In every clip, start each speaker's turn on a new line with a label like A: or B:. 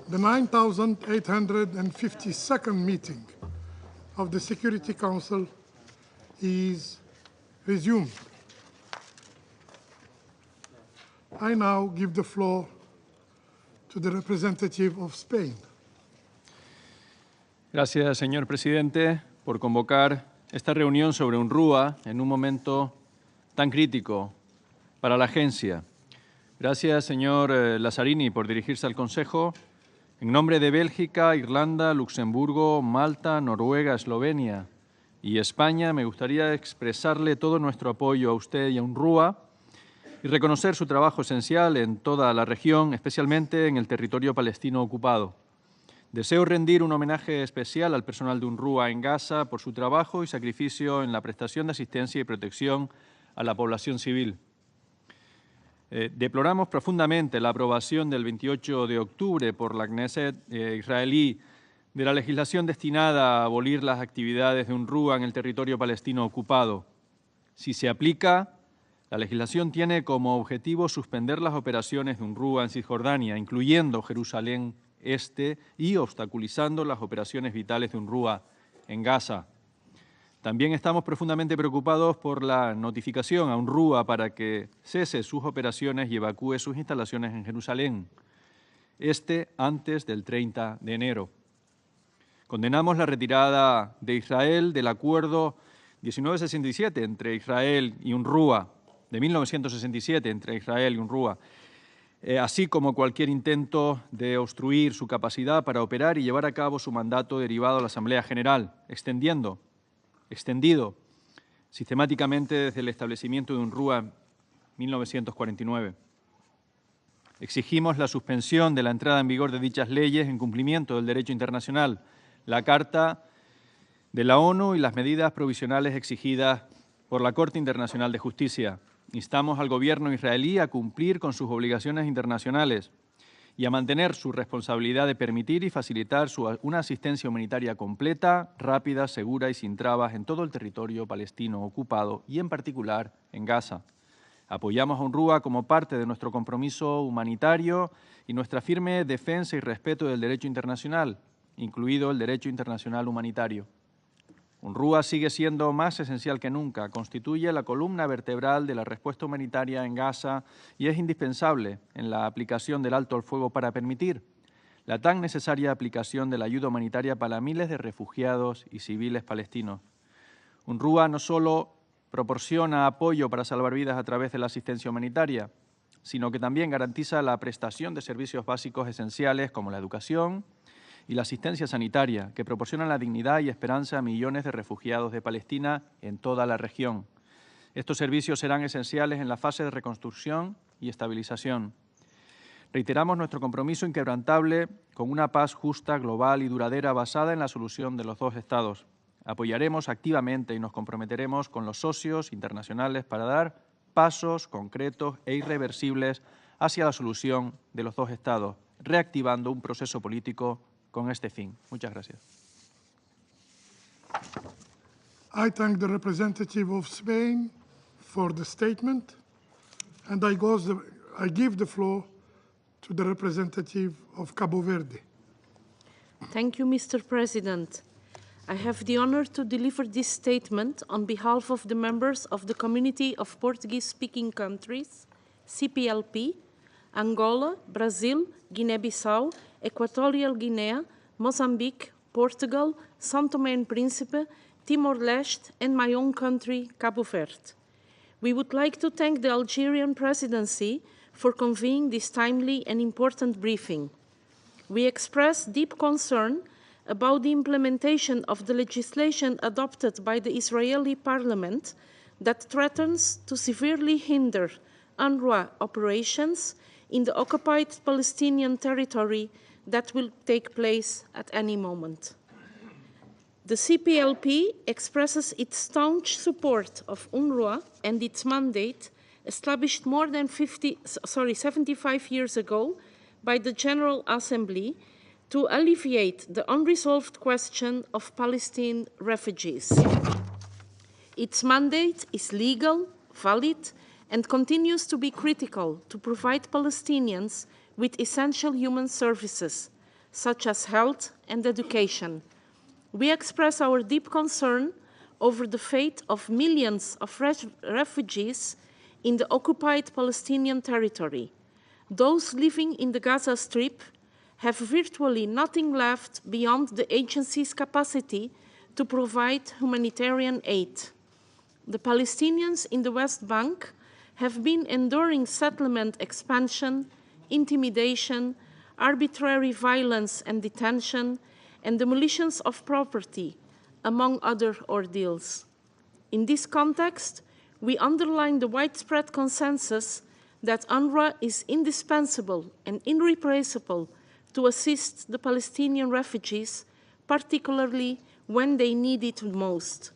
A: The 9,852nd meeting of the Security Council is resumed. I now give the floor to the representative of Spain.
B: Gracias, señor presidente, por convocar esta reunión sobre UNRWA en un momento tan crítico para la agencia. Gracias, señor Lazzarini, por dirigirse al Consejo. En nombre de Bélgica, Irlanda, Luxemburgo, Malta, Noruega, Eslovenia y España, me gustaría expresarle todo nuestro apoyo a usted y a UNRWA y reconocer su trabajo esencial en toda la región, especialmente en el territorio palestino ocupado. Deseo rendir un homenaje especial al personal de UNRWA en Gaza por su trabajo y sacrificio en la prestación de asistencia y protección a la población civil. Deploramos profundamente la aprobación del 28 de octubre por la Knesset israelí de la legislación destinada a abolir las actividades de UNRWA en el territorio palestino ocupado. Si se aplica, la legislación tiene como objetivo suspender las operaciones de UNRWA en Cisjordania, incluyendo Jerusalén Este, y obstaculizando las operaciones vitales de UNRWA en Gaza. También estamos profundamente preocupados por la notificación a UNRWA para que cese sus operaciones y evacúe sus instalaciones en Jerusalén Este antes del 30 de enero. Condenamos la retirada de Israel del acuerdo 1967 entre Israel y UNRWA, de 1967 entre Israel y UNRWA, así como cualquier intento de obstruir su capacidad para operar y llevar a cabo su mandato derivado a la Asamblea General, extendido sistemáticamente desde el establecimiento de UNRWA en 1949. Exigimos la suspensión de la entrada en vigor de dichas leyes en cumplimiento del derecho internacional, la Carta de la ONU y las medidas provisionales exigidas por la Corte Internacional de Justicia. Instamos al gobierno israelí a cumplir con sus obligaciones internacionales y a mantener su responsabilidad de permitir y facilitar una asistencia humanitaria completa, rápida, segura y sin trabas en todo el territorio palestino ocupado y en particular en Gaza. Apoyamos a UNRWA como parte de nuestro compromiso humanitario y nuestra firme defensa y respeto del derecho internacional, incluido el derecho internacional humanitario. UNRWA sigue siendo más esencial que nunca, constituye la columna vertebral de la respuesta humanitaria en Gaza y es indispensable en la aplicación del alto al fuego para permitir la tan necesaria aplicación de la ayuda humanitaria para miles de refugiados y civiles palestinos. UNRWA no solo proporciona apoyo para salvar vidas a través de la asistencia humanitaria, sino que también garantiza la prestación de servicios básicos esenciales como la educación y la asistencia sanitaria, que proporcionan la dignidad y esperanza a millones de refugiados de Palestina en toda la región. Estos servicios serán esenciales en la fase de reconstrucción y estabilización. Reiteramos nuestro compromiso inquebrantable con una paz justa, global y duradera basada en la solución de los dos Estados. Apoyaremos activamente y nos comprometeremos con los socios internacionales para dar pasos concretos e irreversibles hacia la solución de los dos Estados, reactivando un proceso político con este fin. Muchas gracias.
A: I thank the representative of Spain for the statement, and I give the floor to the representative of Cabo Verde.
C: Thank you, Mr. President. I have the honor to deliver this statement on behalf of the members of the Community of Portuguese-Speaking Countries, CPLP, Angola, Brazil, Guinea-Bissau, Equatorial Guinea, Mozambique, Portugal, São Tomé and Príncipe, Timor-Leste, and my own country, Cabo Verde. We would like to thank the Algerian presidency for convening this timely and important briefing. We express deep concern about the implementation of the legislation adopted by the Israeli parliament that threatens to severely hinder UNRWA operations in the occupied Palestinian territory that will take place at any moment. The CPLP expresses its staunch support of UNRWA and its mandate established more than 75 years ago by the General Assembly to alleviate the unresolved question of Palestinian refugees. Its mandate is legal, valid, and continues to be critical to provide Palestinians with essential human services, such as health and education. We express our deep concern over the fate of millions of refugees in the occupied Palestinian territory. Those living in the Gaza Strip have virtually nothing left beyond the agency's capacity to provide humanitarian aid. The Palestinians in the West Bank have been enduring settlement expansion, intimidation, arbitrary violence and detention, and demolitions of property, among other ordeals. In this context, we underline the widespread consensus that UNRWA is indispensable and irreplaceable to assist the Palestinian refugees, particularly when they need it most.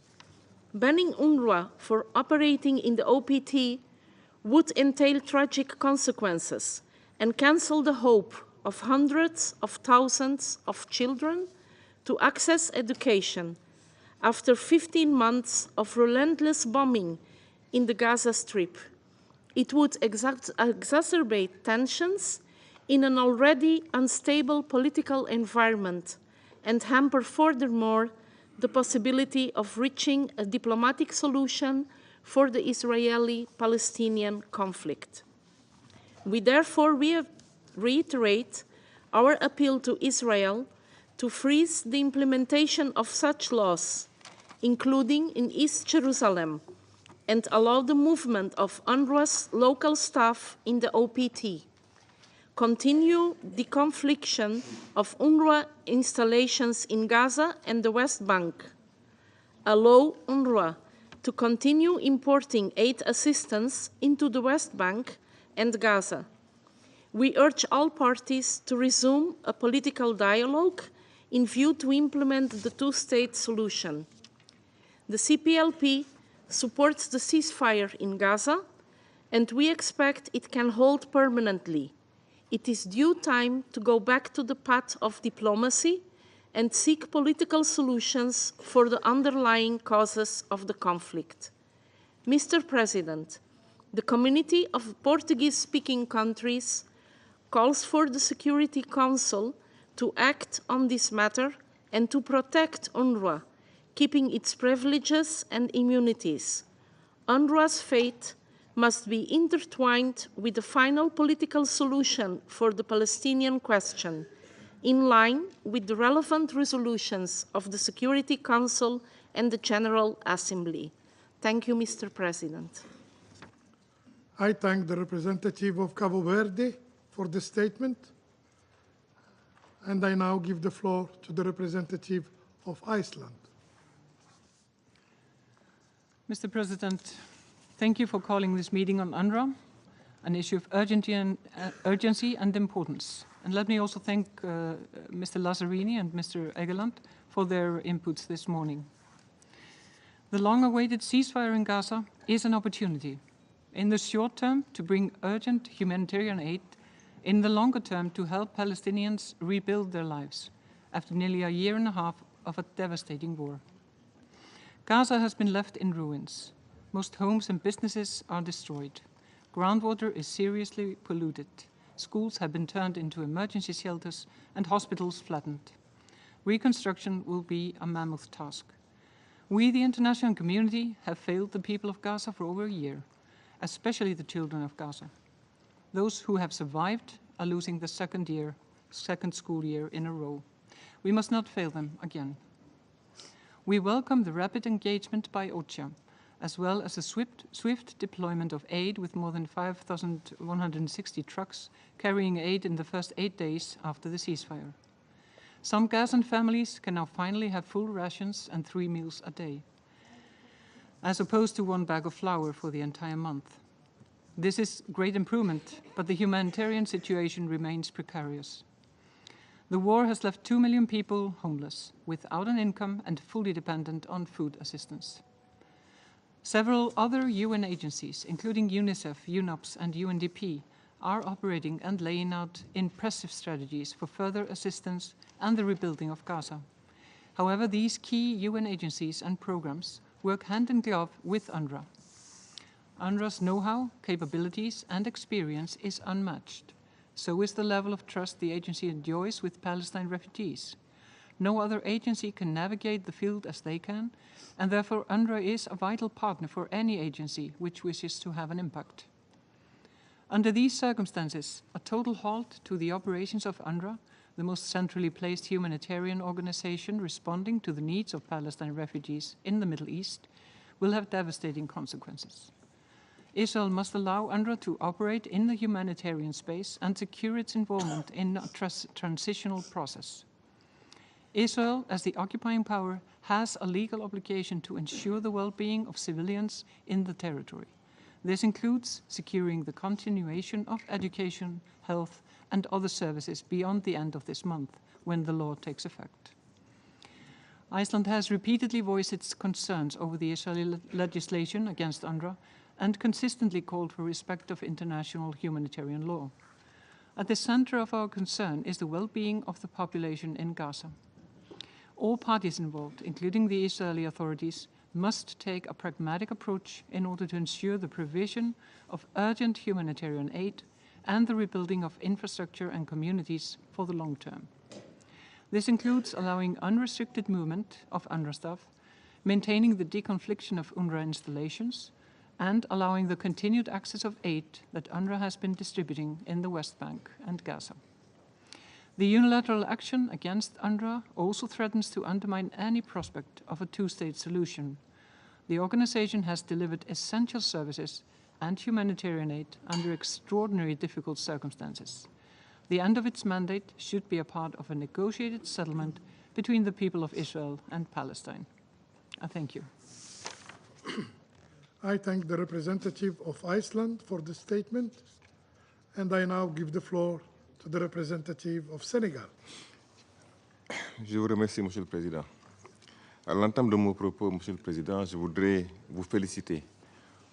C: Banning UNRWA for operating in the OPT would entail tragic consequences and cancel the hope of hundreds of thousands of children to access education after 15 months of relentless bombing in the Gaza Strip. It would exacerbate tensions in an already unstable political environment and hamper furthermore the possibility of reaching a diplomatic solution for the Israeli-Palestinian conflict. We therefore reiterate our appeal to Israel to freeze the implementation of such laws, including in East Jerusalem, and allow the movement of UNRWA's local staff in the OPT. Continue the confliction of UNRWA installations in Gaza and the West Bank. Allow UNRWA to continue importing aid assistance into the West Bank and Gaza. We urge all parties to resume a political dialogue in view to implement the two-state solution. The CPLP supports the ceasefire in Gaza, and we expect it can hold permanently. It is due time to go back to the path of diplomacy and seek political solutions for the underlying causes of the conflict. Mr. President, the Community of Portuguese-speaking countries calls for the Security Council to act on this matter and to protect UNRWA, keeping its privileges and immunities. UNRWA's fate must be intertwined with the final political solution for the Palestinian question, in line with the relevant resolutions of the Security Council and the General Assembly. Thank you, Mr. President.
A: I thank the representative of Cabo Verde for the statement, and I now give the floor to the representative of Iceland.
D: Mr. President, thank you for calling this meeting on UNRWA, an issue of urgency and importance. And let me also thank Mr. Lazzarini and Mr. Egeland for their inputs this morning. The long-awaited ceasefire in Gaza is an opportunity. In the short term, to bring urgent humanitarian aid. In the longer term, to help Palestinians rebuild their lives after nearly a year and a half of a devastating war. Gaza has been left in ruins. Most homes and businesses are destroyed. Groundwater is seriously polluted. Schools have been turned into emergency shelters and hospitals flattened. Reconstruction will be a mammoth task. We, the international community, have failed the people of Gaza for over a year, especially the children of Gaza. Those who have survived are losing the second school year in a row. We must not fail them again. We welcome the rapid engagement by OCHA, as well as the swift deployment of aid with more than 5,160 trucks carrying aid in the first 8 days after the ceasefire. Some Gazan families can now finally have full rations and 3 meals a day, as opposed to 1 bag of flour for the entire month. This is great improvement, but the humanitarian situation remains precarious. The war has left 2 million people homeless, without an income and fully dependent on food assistance. Several other UN agencies, including UNICEF, UNOPS, and UNDP, are operating and laying out impressive strategies for further assistance and the rebuilding of Gaza. However, these key UN agencies and programs work hand in glove with UNRWA. UNRWA's know-how, capabilities, and experience is unmatched. So is the level of trust the agency enjoys with Palestine refugees. No other agency can navigate the field as they can, and therefore UNRWA is a vital partner for any agency which wishes to have an impact. Under these circumstances, a total halt to the operations of UNRWA, the most centrally placed humanitarian organization responding to the needs of Palestine refugees in the Middle East, will have devastating consequences. Israel must allow UNRWA to operate in the humanitarian space and secure its involvement in a transitional process. Israel, as the occupying power, has a legal obligation to ensure the well-being of civilians in the territory. This includes securing the continuation of education, health, and other services beyond the end of this month, when the law takes effect. Iceland has repeatedly voiced its concerns over the Israeli legislation against UNRWA and consistently called for respect of international humanitarian law. At the center of our concern is the well-being of the population in Gaza. All parties involved, including the Israeli authorities, must take a pragmatic approach in order to ensure the provision of urgent humanitarian aid and the rebuilding of infrastructure and communities for the long term. This includes allowing unrestricted movement of UNRWA staff, maintaining the deconfliction of UNRWA installations, and allowing the continued access of aid that UNRWA has been distributing in the West Bank and Gaza. The unilateral action against UNRWA also threatens to undermine any prospect of a two-state solution. The organization has delivered essential services and humanitarian aid under extraordinarily difficult circumstances. The end of its mandate should be a part of a negotiated settlement between the people of Israel and Palestine. I thank you.
A: I thank the representative of Iceland for the statement, and I now give the floor to the representative of Senegal.
E: Je vous remercie, Monsieur le Président. À l'entame de mon propos, Monsieur le Président, je voudrais vous féliciter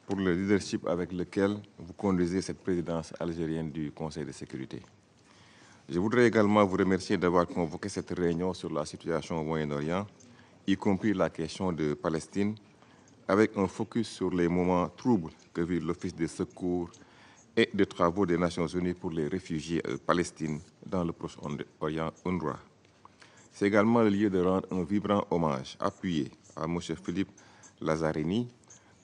E: pour le leadership avec lequel vous conduisez cette présidence algérienne du Conseil de sécurité. Je voudrais également vous remercier d'avoir convoqué cette réunion sur la situation au Moyen-Orient, y compris la question de Palestine, avec un focus sur les moments troubles que vit l'Office de secours et de travaux des Nations Unies pour les réfugiés de Palestine dans le Proche-Orient UNRWA. C'est également le lieu de rendre un vibrant hommage appuyé à M. Philippe Lazzarini,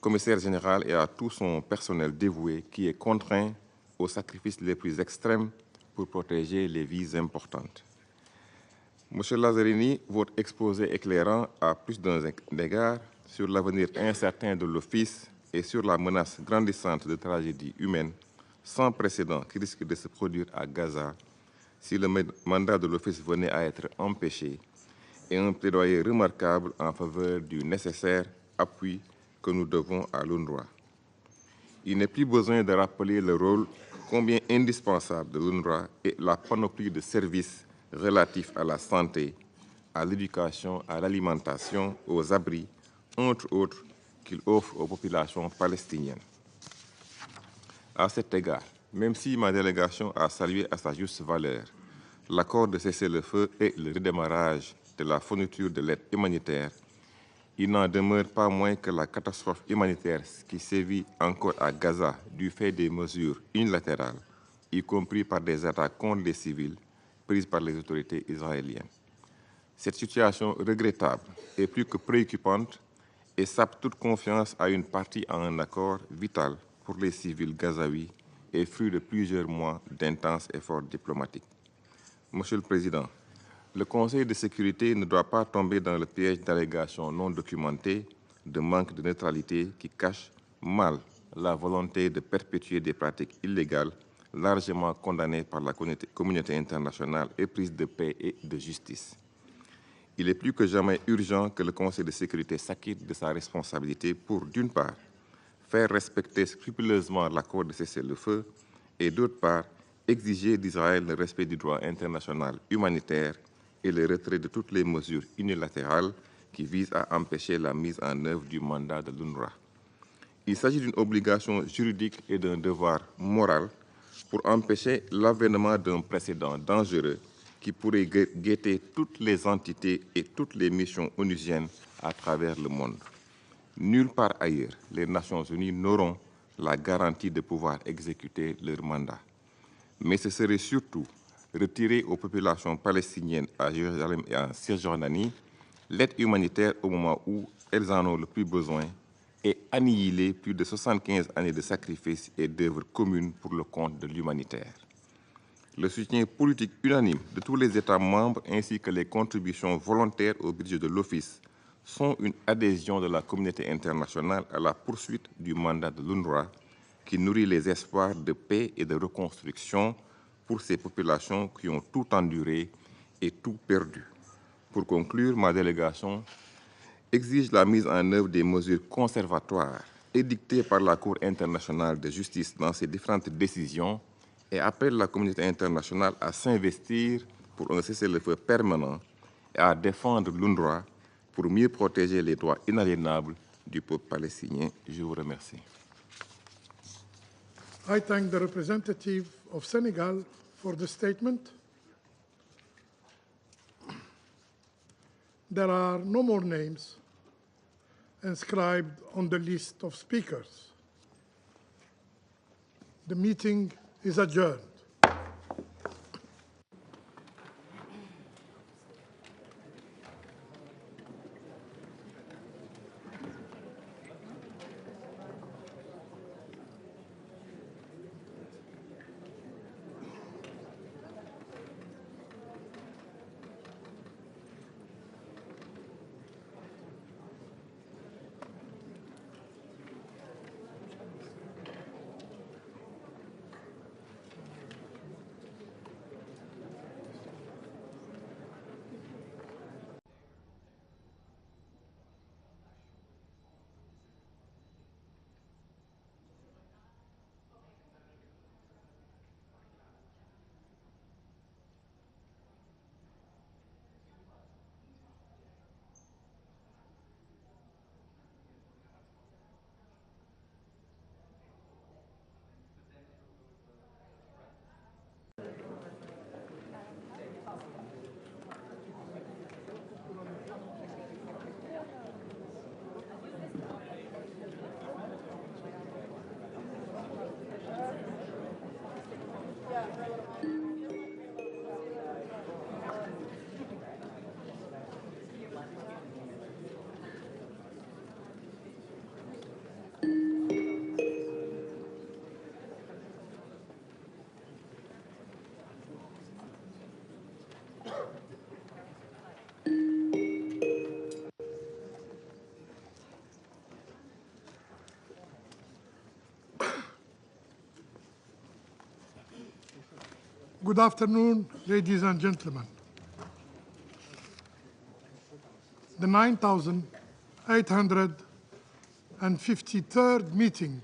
E: commissaire général, et à tout son personnel dévoué qui est contraint aux sacrifices les plus extrêmes pour protéger les vies importantes. M. Lazzarini, votre exposé éclairant à plus d'un égard sur l'avenir incertain de l'Office et sur la menace grandissante de tragédies humaines sans précédent qui risque de se produire à Gaza si le mandat de l'Office venait à être empêché, et un plaidoyer remarquable en faveur du nécessaire appui que nous devons à l'UNRWA. Il n'est plus besoin de rappeler le rôle combien indispensable de l'UNRWA et la panoplie de services relatifs à la santé, à l'éducation, à l'alimentation, aux abris, entre autres, qu'il offre aux populations palestiniennes. À cet égard, même si ma délégation a salué à sa juste valeur l'accord de cessez-le-feu et le redémarrage de la fourniture de l'aide humanitaire, il n'en demeure pas moins que la catastrophe humanitaire qui sévit encore à Gaza du fait des mesures unilatérales, y compris par des attaques contre les civils prises par les autorités israéliennes. Cette situation regrettable est plus que préoccupante et sape toute confiance à une partie à un accord vital pour les civils gazaouis et fruit de plusieurs mois d'intenses efforts diplomatiques. Monsieur le Président, le Conseil de sécurité ne doit pas tomber dans le piège d'allégations non documentées, de manque de neutralité qui cachent mal la volonté de perpétuer des pratiques illégales largement condamnées par la communauté internationale éprise de paix et de justice. Il est plus que jamais urgent que le Conseil de sécurité s'acquitte de sa responsabilité pour, d'une part, faire respecter scrupuleusement l'accord de cessez-le-feu et, d'autre part, exiger d'Israël le respect du droit international humanitaire et le retrait de toutes les mesures unilatérales qui visent à empêcher la mise en œuvre du mandat de l'UNRWA. Il s'agit d'une obligation juridique et d'un devoir moral pour empêcher l'avènement d'un précédent dangereux qui pourrait guetter toutes les entités et toutes les missions onusiennes à travers le monde. Nulle part ailleurs, les Nations Unies n'auront la garantie de pouvoir exécuter leur mandat. mais ce serait surtout retirer aux populations palestiniennes à Jérusalem et en Cisjordanie l'aide humanitaire au moment où elles en ont le plus besoin et annihiler plus de 75 années de sacrifices et d'œuvres communes pour le compte de l'humanitaire. Le soutien politique unanime de tous les États membres ainsi que les contributions volontaires au budget de l'Office sont une adhésion de la communauté internationale à la poursuite du mandat de l'UNRWA qui nourrit les espoirs de paix et de reconstruction pour ces populations qui ont tout enduré et tout perdu. Pour conclure, ma délégation exige la mise en œuvre des mesures conservatoires édictées par la Cour internationale de justice dans ses différentes décisions et appelle la communauté internationale à s'investir pour un cessez-le-feu permanent et à défendre l'UNRWA pour mieux protéger les droits inaliénables du peuple palestinien. Je vous remercie.
A: I thank the representative of Senegal for the statement. There are no more names inscribed on the list of speakers. The meeting is adjourned. Good afternoon, ladies and gentlemen. The 9,853rd meeting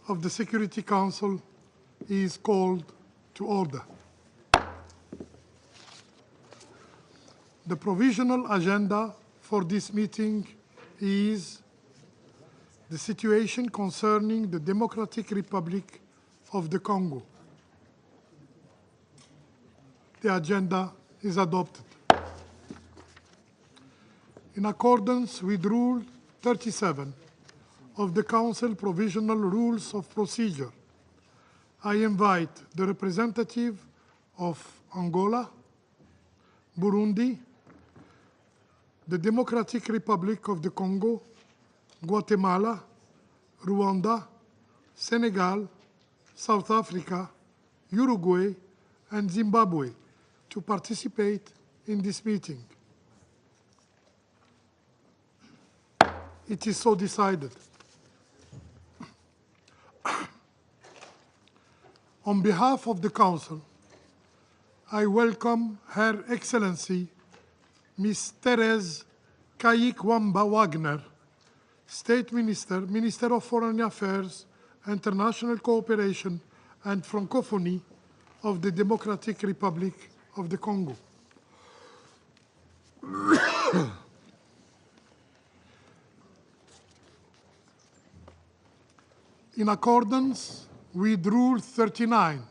A: of the Security Council is called to order. The provisional agenda for this meeting is the situation concerning the Democratic Republic of the Congo. The agenda is adopted. In accordance with Rule 37 of the Council Provisional Rules of Procedure, I invite the representative of Angola, Burundi, the Democratic Republic of the Congo, Guatemala, Rwanda, Senegal, South Africa, Uruguay, and Zimbabwe to participate in this meeting. It is so decided. On behalf of the Council, I welcome Her Excellency Ms. Therese Kayikwamba Wagner, State Minister, Minister of Foreign Affairs, International Cooperation and Francophonie of the Democratic Republic of the Congo. In accordance with Rule 39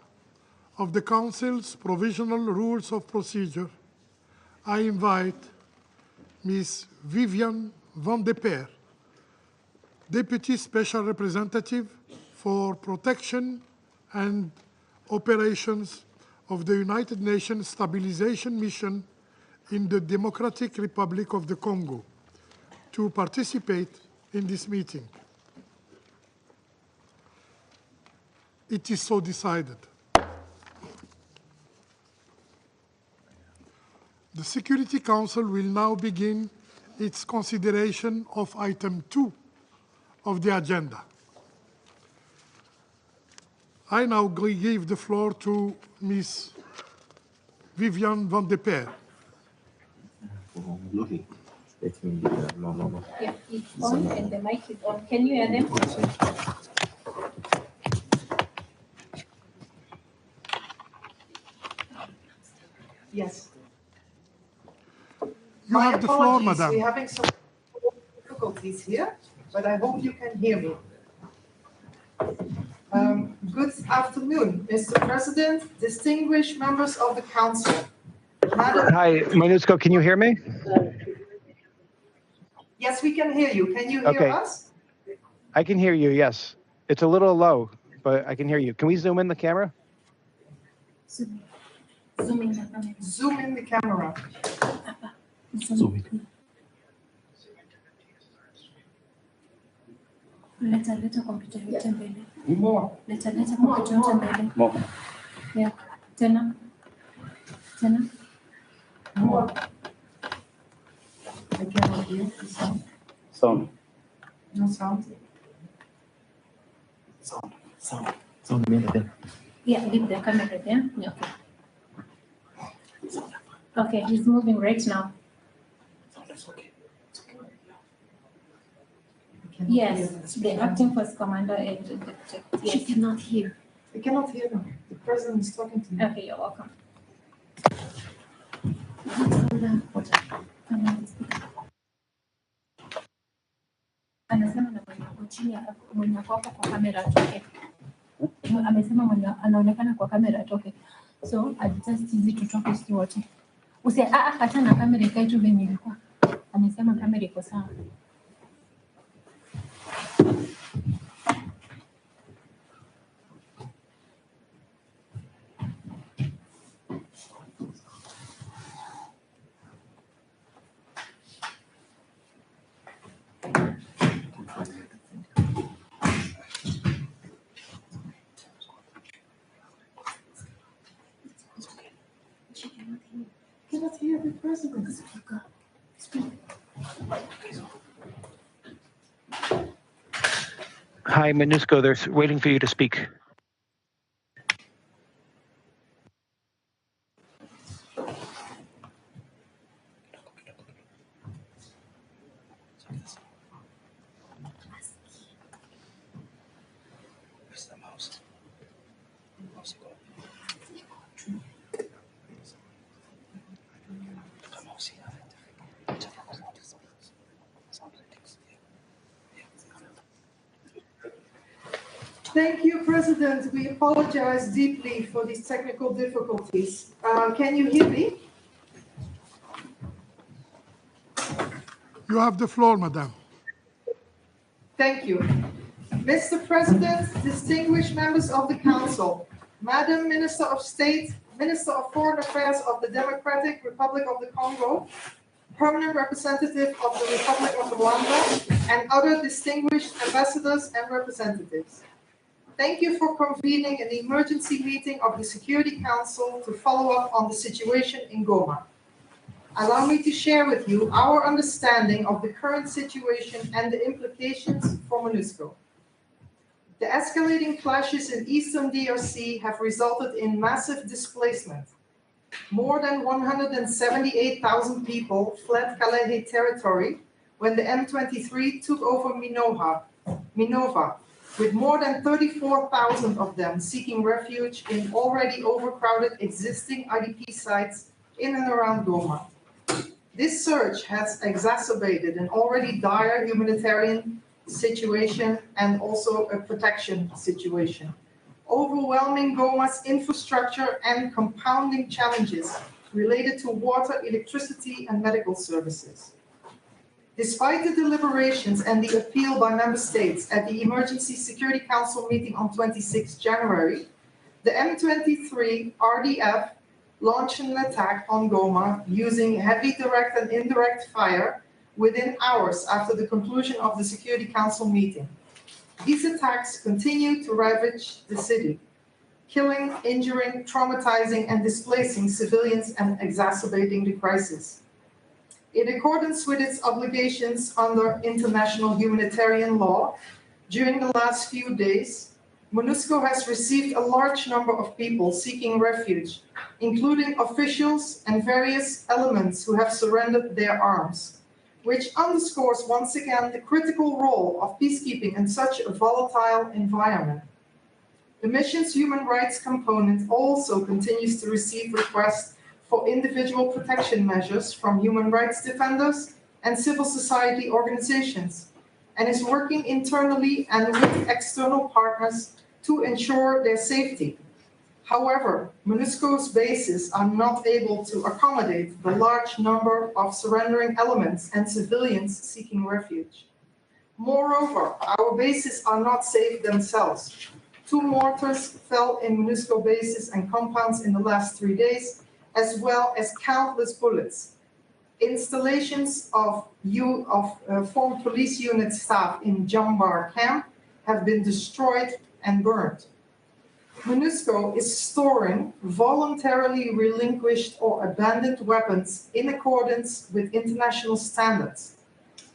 A: of the Council's Provisional Rules of Procedure, I invite Ms. Viviane van de Peer, Deputy Special Representative for Protection and operations of the United Nations Stabilization Mission in the Democratic Republic of the Congo to participate in this meeting. It is so decided. The Security Council will now begin its consideration of item 2 of the agenda. I now give the floor to Ms. Viviane van de Peer.
F: Yeah, it's on and the mic is on. Can you hear them?
G: Yes.
A: You have the floor, madam.
G: We're having some difficulties here, but I hope you can hear me. Good afternoon, Mr. President, distinguished members of the Council. Madam,
H: Hi, MONUSCO, can you hear me?
G: yes, we can hear you. Can you hear
H: Okay.
G: us?
H: I can hear you, yes. It's a little low, but I can hear you. Can we zoom in the camera?
F: Zoom in the camera.
G: Zoom in the camera.
F: Leta kompyuta yote mbele.
G: More.
F: Leta kompyuta yote mbele. Yeah. Tena.
G: More. I cannot hear the sound.
I: Sound.
G: No sound.
I: Sound mean
F: Yeah, leave the camera there. Yeah, okay. Okay, he's moving right now. Yes, the acting force commander and the yes. She cannot hear.
G: I cannot hear them. The president is talking to me.
F: Okay, you're welcome. Anasema na mwenye ako chini mwenye ako hapo kwa kamera atoke. Amesema mwenye anaonekana kwa kamera atoke. So adjust hizi tutoke sisi wote. Hata na kamera ikae tu venye ilikuwa. Amesema kamera iko sawa.
G: Cannot hear the president.
H: Hi, MONUSCO, they're waiting for you to speak.
G: Thank you, President. We apologize deeply for these technical difficulties. Can you hear me?
A: You have the floor, madam.
G: Thank you. Mr. President, distinguished members of the Council, Madam Minister of State, Minister of Foreign Affairs of the Democratic Republic of the Congo, Permanent Representative of the Republic of Rwanda, and other distinguished ambassadors and representatives. Thank you for convening an emergency meeting of the Security Council to follow up on the situation in Goma. Allow me to share with you our understanding of the current situation and the implications for MONUSCO. The escalating clashes in eastern DRC have resulted in massive displacement. More than 178,000 people fled Kalehe territory when the M23 took over Minova, with more than 34,000 of them seeking refuge in already overcrowded existing IDP sites in and around Goma. This surge has exacerbated an already dire humanitarian situation and also a protection situation, overwhelming Goma's infrastructure and compounding challenges related to water, electricity, and medical services. Despite the deliberations and the appeal by member states at the Emergency Security Council meeting on 26 January, The M23 RDF launched an attack on Goma using heavy direct and indirect fire within hours after the conclusion of the Security Council meeting. These attacks continue to ravage the city, killing, injuring, traumatizing, and displacing civilians and exacerbating the crisis. In accordance with its obligations under international humanitarian law, during the last few days, MONUSCO has received a large number of people seeking refuge, including officials and various elements who have surrendered their arms, which underscores once again the critical role of peacekeeping in such a volatile environment. The mission's human rights component also continues to receive requests for individual protection measures from human rights defenders and civil society organizations, and is working internally and with external partners to ensure their safety. However, MONUSCO's bases are not able to accommodate the large number of surrendering elements and civilians seeking refuge. Moreover, our bases are not safe themselves. 2 mortars fell in MONUSCO bases and compounds in the last 3 days, as well as countless bullets. Installations of former police unit staff in Jambar camp have been destroyed and burned. MONUSCO is storing voluntarily relinquished or abandoned weapons in accordance with international standards.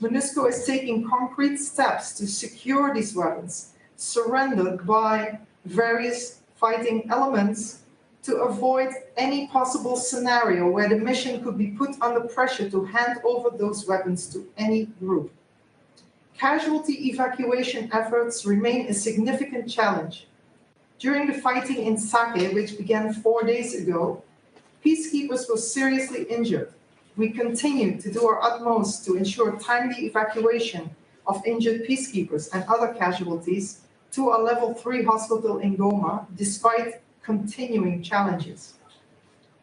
G: MONUSCO is taking concrete steps to secure these weapons surrendered by various fighting elements to avoid any possible scenario where the mission could be put under pressure to hand over those weapons to any group. Casualty evacuation efforts remain a significant challenge. During the fighting in Sake, which began 4 days ago, peacekeepers were seriously injured. We continue to do our utmost to ensure timely evacuation of injured peacekeepers and other casualties to a level 3 hospital in Goma, despite continuing challenges.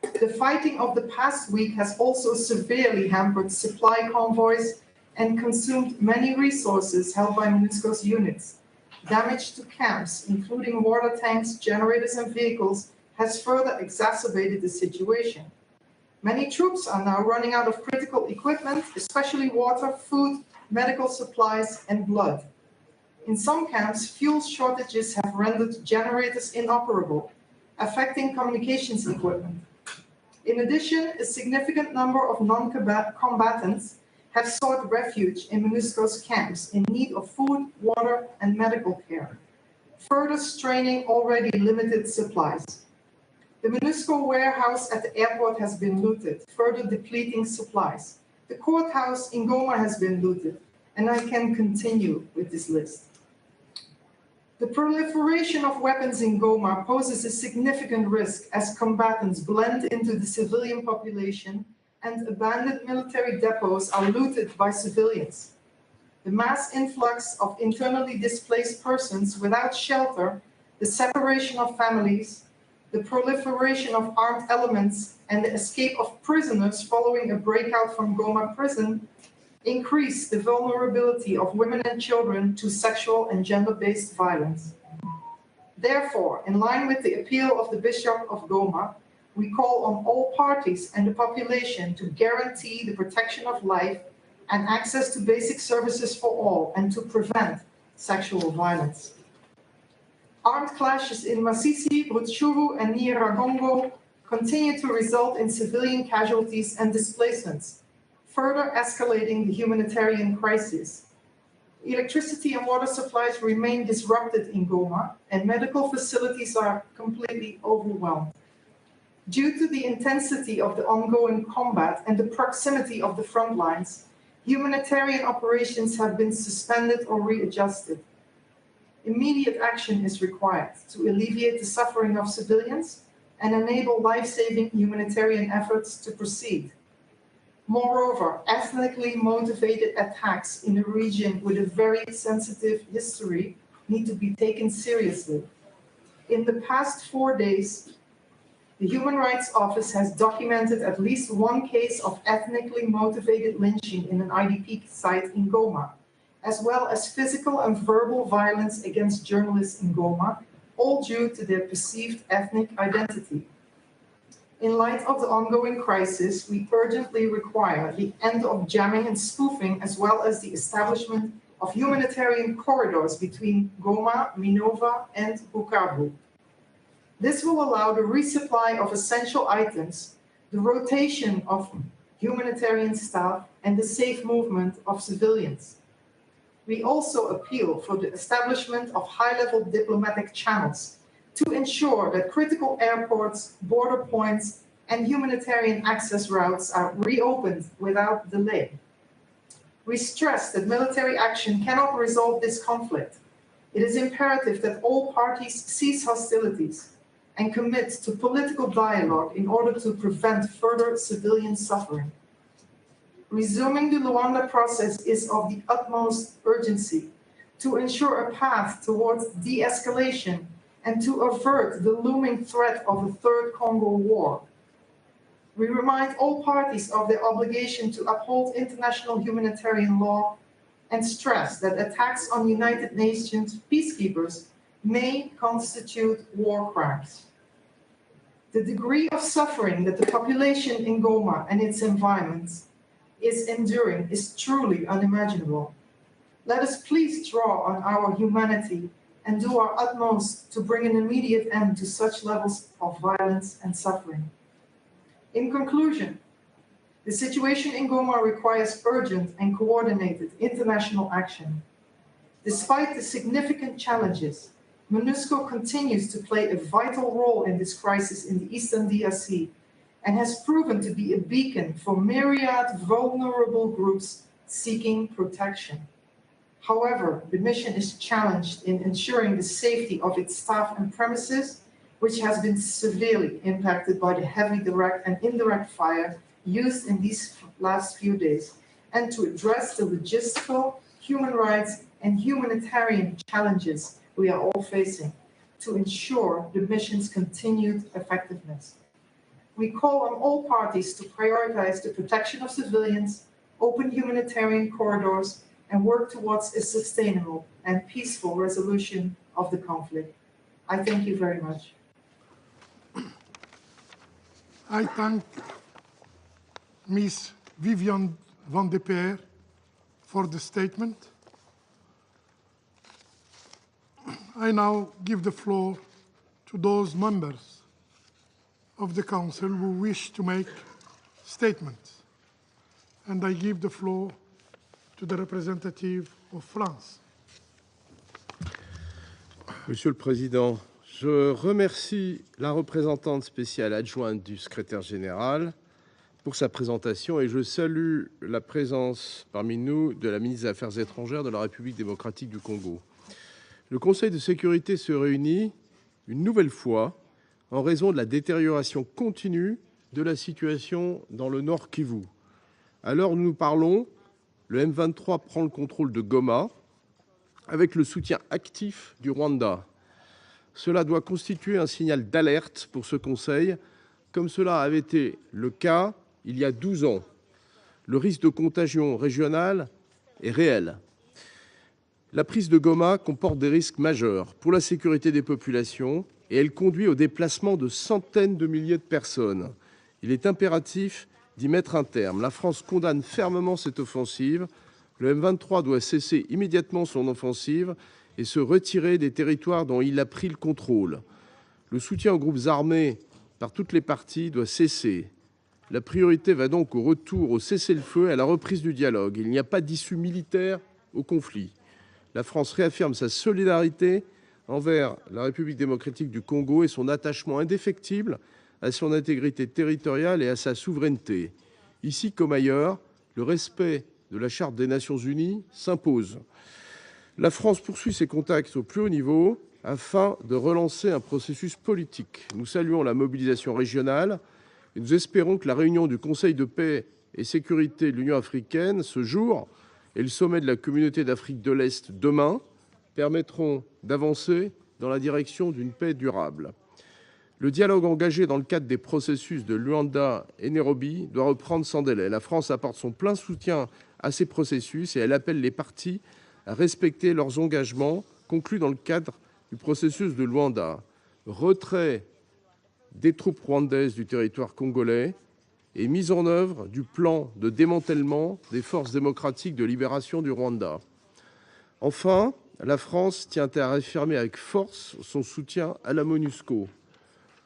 G: The fighting of the past week has also severely hampered supply convoys and consumed many resources held by MONUSCO's units. Damage to camps, including water tanks, generators, and vehicles, has further exacerbated the situation. Many troops are now running out of critical equipment, especially water, food, medical supplies, and blood. In some camps, fuel shortages have rendered generators inoperable, affecting communications equipment. In addition, a significant number of non-combatants have sought refuge in MONUSCO's camps in need of food, water, and medical care, further straining already limited supplies. The MONUSCO warehouse at the airport has been looted, further depleting supplies. The courthouse in Goma has been looted, and I can continue with this list. The proliferation of weapons in Goma poses a significant risk as combatants blend into the civilian population and abandoned military depots are looted by civilians. The mass influx of internally displaced persons without shelter, the separation of families, the proliferation of armed elements, and the escape of prisoners following a breakout from Goma prison increase the vulnerability of women and children to sexual and gender-based violence. Therefore, in line with the appeal of the Bishop of Goma, we call on all parties and the population to guarantee the protection of life and access to basic services for all and to prevent sexual violence. Armed clashes in Masisi, Rutshuru, and Nyiragongo continue to result in civilian casualties and displacements, further escalating the humanitarian crisis. Electricity and water supplies remain disrupted in Goma, and medical facilities are completely overwhelmed. Due to the intensity of the ongoing combat and the proximity of the front lines, humanitarian operations have been suspended or readjusted. Immediate action is required to alleviate the suffering of civilians and enable life-saving humanitarian efforts to proceed. Moreover, ethnically motivated attacks in a region with a very sensitive history need to be taken seriously. In the past 4 days, the Human Rights Office has documented at least 1 case of ethnically motivated lynching in an IDP site in Goma, as well as physical and verbal violence against journalists in Goma, all due to their perceived ethnic identity. In light of the ongoing crisis, we urgently require the end of jamming and spoofing, as well as the establishment of humanitarian corridors between Goma, Minova, and Bukavu. This will allow the resupply of essential items, the rotation of humanitarian staff, and the safe movement of civilians. We also appeal for the establishment of high-level diplomatic channels to ensure that critical airports, border points, and humanitarian access routes are reopened without delay. We stress that military action cannot resolve this conflict. It is imperative that all parties cease hostilities and commit to political dialogue in order to prevent further civilian suffering. Resuming the Luanda process is of the utmost urgency to ensure a path towards de-escalation and to avert the looming threat of a third Congo war. We remind all parties of their obligation to uphold international humanitarian law and stress that attacks on United Nations peacekeepers may constitute war crimes. The degree of suffering that the population in Goma and its environments is enduring is truly unimaginable. Let us please draw on our humanity and do our utmost to bring an immediate end to such levels of violence and suffering. In conclusion, the situation in Goma requires urgent and coordinated international action. Despite the significant challenges, MONUSCO continues to play a vital role in this crisis in the Eastern DRC and has proven to be a beacon for myriad vulnerable groups seeking protection. However, the mission is challenged in ensuring the safety of its staff and premises, which has been severely impacted by the heavy direct and indirect fire used in these last few days, and to address the logistical, human rights, and humanitarian challenges we are all facing to ensure the mission's continued effectiveness. We call on all parties to prioritize the protection of civilians, open humanitarian corridors, and work towards a sustainable and peaceful resolution of the conflict. I thank you very much.
A: I thank Ms. Viviane van de Peer for the statement. I now give the floor to those members of the Council who wish to make statements. And I give the floor to the representative of France.
J: Monsieur le Président, je remercie la représentante spéciale adjointe du secrétaire général pour sa présentation et je salue la présence parmi nous de la ministre des Affaires étrangères de la République démocratique du Congo. Le Conseil de sécurité se réunit une nouvelle fois en raison de la détérioration continue de la situation dans le Nord Kivu. À l'heure où nous parlons, le M23 prend le contrôle de Goma avec le soutien actif du Rwanda. Cela doit constituer un signal d'alerte pour ce Conseil, comme cela avait été le cas il y a 12 ans. Le risque de contagion régionale est réel. La prise de Goma comporte des risques majeurs pour la sécurité des populations et elle conduit au déplacement de centaines de milliers de personnes. Il est impératif d'y mettre un terme. La France condamne fermement cette offensive. Le M23 doit cesser immédiatement son offensive et se retirer des territoires dont il a pris le contrôle. Le soutien aux groupes armés par toutes les parties doit cesser. La priorité va donc au retour au cessez-le-feu et à la reprise du dialogue. Il n'y a pas d'issue militaire au conflit. La France réaffirme sa solidarité envers la République démocratique du Congo et son attachement indéfectible à son intégrité territoriale et à sa souveraineté. Ici comme ailleurs, le respect de la Charte des Nations Unies s'impose. La France poursuit ses contacts au plus haut niveau afin de relancer un processus politique. Nous saluons la mobilisation régionale et nous espérons que la réunion du Conseil de paix et sécurité de l'Union africaine ce jour et le sommet de la Communauté d'Afrique de l'Est demain permettront d'avancer dans la direction d'une paix durable. Le dialogue engagé dans le cadre des processus de Luanda et Nairobi doit reprendre sans délai. La France apporte son plein soutien à ces processus et elle appelle les parties à respecter leurs engagements conclus dans le cadre du processus de Luanda, retrait des troupes rwandaises du territoire congolais et mise en œuvre du plan de démantèlement des forces démocratiques de libération du Rwanda. Enfin, la France tient à réaffirmer avec force son soutien à la MONUSCO.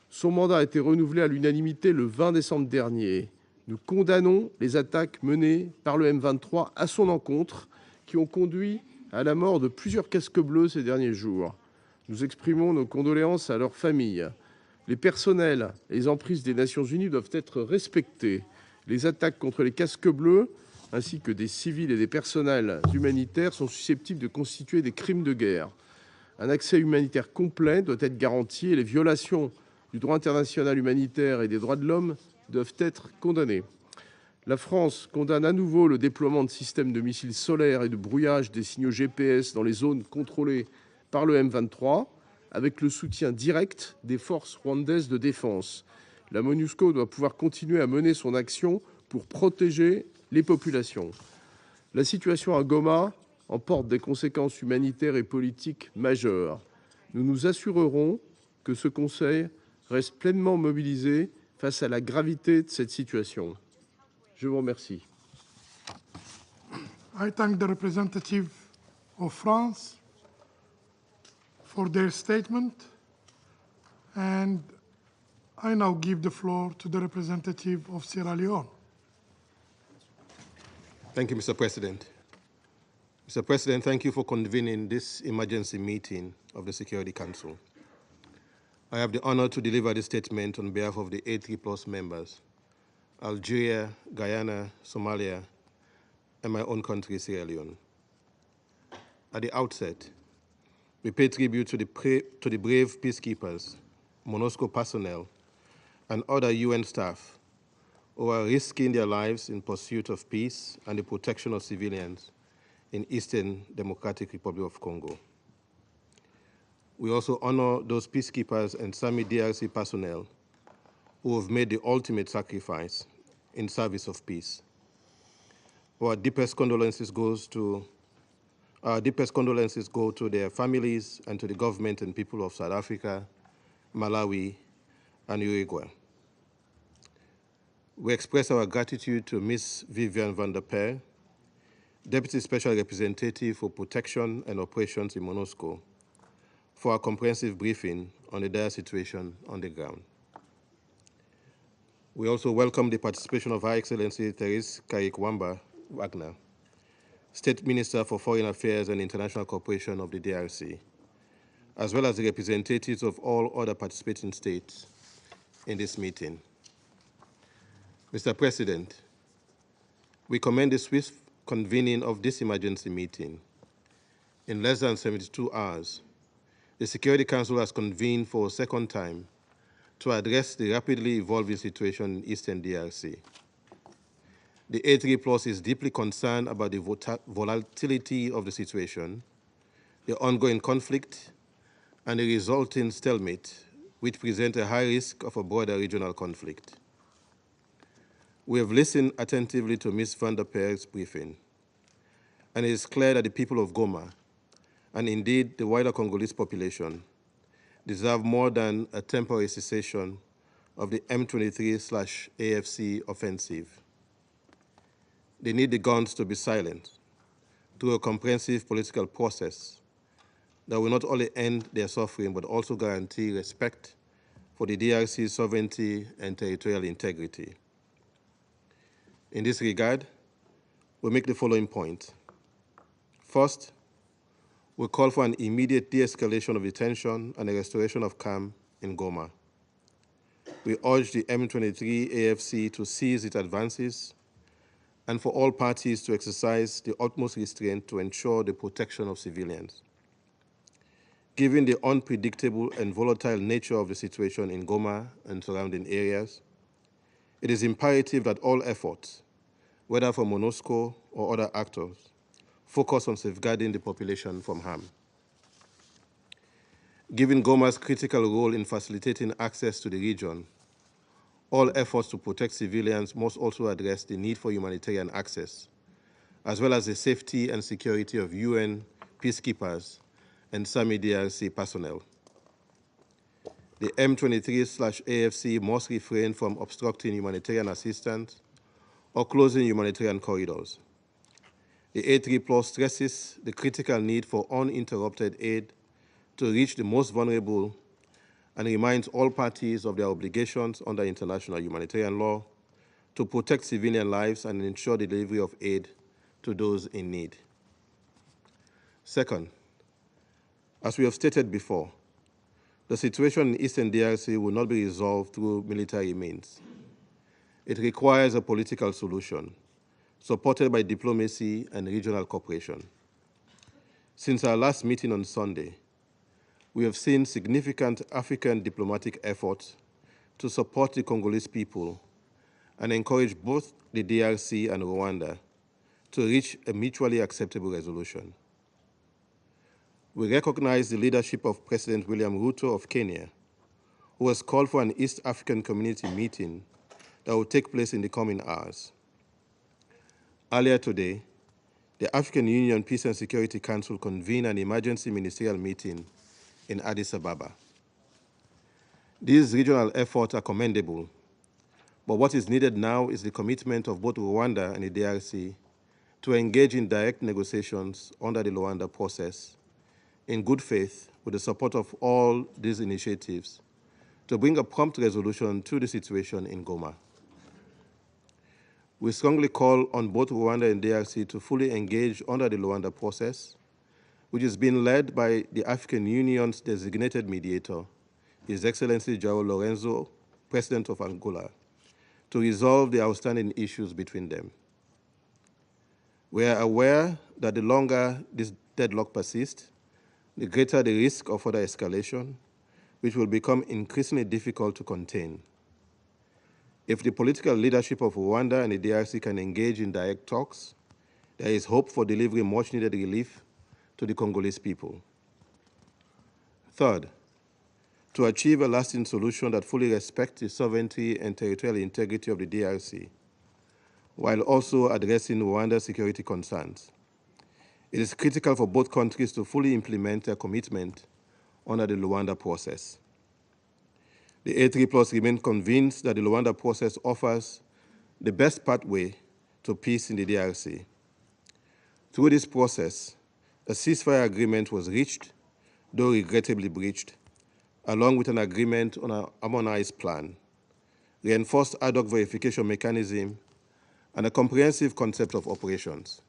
J: Son mandat a été renouvelé à l'unanimité le 20 décembre dernier. Nous condamnons les attaques menées par le M23 à son encontre qui ont conduit à la mort de plusieurs casques bleus ces derniers jours. Nous exprimons nos condoléances à leurs familles. Les personnels et les emprises des Nations Unies doivent être respectés. Les attaques contre les casques bleus, ainsi que des civils et des personnels humanitaires, sont susceptibles de constituer des crimes de guerre. Un accès humanitaire complet doit être garanti et les violations du droit international humanitaire et des droits de l'homme doivent être condamnées. La France condamne à nouveau le déploiement de systèmes de missiles solaires et de brouillage des signaux GPS dans les zones contrôlées par le M23, avec le soutien direct des forces rwandaises de défense. La MONUSCO doit pouvoir continuer à mener son action pour protéger les populations. La situation à Goma emporte des conséquences humanitaires et politiques majeures. Nous nous assurerons que ce Conseil reste pleinement mobilisé face à la gravité de cette situation. Je vous remercie.
A: I thank the representative of France for their statement, and I now give the floor to the representative of Sierra Leone.
K: Thank you, Mr. President. Mr. President, thank you for convening this emergency meeting of the Security Council. I have the honor to deliver this statement on behalf of the A3+ members, Algeria, Guyana, Somalia, and my own country, Sierra Leone. At the outset, we pay tribute to the brave peacekeepers, MONUSCO personnel, and other UN staff who are risking their lives in pursuit of peace and the protection of civilians in Eastern Democratic Republic of Congo. We also honor those peacekeepers and SAMI DRC personnel who have made the ultimate sacrifice in service of peace. Our deepest condolences go to their families and to the government and people of South Africa, Malawi, and Uruguay. We express our gratitude to Ms. Viviane van der Peer, Deputy Special Representative for Protection and Operations in MONUSCO, for a comprehensive briefing on the dire situation on the ground. We also welcome the participation of Her Excellency Therese Kaik-Wamba Wagner, State Minister for Foreign Affairs and International Cooperation of the DRC, as well as the representatives of all other participating states in this meeting. Mr. President, we commend the swift convening of this emergency meeting. In less than 72 hours, the Security Council has convened for a second time to address the rapidly evolving situation in Eastern DRC. The A3+ is deeply concerned about the volatility of the situation, the ongoing conflict, and the resulting stalemate, which present a high risk of a broader regional conflict. We have listened attentively to Ms. van der Peer's briefing, and it is clear that the people of Goma, and indeed the wider Congolese population, deserve more than a temporary cessation of the M23/AFC offensive. They need the guns to be silent through a comprehensive political process that will not only end their suffering, but also guarantee respect for the DRC's sovereignty and territorial integrity. In this regard, we make the following point. First, we call for an immediate de-escalation of the tension and a restoration of calm in Goma. We urge the M23/AFC to cease its advances and for all parties to exercise the utmost restraint to ensure the protection of civilians. Given the unpredictable and volatile nature of the situation in Goma and surrounding areas, it is imperative that all efforts, whether from MONUSCO or other actors, focus on safeguarding the population from harm. Given Goma's critical role in facilitating access to the region, all efforts to protect civilians must also address the need for humanitarian access, as well as the safety and security of UN peacekeepers and SAMI DRC personnel. The M23/AFC must refrain from obstructing humanitarian assistance or closing humanitarian corridors. The A3+ stresses the critical need for uninterrupted aid to reach the most vulnerable and reminds all parties of their obligations under international humanitarian law to protect civilian lives and ensure the delivery of aid to those in need. Second, as we have stated before, the situation in Eastern DRC will not be resolved through military means. It requires a political solution, supported by diplomacy and regional cooperation. Since our last meeting on Sunday, we have seen significant African diplomatic efforts to support the Congolese people and encourage both the DRC and Rwanda to reach a mutually acceptable resolution. We recognize the leadership of President William Ruto of Kenya, who has called for an East African Community meeting that will take place in the coming hours. Earlier today, the African Union Peace and Security Council convened an emergency ministerial meeting in Addis Ababa. These regional efforts are commendable, but what is needed now is the commitment of both Rwanda and the DRC to engage in direct negotiations under the Luanda process in good faith with the support of all these initiatives to bring a prompt resolution to the situation in Goma. We strongly call on both Rwanda and DRC to fully engage under the Luanda process, which is being led by the African Union's designated mediator, His Excellency João Lourenço, President of Angola, to resolve the outstanding issues between them. We are aware that the longer this deadlock persists, the greater the risk of further escalation, which will become increasingly difficult to contain. If the political leadership of Rwanda and the DRC can engage in direct talks, there is hope for delivering much-needed relief to the Congolese people. Third, to achieve a lasting solution that fully respects the sovereignty and territorial integrity of the DRC, while also addressing Rwanda's security concerns, it is critical for both countries to fully implement their commitment under the Luanda process. The A3+ remain convinced that the Luanda process offers the best pathway to peace in the DRC. Through this process, a ceasefire agreement was reached, though regrettably breached, along with an agreement on a harmonized plan, reinforced ad hoc verification mechanism, and a comprehensive concept of operations.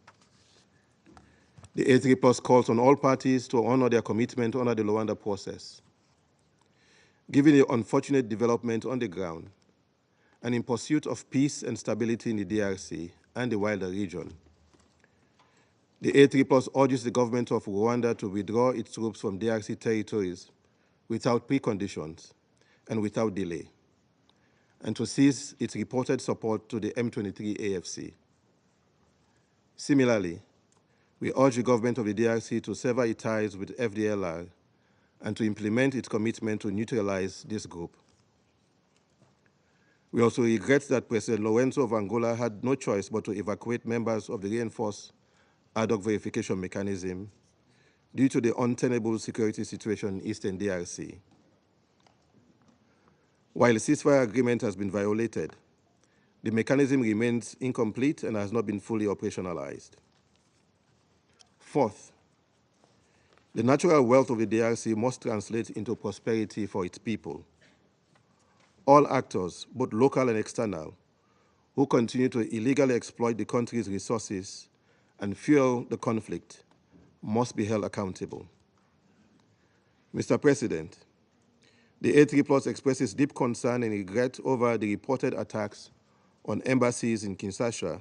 K: The A3+ calls on all parties to honor their commitment under the Luanda process. Given the unfortunate development on the ground, and in pursuit of peace and stability in the DRC and the wider region, the A3+ urges the government of Rwanda to withdraw its troops from DRC territories without preconditions and without delay, and to cease its reported support to the M23 AFC. Similarly, we urge the government of the DRC to sever its ties with FDLR and to implement its commitment to neutralize this group. We also regret that President Lourenço of Angola had no choice but to evacuate members of the reinforced ad hoc verification mechanism due to the untenable security situation in Eastern DRC. While the ceasefire agreement has been violated, the mechanism remains incomplete and has not been fully operationalized. Fourth, the natural wealth of the DRC must translate into prosperity for its people. All actors, both local and external, who continue to illegally exploit the country's resources and fuel the conflict must be held accountable. Mr. President, the A3+ expresses deep concern and regret over the reported attacks on embassies in Kinshasa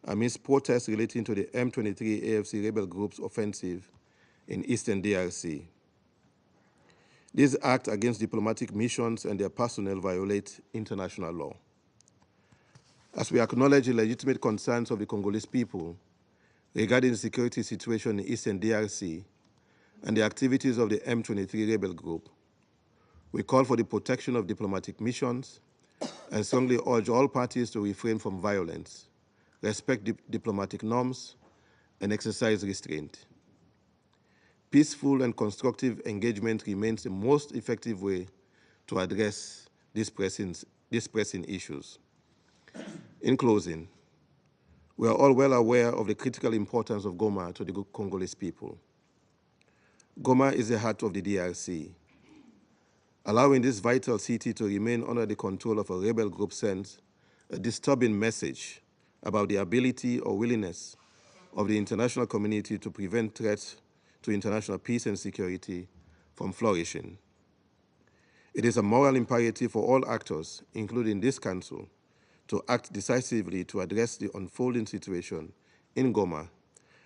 K: amidst protests relating to the M23 AFC rebel group's offensive in Eastern DRC. These acts against diplomatic missions and their personnel violate international law. As we acknowledge the legitimate concerns of the Congolese people regarding the security situation in Eastern DRC and the activities of the M23 rebel group, we call for the protection of diplomatic missions and strongly urge all parties to refrain from violence, respect diplomatic norms, and exercise restraint. Peaceful and constructive engagement remains the most effective way to address these pressing issues. In closing, we are all well aware of the critical importance of Goma to the Congolese people. Goma is the heart of the DRC. Allowing this vital city to remain under the control of a rebel group sends a disturbing message about the ability or willingness of the international community to prevent threats to international peace and security from flourishing. It is a moral imperative for all actors, including this Council, to act decisively to address the unfolding situation in Goma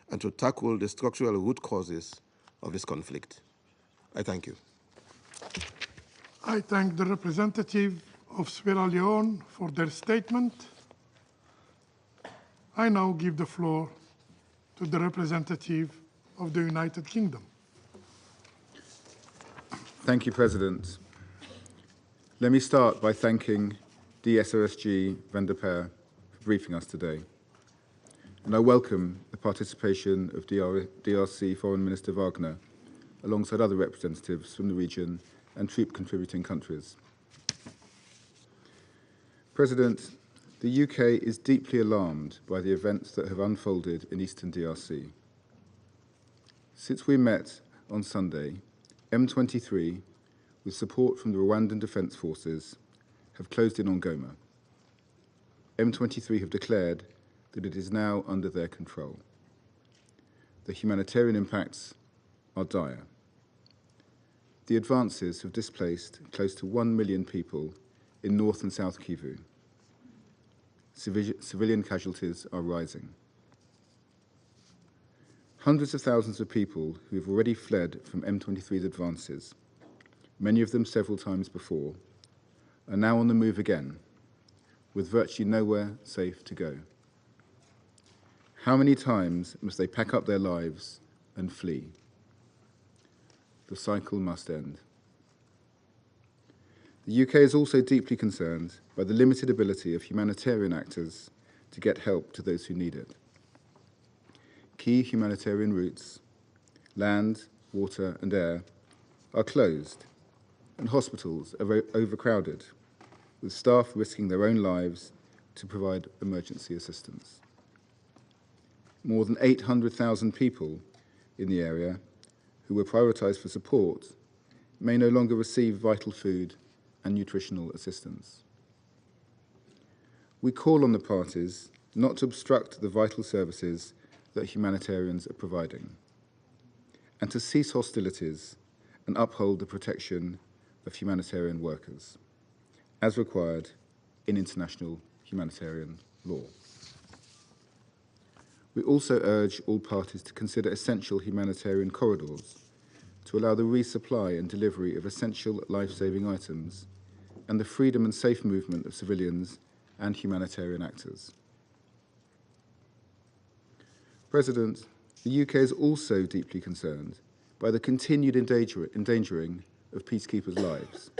K: and to tackle the structural root causes of this conflict. I thank you.
A: I thank the representative of Sierra Leone for their statement. I now give the floor to the representative of the United Kingdom.
L: Thank you, President. Let me start by thanking DSOSG Van der Peer for briefing us today. And I welcome the participation of DRC Foreign Minister Wagner, alongside other representatives from the region and troop-contributing countries. President, the UK is deeply alarmed by the events that have unfolded in eastern DRC. Since we met on Sunday, M23, with support from the Rwandan Defence Forces, have closed in on Goma. M23 have declared that it is now under their control. The humanitarian impacts are dire. The advances have displaced close to 1 million people in North and South Kivu. Civilian casualties are rising. Hundreds of thousands of people who have already fled from M23's advances, many of them several times before, are now on the move again, with virtually nowhere safe to go. How many times must they pack up their lives and flee? The cycle must end. The UK is also deeply concerned by the limited ability of humanitarian actors to get help to those who need it. Key humanitarian routes, land, water and air, are closed, and hospitals are overcrowded, with staff risking their own lives to provide emergency assistance. More than 800,000 people in the area who were prioritised for support may no longer receive vital food and nutritional assistance. We call on the parties not to obstruct the vital services that humanitarians are providing, and to cease hostilities and uphold the protection of humanitarian workers, as required in international humanitarian law. We also urge all parties to consider essential humanitarian corridors to allow the resupply and delivery of essential life-saving items and the freedom and safe movement of civilians and humanitarian actors. President, the UK is also deeply concerned by the continued endangering of peacekeepers' lives.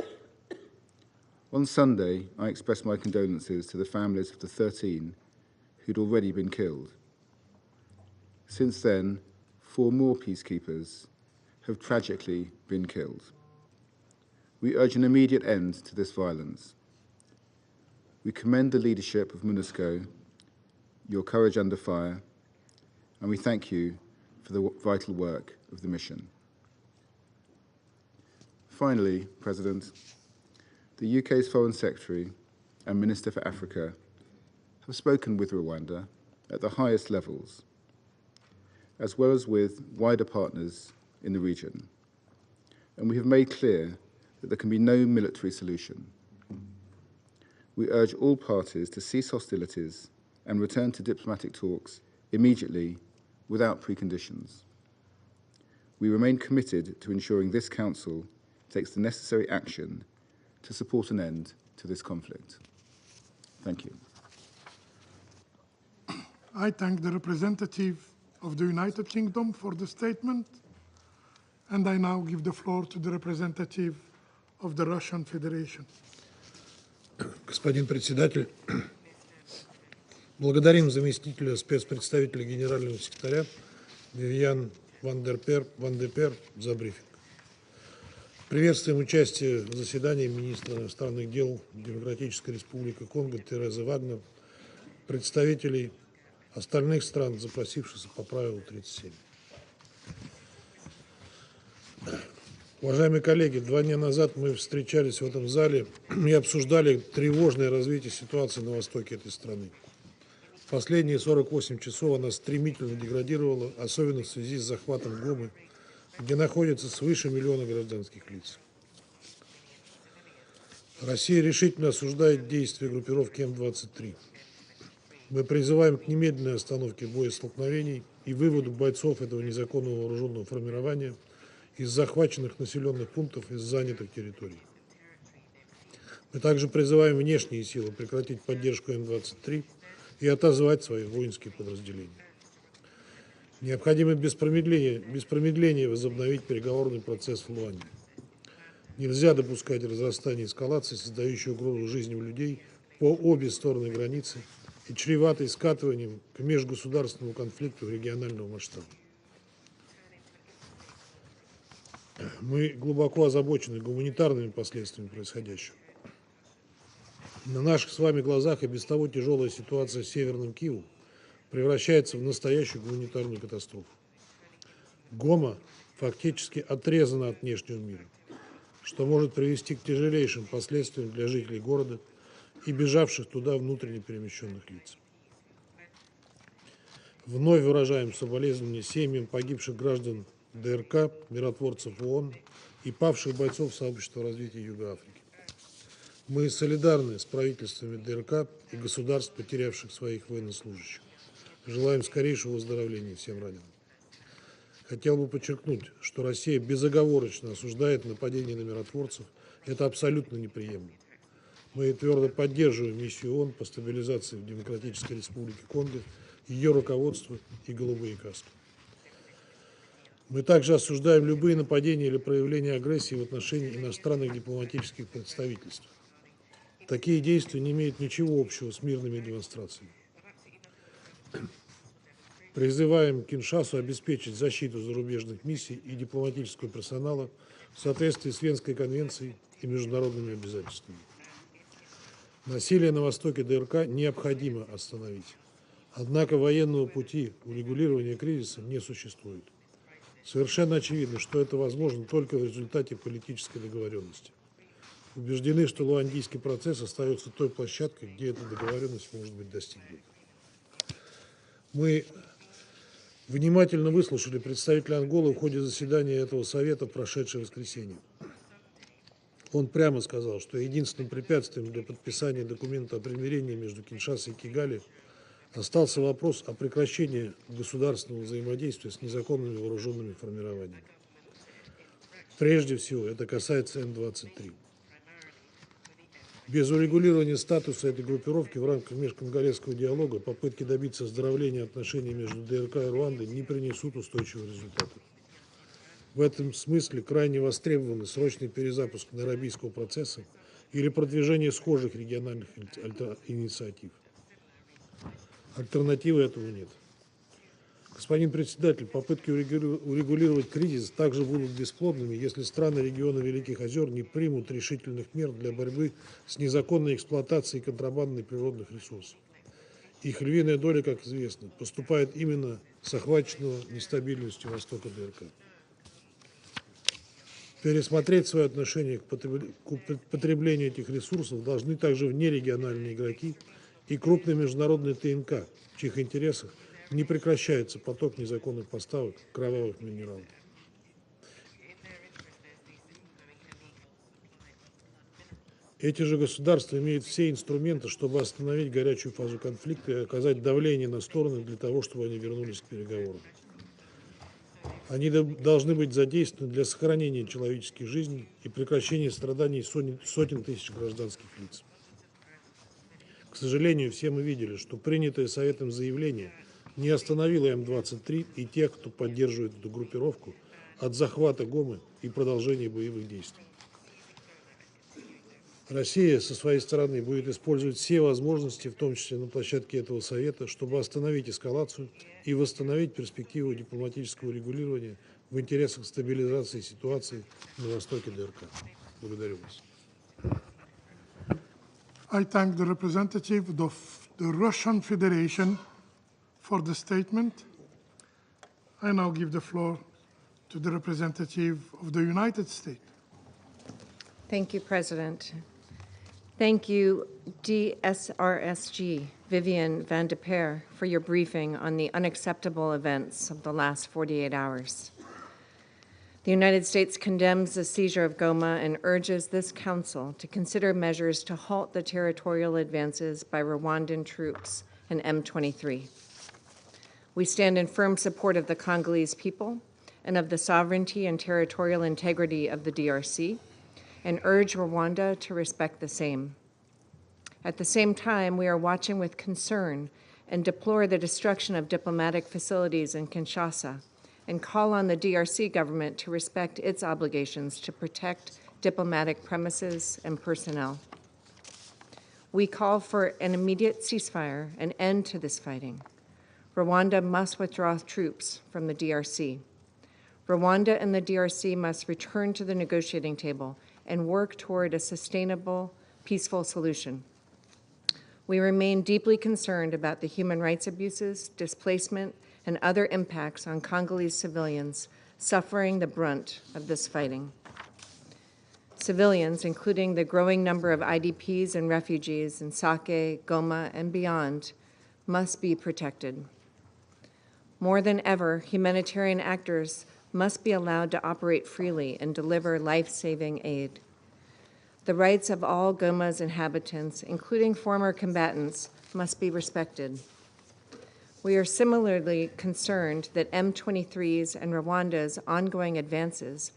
L: On Sunday, I expressed my condolences to the families of the 13 who'd already been killed. Since then, 4 more peacekeepers have tragically been killed. We urge an immediate end to this violence. We commend the leadership of MONUSCO, your courage under fire, and we thank you for the vital work of the mission. Finally, President, the UK's Foreign Secretary and Minister for Africa have spoken with Rwanda at the highest levels, as well as with wider partners in the region. And we have made clear that there can be no military solution. We urge all parties to cease hostilities and return to diplomatic talks immediately without preconditions. We remain committed to ensuring this Council takes the necessary action to support an end to this conflict. Thank you.
A: I thank the representative of the United Kingdom for the statement, and I now give the floor to the representative of the Russian Federation.
M: Господин председатель, благодарим заместителя спецпредставителя генерального секретаря Вивиан Ван де Пер за брифинг. Приветствуем участие в заседании министра иностранных дел Демократической Республики Конго Терезы Вагнер, представителей остальных стран, запросившихся по правилу 37. Уважаемые коллеги, 2 дня назад мы встречались в этом зале и обсуждали тревожное развитие ситуации на востоке этой страны. В последние 48 часов она стремительно деградировала, особенно в связи с захватом Гомы, где находится свыше 1 миллиона гражданских лиц. Россия решительно осуждает действия группировки М-23. Мы призываем к немедленной остановке боестолкновений и выводу бойцов этого незаконного вооруженного формирования из захваченных населенных пунктов, из занятых территорий. Мы также призываем внешние силы прекратить поддержку М-23 и отозвать свои воинские подразделения. Необходимо без промедления возобновить переговорный процесс в Луанде. Нельзя допускать разрастание эскалации, создающей угрозу жизни людей по обе стороны границы и чреватой скатыванием к межгосударственному конфликту регионального масштаба. Мы глубоко озабочены гуманитарными последствиями происходящего. На наших с вами глазах и без того тяжелая ситуация в Северном Киву превращается в настоящую гуманитарную катастрофу. Гома фактически отрезана от внешнего мира, что может привести к тяжелейшим последствиям для жителей города и бежавших туда внутренне перемещенных лиц. Вновь выражаем соболезнования семьям погибших граждан ДРК, миротворцев ООН и павших бойцов сообщества развития Юга Африки. Мы солидарны с правительствами ДРК и государств, потерявших своих военнослужащих. Желаем скорейшего выздоровления всем раненым. Хотел бы подчеркнуть, что Россия безоговорочно осуждает нападение на миротворцев. Это абсолютно неприемлемо. Мы твердо поддерживаем миссию ООН по стабилизации в Демократической Республике Конго, ее руководство и голубые каски. Мы также осуждаем любые нападения или проявления агрессии в отношении иностранных дипломатических представительств. Такие действия не имеют ничего общего с мирными демонстрациями. Призываем Киншасу обеспечить защиту зарубежных миссий и дипломатического персонала в соответствии с Венской конвенцией и международными обязательствами. Насилие на востоке ДРК необходимо остановить. Однако военного пути урегулирования кризиса не существует. Совершенно очевидно, что это возможно только в результате политической договоренности. Убеждены, что луандийский процесс остается той площадкой, где эта договоренность может быть достигнута. Мы внимательно выслушали представителя Анголы в ходе заседания этого совета в прошедшее воскресенье. Он прямо сказал, что единственным препятствием для подписания документа о примирении между Киншасой и Кигали остался вопрос о прекращении государственного взаимодействия с незаконными вооруженными формированиями. Прежде всего, это касается М-23. Без урегулирования статуса этой группировки в рамках межконголезского диалога попытки добиться оздоровления отношений между ДРК и Руандой не принесут устойчивого результата. В этом смысле крайне востребованы срочный перезапуск найробийского процесса или продвижение схожих региональных инициатив. Альтернативы этому нет. Господин председатель, попытки урегулировать кризис также будут бесплодными, если страны региона Великих озер не примут решительных мер для борьбы с незаконной эксплуатацией контрабандной природных ресурсов. Их львиная доля, как известно, поступает именно с охваченного нестабильностью востока ДРК. Пересмотреть свое отношение к потреблению этих ресурсов должны также внерегиональные игроки и крупные международные ТНК, в чьих интересах не прекращается поток незаконных поставок кровавых минералов. Эти же государства имеют все инструменты, чтобы остановить горячую фазу конфликта и оказать давление на стороны для того, чтобы они вернулись к переговорам. Они должны быть задействованы для сохранения человеческих жизней и прекращения страданий сотен тысяч гражданских лиц. К сожалению, все мы видели, что принятое Советом заявление не остановило М-23 и тех, кто поддерживает эту группировку, от захвата Гомы и продолжения боевых действий. Россия со своей стороны будет использовать все возможности, в том числе на площадке этого Совета, чтобы остановить эскалацию и восстановить перспективу дипломатического регулирования в интересах стабилизации ситуации на востоке ДРК. Благодарю вас.
A: I thank the representative of the Russian Federation for the statement. I now give the floor to the representative of the United States.
N: Thank you, President. Thank you, DSRSG, Vivian van de Peer, for your briefing on the unacceptable events of the last 48 hours. The United States condemns the seizure of Goma and urges this Council to consider measures to halt the territorial advances by Rwandan troops and M23. We stand in firm support of the Congolese people and of the sovereignty and territorial integrity of the DRC, and urge Rwanda to respect the same. At the same time, we are watching with concern and deplore the destruction of diplomatic facilities in Kinshasa, and call on the DRC government to respect its obligations to protect diplomatic premises and personnel. We call for an immediate ceasefire, an end to this fighting. Rwanda must withdraw troops from the DRC. Rwanda and the DRC must return to the negotiating table and work toward a sustainable, peaceful solution. We remain deeply concerned about the human rights abuses, displacement, and other impacts on Congolese civilians suffering the brunt of this fighting. Civilians, including the growing number of IDPs and refugees in Sake, Goma, and beyond, must be protected. More than ever, humanitarian actors must be allowed to operate freely and deliver life-saving aid. The rights of all Goma's inhabitants, including former combatants, must be respected. We are similarly concerned that M23's and Rwanda's ongoing advances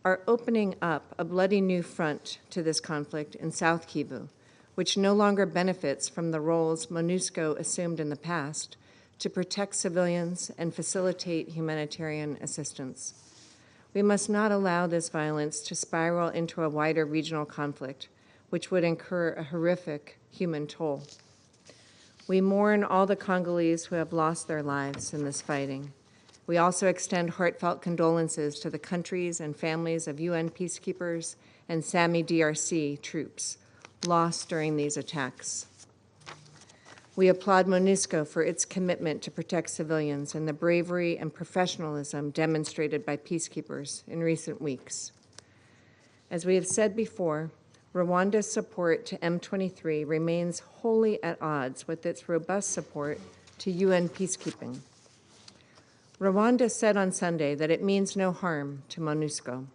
N: are opening up a bloody new front to this conflict in South Kivu, which no longer benefits from the roles MONUSCO assumed in the past to protect civilians and facilitate humanitarian assistance. We must not allow this violence to spiral into a wider regional conflict, which would incur a horrific human toll. We mourn all the Congolese who have lost their lives in this fighting. We also extend heartfelt condolences to the countries and families of UN peacekeepers and SAMI DRC troops lost during these attacks. We applaud MONUSCO for its commitment to protect civilians and the bravery and professionalism demonstrated by peacekeepers in recent weeks. As we have said before, Rwanda's support to M23 remains wholly at odds with its robust support to UN peacekeeping. Rwanda said on Sunday that it means no harm to MONUSCO,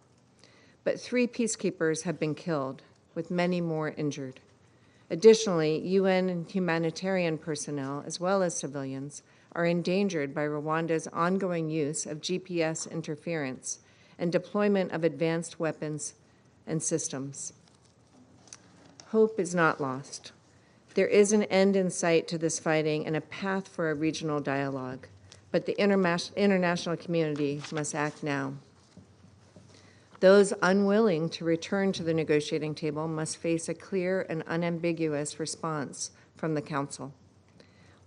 N: but 3 peacekeepers have been killed, with many more injured. Additionally, UN and humanitarian personnel, as well as civilians, are endangered by Rwanda's ongoing use of GPS interference and deployment of advanced weapons and systems. Hope is not lost. There is an end in sight to this fighting and a path for a regional dialogue, but the international community must act now. Those unwilling to return to the negotiating table must face a clear and unambiguous response from the Council.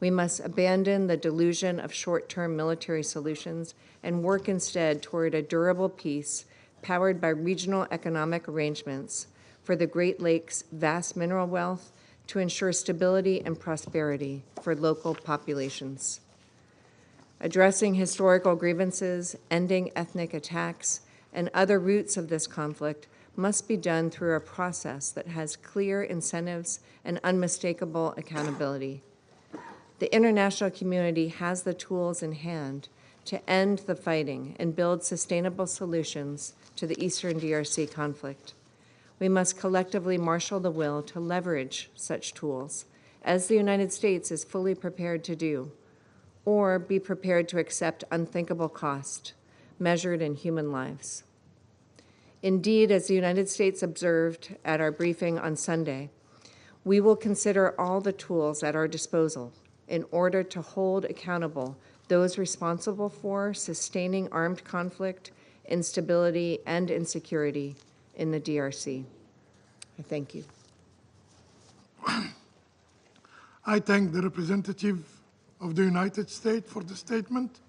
N: We must abandon the delusion of short-term military solutions and work instead toward a durable peace powered by regional economic arrangements for the Great Lakes' vast mineral wealth to ensure stability and prosperity for local populations. Addressing historical grievances, ending ethnic attacks, and other roots of this conflict must be done through a process that has clear incentives and unmistakable accountability. The international community has the tools in hand to end the fighting and build sustainable solutions to the Eastern DRC conflict. We must collectively marshal the will to leverage such tools, as the United States is fully prepared to do, or be prepared to accept unthinkable cost, measured in human lives. Indeed, as the United States observed at our briefing on Sunday, we will consider all the tools at our disposal in order to hold accountable those responsible for sustaining armed conflict, instability, and insecurity in the DRC. I thank you.
A: I thank the representative of the United States for the statement.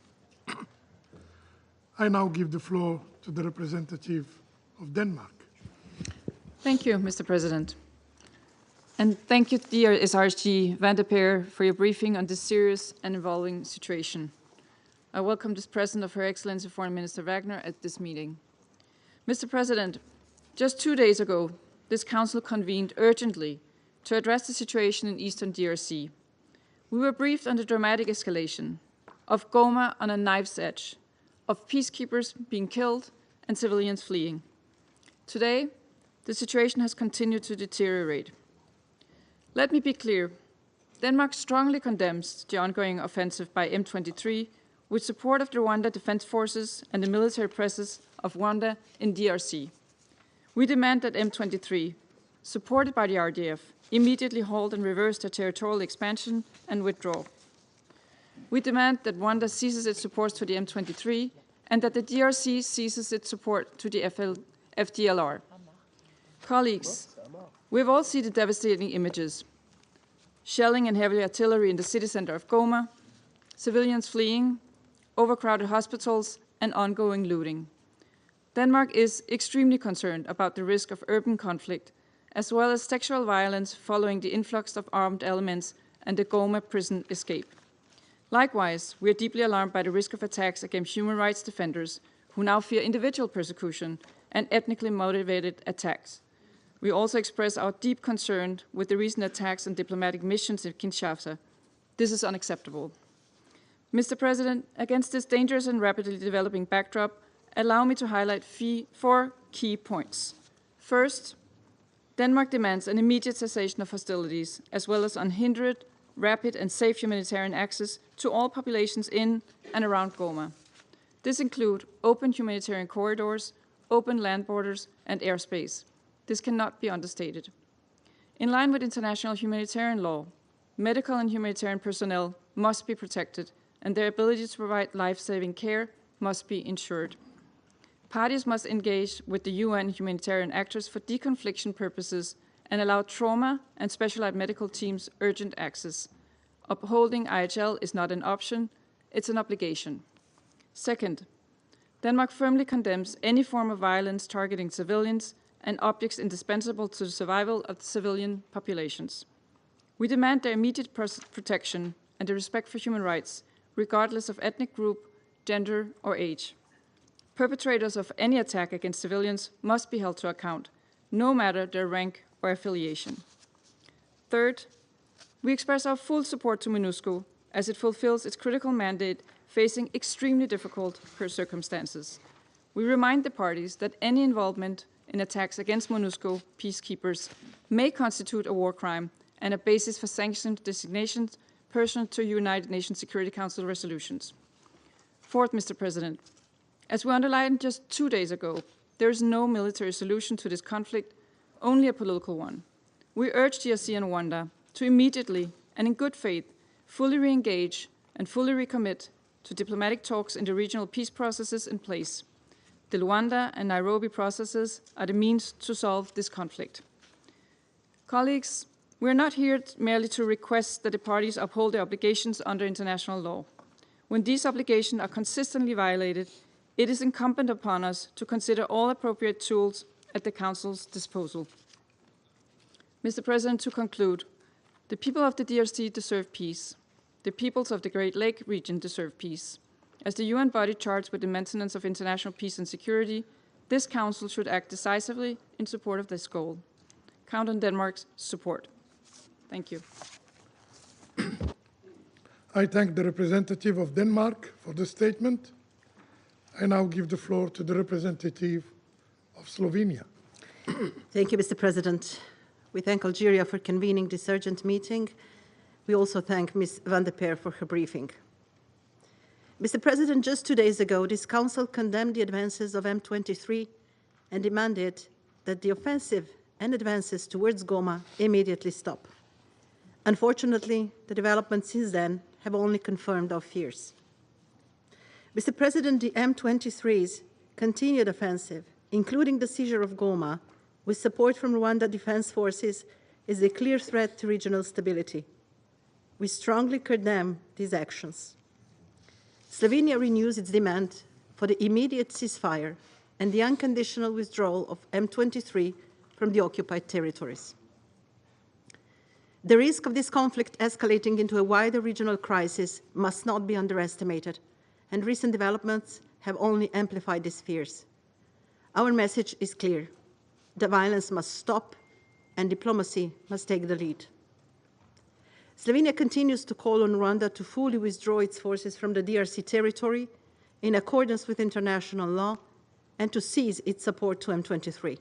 A: I now give the floor to the representative of Denmark.
O: Thank you, Mr. President. And thank you, dear SRG Van der Peer, for your briefing on this serious and involving situation. I welcome this presence of Her Excellency Foreign Minister Wagner at this meeting. Mr. President, just 2 days ago, this Council convened urgently to address the situation in eastern DRC. We were briefed on the dramatic escalation of Goma on a knife's edge, of peacekeepers being killed and civilians fleeing. Today, the situation has continued to deteriorate. Let me be clear. Denmark strongly condemns the ongoing offensive by M23 with support of the Rwanda Defense Forces and the military presence of Rwanda in DRC. We demand that M23, supported by the RDF, immediately halt and reverse their territorial expansion and withdraw. We demand that Rwanda ceases its support to the M23 and that the DRC ceases its support to the FDLR. Colleagues, we've all seen the devastating images. Shelling and heavy artillery in the city center of Goma, civilians fleeing, overcrowded hospitals, and ongoing looting. Denmark is extremely concerned about the risk of urban conflict, as well as sexual violence following the influx of armed elements and the Goma prison escape. Likewise, we are deeply alarmed by the risk of attacks against human rights defenders who now fear individual persecution and ethnically motivated attacks. We also express our deep concern with the recent attacks on diplomatic missions in Kinshasa. This is unacceptable. Mr. President, against this dangerous and rapidly developing backdrop, allow me to highlight 4 key points. First, Denmark demands an immediate cessation of hostilities, as well as unhindered, rapid and safe humanitarian access to all populations in and around Goma. This includes open humanitarian corridors, open land borders, and airspace. This cannot be understated. In line with international humanitarian law, medical and humanitarian personnel must be protected, and their ability to provide life-saving care must be ensured. Parties must engage with the UN humanitarian actors for deconfliction purposes and allow trauma and specialized medical teams urgent access. Upholding IHL is not an option, it's an obligation. Second, Denmark firmly condemns any form of violence targeting civilians and objects indispensable to the survival of the civilian populations. We demand their immediate protection and the respect for human rights, regardless of ethnic group, gender, or age. Perpetrators of any attack against civilians must be held to account, no matter their rank or affiliation. Third, we express our full support to MONUSCO as it fulfills its critical mandate facing extremely difficult circumstances. We remind the parties that any involvement in attacks against MONUSCO peacekeepers may constitute a war crime and a basis for sanctioned designations pursuant to United Nations Security Council resolutions. Fourth, Mr. President, as we underlined just 2 days ago, there is no military solution to this conflict, only a political one. We urge DRC and Rwanda to immediately and in good faith fully re-engage and fully recommit to diplomatic talks in the regional peace processes in place. The Luanda and Nairobi processes are the means to solve this conflict. Colleagues, we are not here merely to request that the parties uphold their obligations under international law. When these obligations are consistently violated, it is incumbent upon us to consider all appropriate tools at the Council's disposal. Mr. President, to conclude, the people of the DRC deserve peace. The peoples of the Great Lake region deserve peace. As the UN body charged with the maintenance of international peace and security, this Council should act decisively in support of this goal. Count on Denmark's support. Thank you.
A: I thank the representative of Denmark for the statement. I now give the floor to the representative of Slovenia.
P: Thank you, Mr. President. We thank Algeria for convening this urgent meeting. We also thank Ms. Van der Peer for her briefing. Mr. President, just 2 days ago, this Council condemned the advances of M23 and demanded that the offensive and advances towards Goma immediately stop. Unfortunately, the developments since then have only confirmed our fears. Mr. President, the M23's continued offensive, including the seizure of Goma, with support from Rwanda Defense Forces, is a clear threat to regional stability. We strongly condemn these actions. Slovenia renews its demand for the immediate ceasefire and the unconditional withdrawal of M23 from the occupied territories. The risk of this conflict escalating into a wider regional crisis must not be underestimated, and recent developments have only amplified these fears. Our message is clear. The violence must stop, and diplomacy must take the lead. Slovenia continues to call on Rwanda to fully withdraw its forces from the DRC territory in accordance with international law and to cease its support to M23.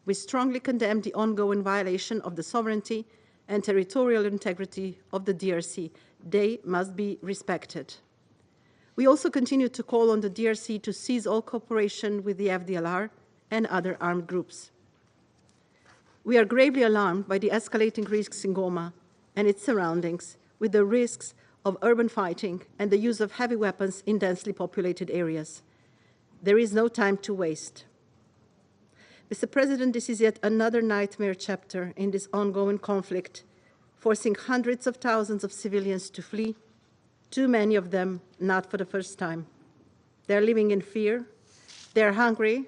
P: We strongly condemn the ongoing violation of the sovereignty and territorial integrity of the DRC. They must be respected. We also continue to call on the DRC to cease all cooperation with the FDLR and other armed groups. We are gravely alarmed by the escalating risks in Goma and its surroundings, with the risks of urban fighting and the use of heavy weapons in densely populated areas. There is no time to waste. Mr. President, this is yet another nightmare chapter in this ongoing conflict, forcing hundreds of thousands of civilians to flee, too many of them not for the first time. They're living in fear, they're hungry,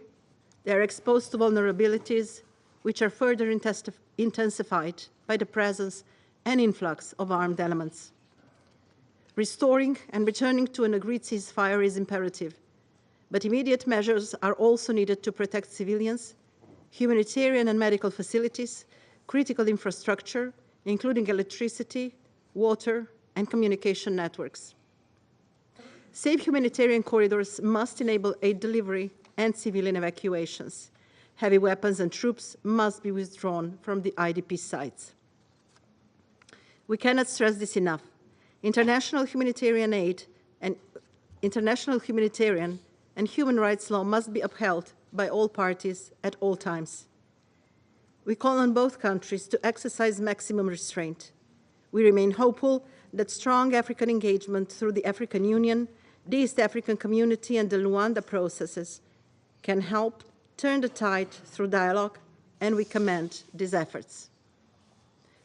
P: they're exposed to vulnerabilities which are further intensified by the presence and influx of armed elements. Restoring and returning to an agreed ceasefire is imperative, but immediate measures are also needed to protect civilians, humanitarian and medical facilities, critical infrastructure, including electricity, water, and communication networks. Safe humanitarian corridors must enable aid delivery and civilian evacuations. Heavy weapons and troops must be withdrawn from the IDP sites. We cannot stress this enough. International humanitarian and human rights law must be upheld by all parties at all times. We call on both countries to exercise maximum restraint. We remain hopeful that strong African engagement through the African Union, the East African Community, and the Luanda processes can help turn the tide through dialogue, and we commend these efforts.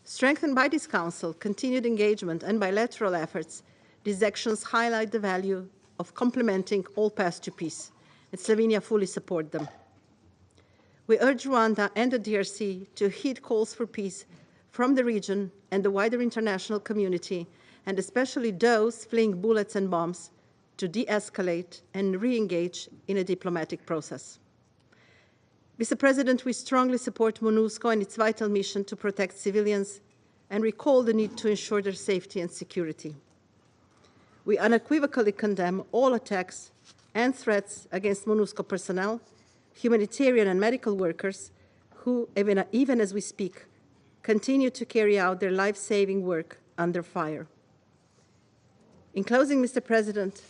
P: Strengthened by this Council, continued engagement, and bilateral efforts, these actions highlight the value of complementing all paths to peace, and Slovenia fully supports them. We urge Rwanda and the DRC to heed calls for peace from the region and the wider international community, and especially those fleeing bullets and bombs, to de-escalate and re-engage in a diplomatic process. Mr. President, we strongly support MONUSCO and its vital mission to protect civilians and recall the need to ensure their safety and security. We unequivocally condemn all attacks and threats against MONUSCO personnel, humanitarian and medical workers who, even as we speak, continue to carry out their life-saving work under fire. In closing, Mr. President,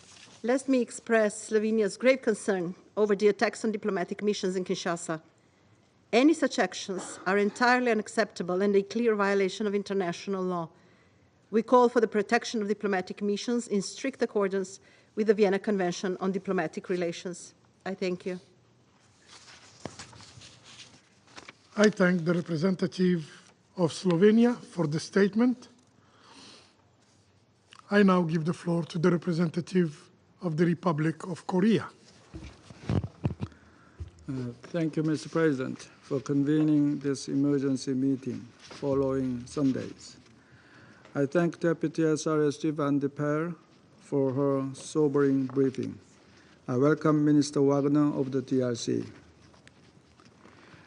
P: let me express Slovenia's grave concern over the attacks on diplomatic missions in Kinshasa. Any such actions are entirely unacceptable and a clear violation of international law. We call for the protection of diplomatic missions in strict accordance with the Vienna Convention on Diplomatic Relations. I thank you.
A: I thank the representative of Slovenia for the statement. I now give the floor to the representative of the Republic of Korea.
Q: Thank you, Mr. President, for convening this emergency meeting following Sundays. I thank Deputy SRSG Van de Peer for her sobering briefing. I welcome Minister Wagner of the DRC.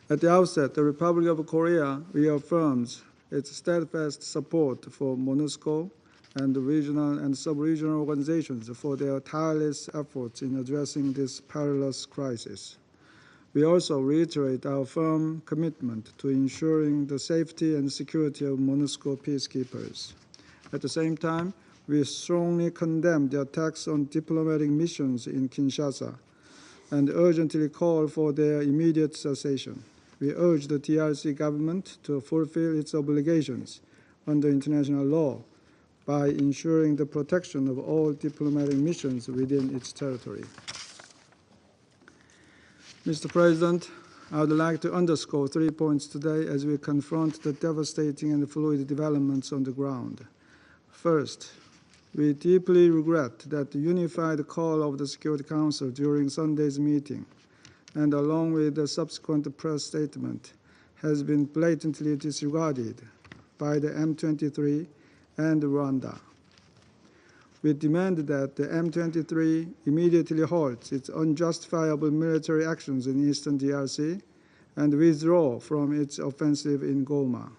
Q: At the outset, the Republic of Korea reaffirms its steadfast support for MONUSCO and the regional and sub-regional organizations for their tireless efforts in addressing this perilous crisis. We also reiterate our firm commitment to ensuring the safety and security of MONUSCO peacekeepers. At the same time, we strongly condemn the attacks on diplomatic missions in Kinshasa and urgently call for their immediate cessation. We urge the DRC government to fulfill its obligations under international law by ensuring the protection of all diplomatic missions within its territory. Mr. President, I would like to underscore 3 points today as we confront the devastating and fluid developments on the ground. First, we deeply regret that the unified call of the Security Council during Sunday's meeting, and along with the subsequent press statement, has been blatantly disregarded by the M23 and Rwanda. We demand that the M23 immediately halts its unjustifiable military actions in eastern DRC and withdraw from its offensive in Goma.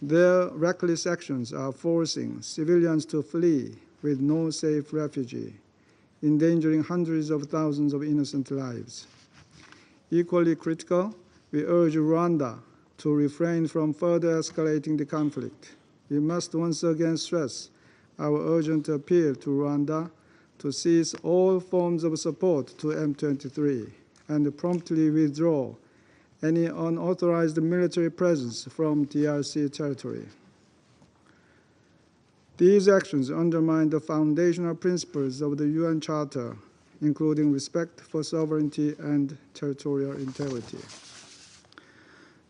Q: Their reckless actions are forcing civilians to flee with no safe refuge, endangering hundreds of thousands of innocent lives. Equally critical, we urge Rwanda to refrain from further escalating the conflict. We must once again stress our urgent appeal to Rwanda to cease all forms of support to M23 and promptly withdraw any unauthorized military presence from DRC territory. These actions undermine the foundational principles of the UN Charter, including respect for sovereignty and territorial integrity.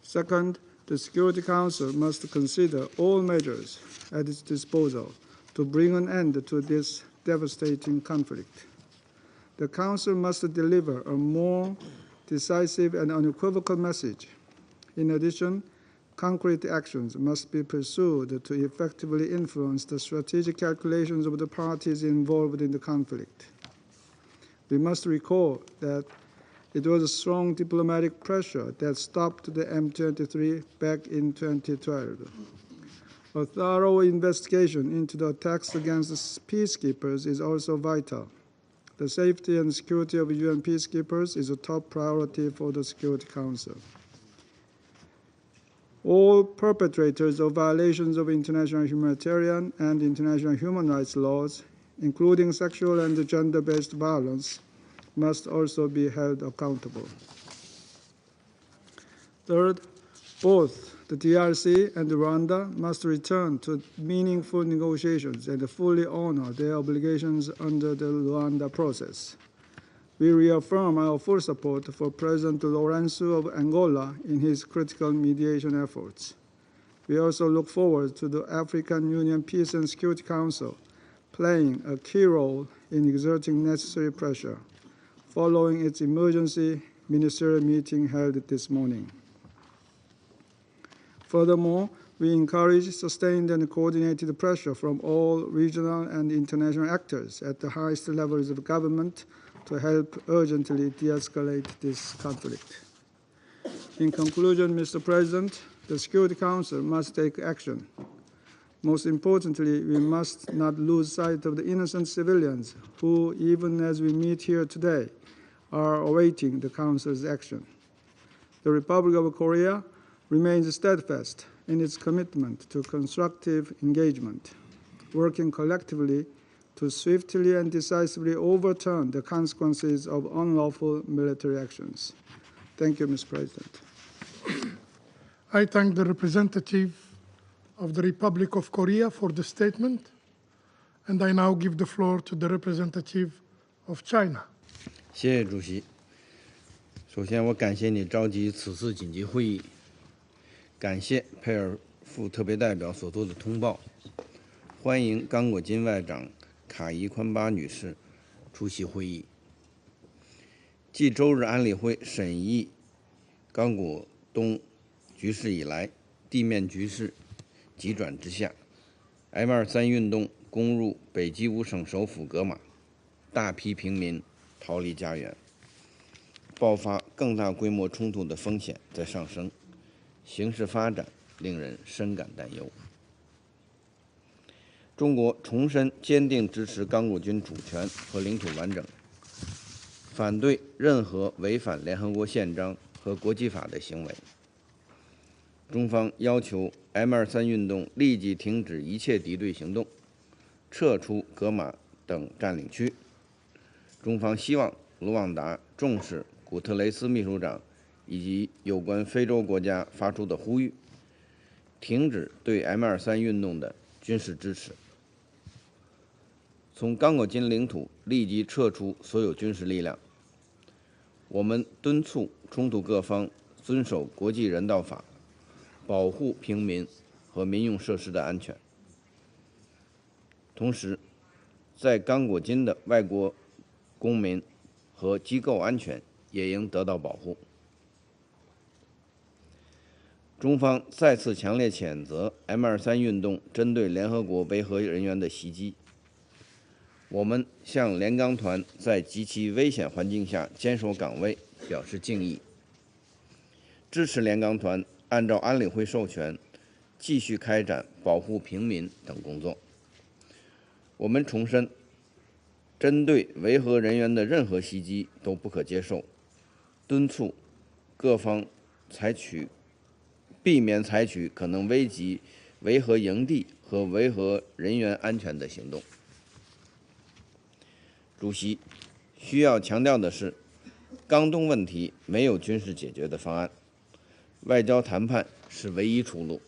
Q: Second, the Security Council must consider all measures at its disposal to bring an end to this devastating conflict. The Council must deliver a more decisive and unequivocal message. In addition, concrete actions must be pursued to effectively influence the strategic calculations of the parties involved in the conflict. We must recall that it was strong diplomatic pressure that stopped the M23 back in 2012. A thorough investigation into the attacks against the peacekeepers is also vital. The safety and security of UN peacekeepers is a top priority for the Security Council. All perpetrators of violations of international humanitarian and international human rights laws, including sexual and gender-based violence, must also be held accountable. Third, both the DRC and Rwanda must return to meaningful negotiations and fully honor their obligations under the Rwanda process. We reaffirm our full support for President Lourenço of Angola in his critical mediation efforts. We also look forward to the African Union Peace and Security Council playing a key role in exerting necessary pressure, following its emergency ministerial meeting held this morning. Furthermore, we encourage sustained and coordinated pressure from all regional and international actors at the highest levels of government to help urgently de-escalate this conflict. In conclusion, Mr. President, the Security Council must take action. Most importantly, we must not lose sight of the innocent civilians who, even as we meet here today, are awaiting the Council's action. The Republic of Korea remains steadfast in its commitment to constructive engagement, working collectively to swiftly and decisively overturn the consequences of unlawful military actions. Thank you, Mr. President.
A: I thank the representative of the Republic of Korea for the statement, and I now give the floor to the representative of China.
R: 谢谢主席。首先，我感谢你召集此次紧急会议，感谢佩尔副特别代表所做的通报，欢迎刚果金外长卡伊宽巴女士出席会议。继周日安理会审议刚果东局势以来，地面局势急转直下 ，M23 运动攻入北基乌省首府格马，大批平民逃离家园，爆发更大规模冲突的风险在上升，形势发展令人深感担忧。中国重申坚定支持刚果军主权和领土完整，反对任何违反联合国宪章和国际法的行为。中方要求 M23 运动立即停止一切敌对行动，撤出格马等占领区。中方希望卢旺达重视古特雷斯秘书长以及有关非洲国家发出的呼吁，停止对 M23 运动的军事支持，从刚果金领土立即撤出所有军事力量。我们敦促冲突各方遵守国际人道法，保护平民和民用设施的安全。同时，在刚果金的外国公民和机构安全也应得到保护。中方再次强烈谴责 M23运动针对联合国维和人员的袭击。我们向联钢团在极其危险环境下坚守岗位表示敬意，支持联钢团按照安理会授权继续开展保护平民等工作。我们重申，针对维和人员的任何袭击都不可接受，敦促各方避免采取可能危及维和营地和维和人员安全的行动。主席，需要强调的是，刚东问题没有军事解决的方案，外交谈判是唯一出路。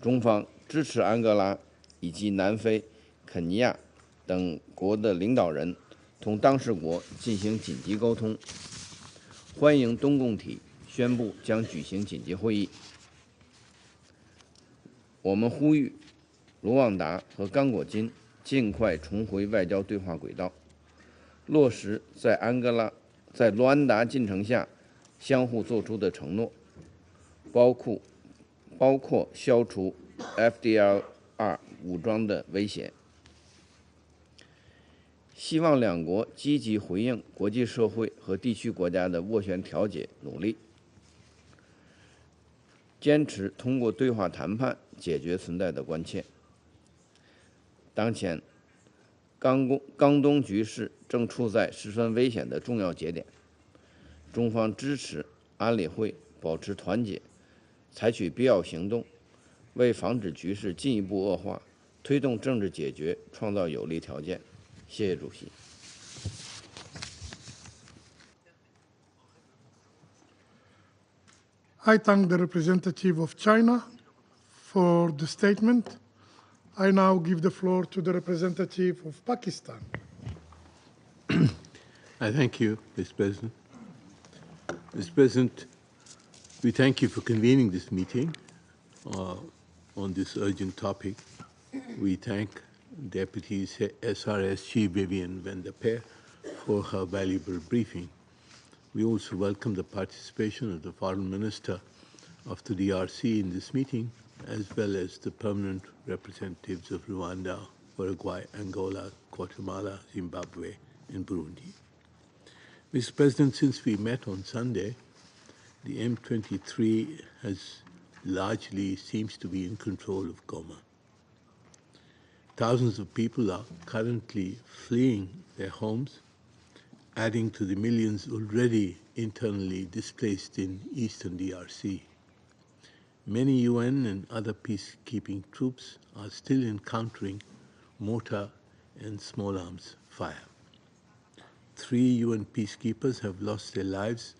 R: 中方支持安哥拉以及南非、肯尼亚等国的领导人同当事国进行紧急沟通，欢迎东共体宣布将举行紧急会议。我们呼吁卢旺达和刚果金尽快重回外交对话轨道，落实在卢安达进程下相互作出的承诺，包括消除 FDLR 武装的威胁。希望两国积极回应国际社会和地区国家的斡旋调解努力，坚持通过对话谈判解决存在的关切。当前，刚东局势正处在十分危险的重要节点，中方支持安理会保持团结，采取必要行动，为防止局势进一步恶化，推动政治解决创造有利条件。谢谢主席。
A: I thank the representative of China for the statement. I now give the floor to the representative of Pakistan.
M: I thank you, Mr. President. Mr. President, we thank you for convening this meeting on this urgent topic. We thank Deputy SRS Chief Vivian van der Peer for her valuable briefing. We also welcome the participation of the Foreign Minister of the DRC in this meeting, as well as the permanent representatives of Rwanda, Uruguay, Angola, Guatemala, Zimbabwe, and Burundi. Mr. President, since we met on Sunday, the M23 has largely seems to be in control of Goma. Thousands of people are currently fleeing their homes, adding to the millions already internally displaced in eastern DRC. Many UN and other peacekeeping troops are still encountering mortar and small arms fire. 3 UN peacekeepers have lost their lives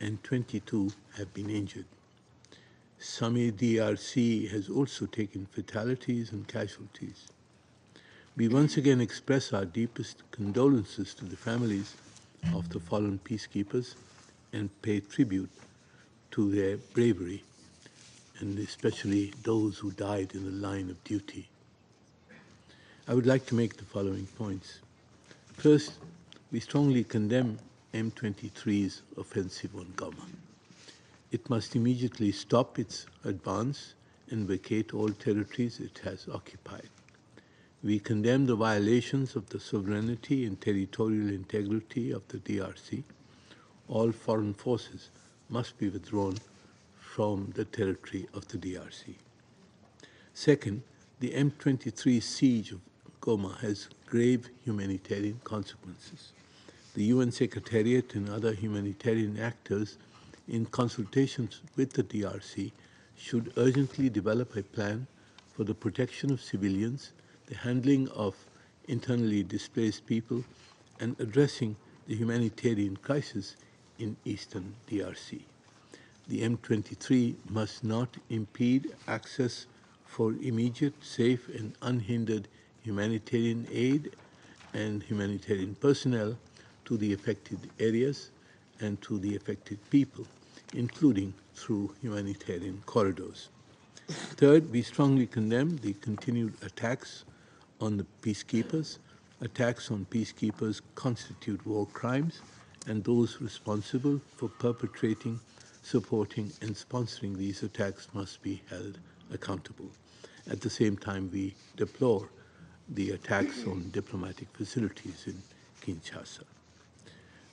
M: and 22 have been injured. Some DRC has also taken fatalities and casualties. We once again express our deepest condolences to the families of the fallen peacekeepers and pay tribute to their bravery, and especially those who died in the line of duty. I would like to make the following points. First, we strongly condemn M23's offensive on Goma. It must immediately stop its advance and vacate all territories it has occupied. We condemn the violations of the sovereignty and territorial integrity of the DRC. All foreign forces must be withdrawn from the territory of the DRC. Second, the M23 siege of Goma has grave humanitarian consequences. The UN Secretariat and other humanitarian actors, in consultations with the DRC, should urgently develop a plan for the protection of civilians, the handling of internally displaced people, and addressing the humanitarian crisis in eastern DRC. The M23 must not impede access for immediate, safe, and unhindered humanitarian aid and humanitarian personnel to the affected areas,
S: and to the affected people, including through humanitarian corridors. Third, we strongly condemn the continued attacks on the peacekeepers. Attacks on peacekeepers constitute war crimes, and those responsible for perpetrating, supporting, and sponsoring these attacks must be held accountable. At the same time, we deplore the attacks on diplomatic facilities in Kinshasa.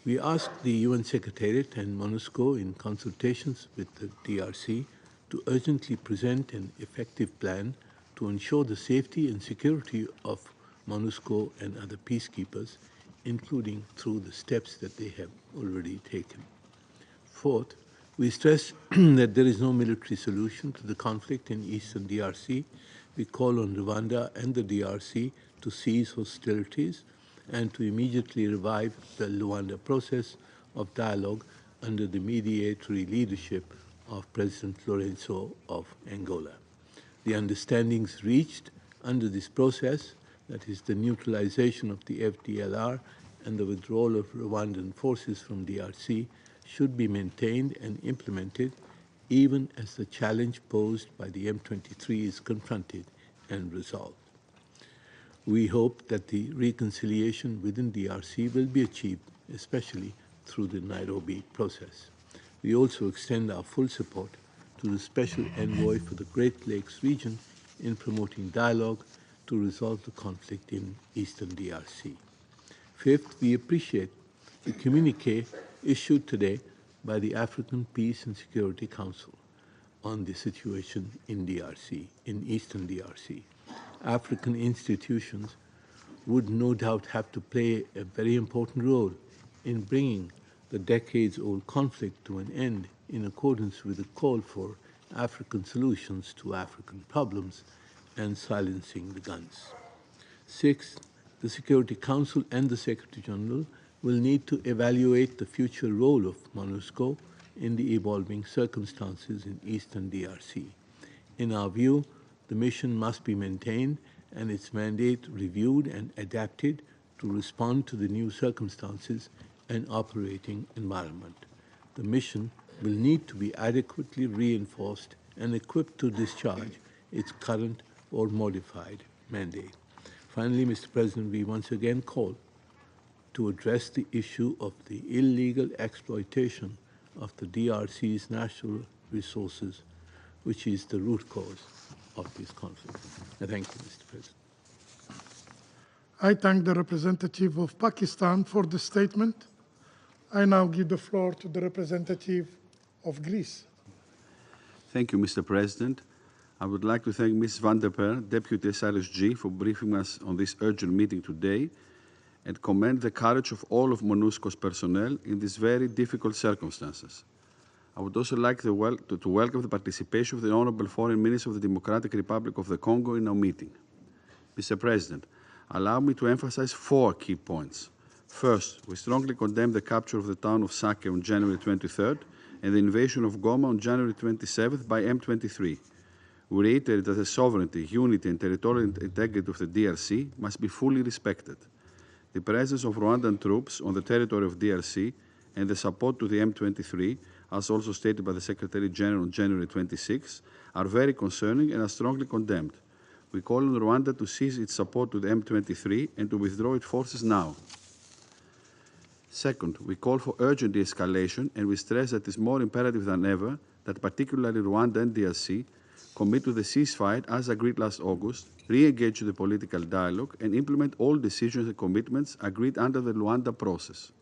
S: We ask the UN Secretariat and MONUSCO, in consultations with the DRC, to urgently present an effective plan to ensure the safety and security of MONUSCO and other peacekeepers, including through the steps that they have already taken. Fourth, we stress that there is no military solution to the conflict in eastern DRC. We call on Rwanda and the DRC to cease hostilities and to immediately revive the Luanda process of dialogue under the mediatory leadership of President Lorenzo of Angola. The understandings reached under this process, that is the neutralization of the FDLR and the withdrawal of Rwandan forces from DRC, should be maintained and implemented even as the challenge posed by the M23 is confronted and resolved. We hope that the reconciliation within DRC will be achieved, especially through the Nairobi process. We also extend our full support to the Special Envoy for the Great Lakes region in promoting dialogue to resolve the conflict in eastern DRC. Fifth, we appreciate the communiqué issued today by the African Peace and Security Council on the situation in DRC, in eastern DRC. African institutions would no doubt have to play a very important role in bringing the decades-old conflict to an end in accordance with the call for African solutions to African problems and silencing the guns. Sixth, the Security Council and the Secretary General will need to evaluate the future role of MONUSCO in the evolving circumstances in eastern DRC. In our view, the mission must be maintained and its mandate reviewed and adapted to respond to the new circumstances and operating environment. The mission will need to be adequately reinforced and equipped to discharge its current or modified mandate. Finally, Mr. President, we once again call to address the issue of the illegal exploitation of the DRC's natural resources, which is the root cause of this conflict. I thank you, Mr. President.
A: I thank the representative of Pakistan for the statement. I now give the floor to the representative of Greece.
T: Thank you, Mr. President. I would like to thank Ms. van der Per, Deputy SRSG, for briefing us on this urgent meeting today and commend the courage of all of MONUSCO's personnel in these very difficult circumstances. I would also like to welcome the participation of the Honourable Foreign Minister of the Democratic Republic of the Congo in our meeting. Mr. President, allow me to emphasize 4 key points. First, we strongly condemn the capture of the town of Sake on January 23rd and the invasion of Goma on January 27th by M23. We reiterate that the sovereignty, unity and territorial integrity of the DRC must be fully respected. The presence of Rwandan troops on the territory of DRC and the support to the M23, as also stated by the Secretary General on January 26, are very concerning and are strongly condemned. We call on Rwanda to cease its support to the M23 and to withdraw its forces now. Second, we call for urgent de-escalation, and we stress that it is more imperative than ever that particularly Rwanda and DRC commit to the ceasefire as agreed last August, re-engage the political dialogue, and implement all decisions and commitments agreed under the Luanda process.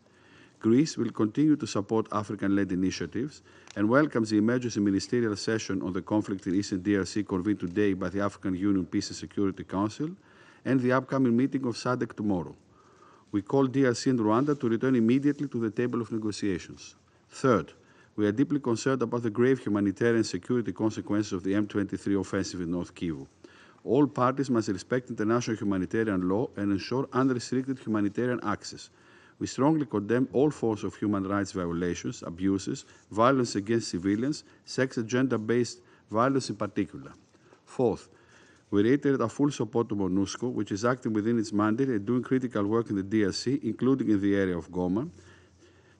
T: Greece will continue to support African-led initiatives and welcomes the emergency ministerial session on the conflict in Eastern DRC convened today by the African Union Peace and Security Council and the upcoming meeting of SADC tomorrow. We call DRC and Rwanda to return immediately to the table of negotiations. Third, we are deeply concerned about the grave humanitarian security consequences of the M23 offensive in North Kivu. All parties must respect international humanitarian law and ensure unrestricted humanitarian access. We strongly condemn all forms of human rights violations, abuses, violence against civilians, sex and gender-based violence in particular. Fourth, we reiterate our full support to MONUSCO, which is acting within its mandate and doing critical work in the DRC, including in the area of Goma.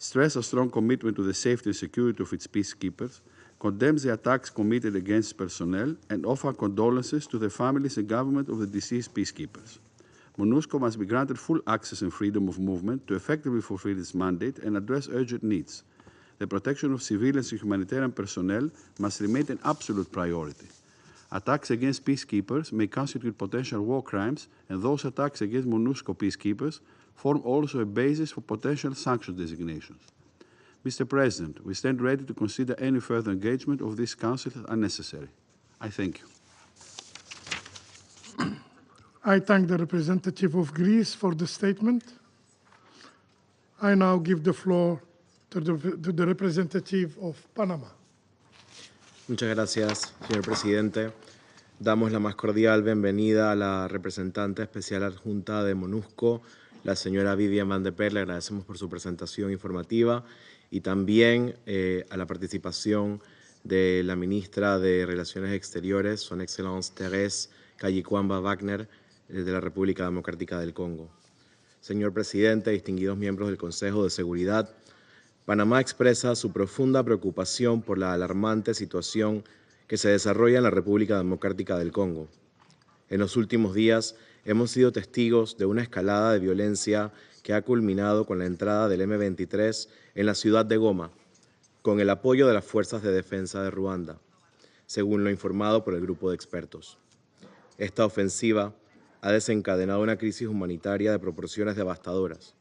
T: stress a strong commitment to the safety and security of its peacekeepers, condemns the attacks committed against personnel, and offers condolences to the families and government of the deceased peacekeepers. MONUSCO must be granted full access and freedom of movement to effectively fulfill its mandate and address urgent needs. The protection of civilians and humanitarian personnel must remain an absolute priority. Attacks against peacekeepers may constitute potential war crimes, and those attacks against MONUSCO peacekeepers form also a basis for potential sanction designations. Mr. President, we stand ready to consider any further engagement of this Council as unnecessary. I thank you.
A: I thank the representative of Greece for the statement. I now give the floor to the representative of Panama.
U: Muchas gracias, señor presidente. Damos la más cordial bienvenida a la representante especial adjunta de MONUSCO, la señora Vivian van de Per. Le agradecemos por su presentación informativa y también a la participación de la ministra de Relaciones Exteriores, Son Excellence Thérèse Kayikwamba-Wagner, de la República Democrática del Congo. Señor presidente, distinguidos miembros del Consejo de Seguridad, Panamá expresa su profunda preocupación por la alarmante situación que se desarrolla en la República Democrática del Congo. En los últimos días hemos sido testigos de una escalada de violencia que ha culminado con la entrada del M23 en la ciudad de Goma, con el apoyo de las Fuerzas de Defensa de Ruanda, según lo informado por el grupo de expertos. Esta ofensiva ha desencadenado una crisis humanitaria de proporciones devastadoras.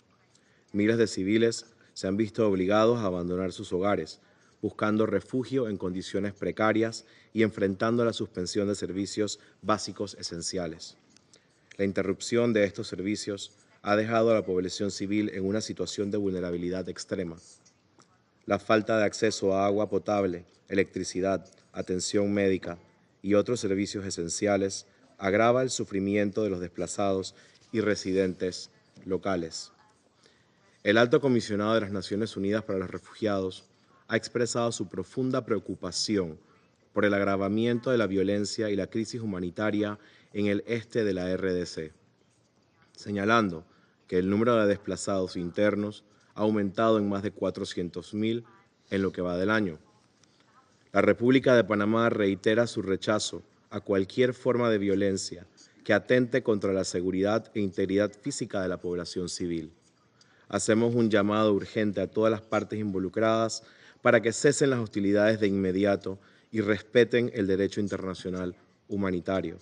U: Miles de civiles se han visto obligados a abandonar sus hogares, buscando refugio en condiciones precarias y enfrentando la suspensión de servicios básicos esenciales. La interrupción de estos servicios ha dejado a la población civil en una situación de vulnerabilidad extrema. La falta de acceso a agua potable, electricidad, atención médica y otros servicios esenciales agrava el sufrimiento de los desplazados y residentes locales. El Alto Comisionado de las Naciones Unidas para los Refugiados ha expresado su profunda preocupación por el agravamiento de la violencia y la crisis humanitaria en el este de la RDC, señalando que el número de desplazados internos ha aumentado en más de 400.000 en lo que va del año. La República de Panamá reitera su rechazo a cualquier forma de violencia que atente contra la seguridad e integridad física de la población civil. Hacemos un llamado urgente a todas las partes involucradas para que cesen las hostilidades de inmediato y respeten el derecho internacional humanitario.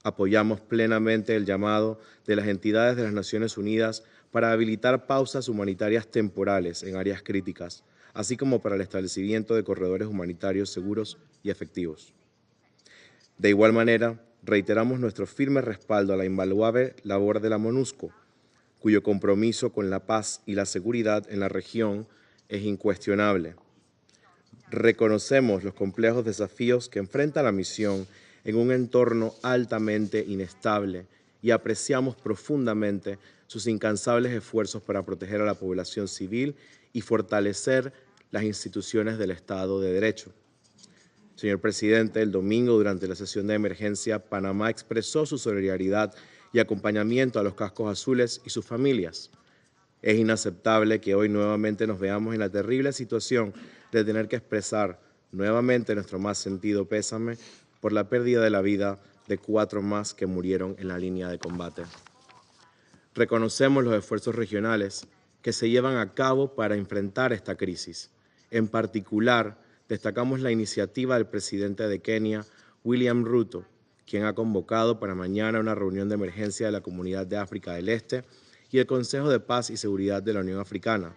U: Apoyamos plenamente el llamado de las entidades de las Naciones Unidas para habilitar pausas humanitarias temporales en áreas críticas, así como para el establecimiento de corredores humanitarios seguros y efectivos. De igual manera, reiteramos nuestro firme respaldo a la invaluable labor de la MONUSCO, cuyo compromiso con la paz y la seguridad en la región es incuestionable. Reconocemos los complejos desafíos que enfrenta la misión en un entorno altamente inestable y apreciamos profundamente sus incansables esfuerzos para proteger a la población civil y fortalecer las instituciones del Estado de Derecho. Señor presidente, el domingo durante la sesión de emergencia, Panamá expresó su solidaridad y acompañamiento a los cascos azules y sus familias. Es inaceptable que hoy nuevamente nos veamos en la terrible situación de tener que expresar nuevamente nuestro más sentido pésame por la pérdida de la vida de 4 más que murieron en la línea de combate. Reconocemos los esfuerzos regionales que se llevan a cabo para enfrentar esta crisis. En particular, destacamos la iniciativa del presidente de Kenia, William Ruto, quien ha convocado para mañana una reunión de emergencia de la Comunidad de África del Este y el Consejo de Paz y Seguridad de la Unión Africana.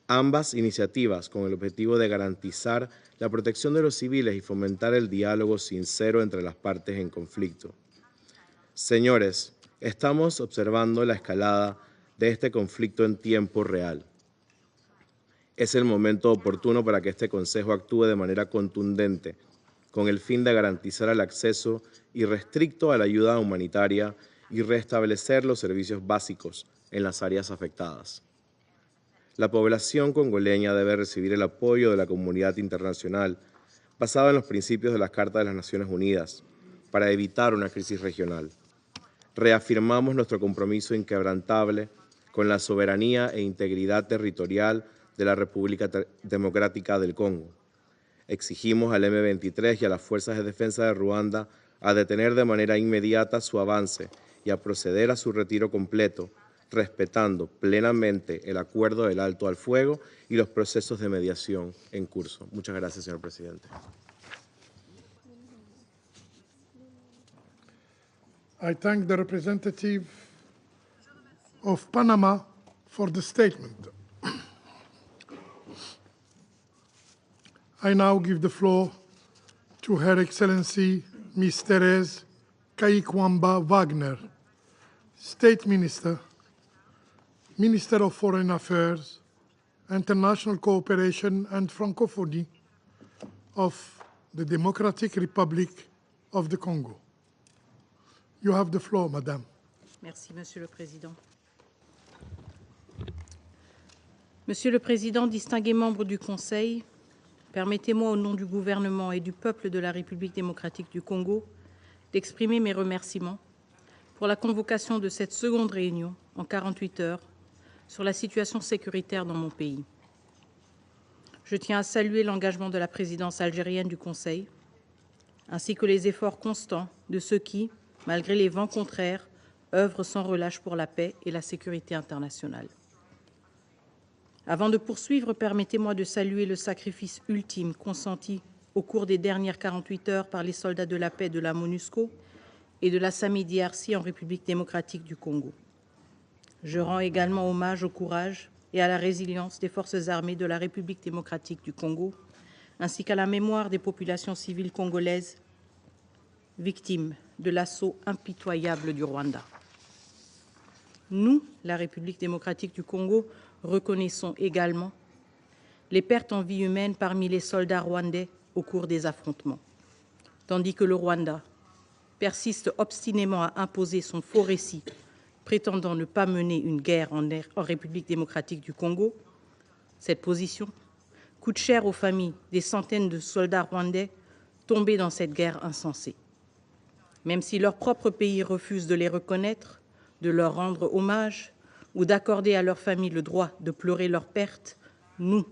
U: Ambas iniciativas con el objetivo de garantizar la protección de los civiles y fomentar el diálogo sincero entre las partes en conflicto. Señores, estamos observando la escalada de este conflicto en tiempo real. Es el momento oportuno para que este Consejo actúe de manera contundente con el fin de garantizar el acceso irrestricto a la ayuda humanitaria y restablecer los servicios básicos en las áreas afectadas. La población congoleña debe recibir el apoyo de la comunidad internacional basado en los principios de las Cartas de las Naciones Unidas para evitar una crisis regional. Reafirmamos nuestro compromiso inquebrantable con la soberanía e integridad territorial de la República Democrática del Congo. Exigimos al M23 y a las Fuerzas de Defensa de Ruanda a detener de manera inmediata su avance y a proceder a su retiro completo, respetando plenamente el acuerdo del alto al fuego y los procesos de mediación en curso. Muchas gracias, señor presidente.
A: I thank the representative of Panama for the statement. I now give the floor to Her Excellency Ms. Therese Kayikwamba Wagner, State Minister, Minister of Foreign Affairs, International Cooperation and Francophonie of the Democratic Republic of the Congo. You have the floor, Madame.
C: Merci, Monsieur le Président. Monsieur le Président, distingués membres du Conseil, permettez-moi au nom du gouvernement et du peuple de la République démocratique du Congo d'exprimer mes remerciements pour la convocation de cette seconde réunion en 48 heures sur la situation sécuritaire dans mon pays. Je tiens à saluer l'engagement de la présidence algérienne du Conseil, ainsi que les efforts constants de ceux qui, malgré les vents contraires, œuvrent sans relâche pour la paix et la sécurité internationale. Avant de poursuivre, permettez-moi de saluer le sacrifice ultime consenti au cours des dernières 48 heures par les soldats de la paix de la MONUSCO et de la SAMI DRC en République démocratique du Congo. Je rends également hommage au courage et à la résilience des forces armées de la République démocratique du Congo, ainsi qu'à la mémoire des populations civiles congolaises victimes de l'assaut impitoyable du Rwanda. Nous, la République démocratique du Congo, reconnaissons également les pertes en vie humaine parmi les soldats rwandais au cours des affrontements, tandis que le Rwanda persiste obstinément à imposer son faux récit prétendant ne pas mener une guerre en République démocratique du Congo. Cette position coûte cher aux familles des centaines de soldats rwandais tombés dans cette guerre insensée. Même si leur propre pays refuse de les reconnaître, de leur rendre hommage ou d'accorder à leurs familles le droit de pleurer leurs pertes, nous,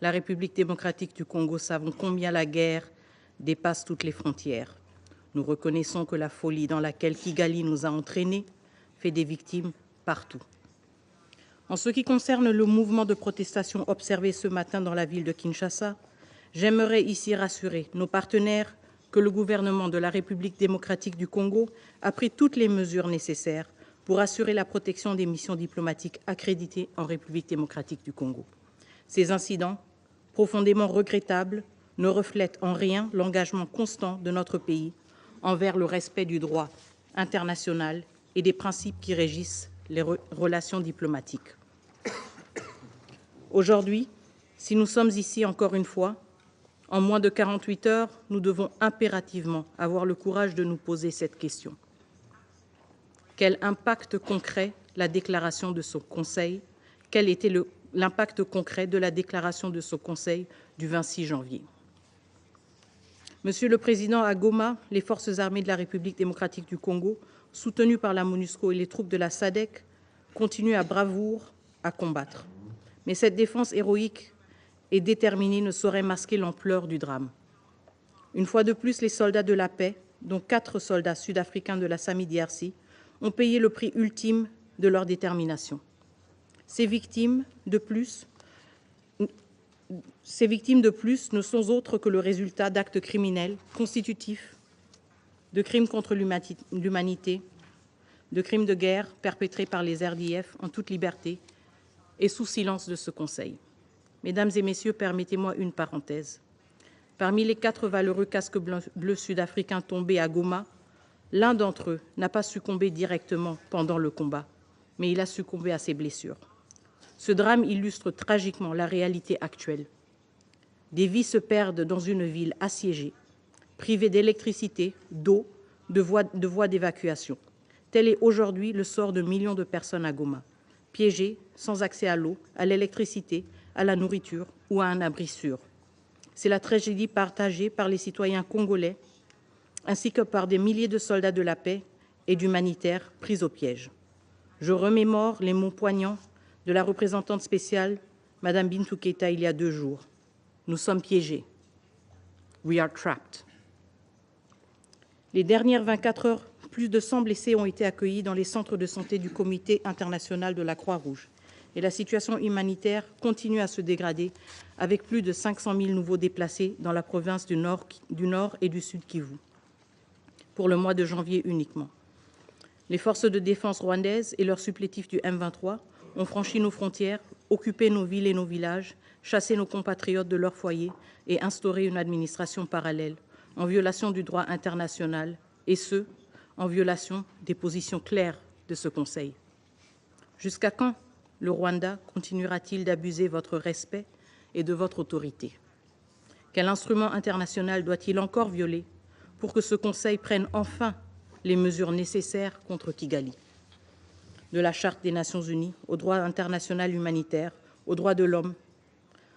C: la République démocratique du Congo, savons combien la guerre dépasse toutes les frontières. Nous reconnaissons que la folie dans laquelle Kigali nous a entraînés fait des victimes partout. En ce qui concerne le mouvement de protestation observé ce matin dans la ville de Kinshasa, j'aimerais ici rassurer nos partenaires que le gouvernement de la République démocratique du Congo a pris toutes les mesures nécessaires pour assurer la protection des missions diplomatiques accréditées en République démocratique du Congo. Ces incidents, profondément regrettables, ne reflètent en rien l'engagement constant de notre pays envers le respect du droit international et des principes qui régissent les relations diplomatiques. Aujourd'hui, si nous sommes ici encore une fois, en moins de 48 heures, nous devons impérativement avoir le courage de nous poser cette question. Quel impact concret la déclaration de ce Conseil? Quel était l'impact concret de la déclaration de ce Conseil du 26 janvier? Monsieur le Président, à Goma, les forces armées de la République démocratique du Congo, soutenues par la MONUSCO et les troupes de la SADC, continuent à bravoure à combattre. Mais cette défense héroïque et déterminée ne saurait masquer l'ampleur du drame. Une fois de plus, les soldats de la paix, dont 4 soldats sud-africains de la SAMI DRC, ont payé le prix ultime de leur détermination. Ces victimes de plus ne sont autres que le résultat d'actes criminels constitutifs de crimes contre l'humanité, de crimes de guerre perpétrés par les RDF en toute liberté et sous silence de ce Conseil. Mesdames et messieurs, permettez-moi une parenthèse. Parmi les 4 valeureux casques bleus sud-africains tombés à Goma, l'un d'entre eux n'a pas succombé directement pendant le combat, mais il a succombé à ses blessures. Ce drame illustre tragiquement la réalité actuelle. Des vies se perdent dans une ville assiégée, privée d'électricité, d'eau, de voies d'évacuation. Tel est aujourd'hui le sort de millions de personnes à Goma, piégées, sans accès à l'eau, à l'électricité, à la nourriture ou à un abri sûr. C'est la tragédie partagée par les citoyens congolais, ainsi que par des milliers de soldats de la paix et d'humanitaires pris au piège.
B: Je remémore les mots poignants de la représentante spéciale, Madame Bintou Keïta, il y a 2 jours. Nous sommes piégés. We are trapped. Les dernières 24 heures, plus de 100 blessés ont été accueillis dans les centres de santé du Comité international de la Croix-Rouge. Et la situation humanitaire continue à se dégrader avec plus de 500 000 nouveaux déplacés dans la province du Nord et du Sud Kivu, pour le mois de janvier uniquement. Les forces de défense rwandaises et leurs supplétifs du M23 ont franchi nos frontières, occupé nos villes et nos villages, chassé nos compatriotes de leur foyer et instauré une administration parallèle, en violation du droit international, et ce, en violation des positions claires de ce Conseil. Jusqu'à quand le Rwanda continuera-t-il d'abuser votre respect et de votre autorité? Quel instrument international doit-il encore violer pour que ce Conseil prenne enfin les mesures nécessaires contre Kigali? De la Charte des Nations Unies au droit international humanitaire, aux droits de l'homme,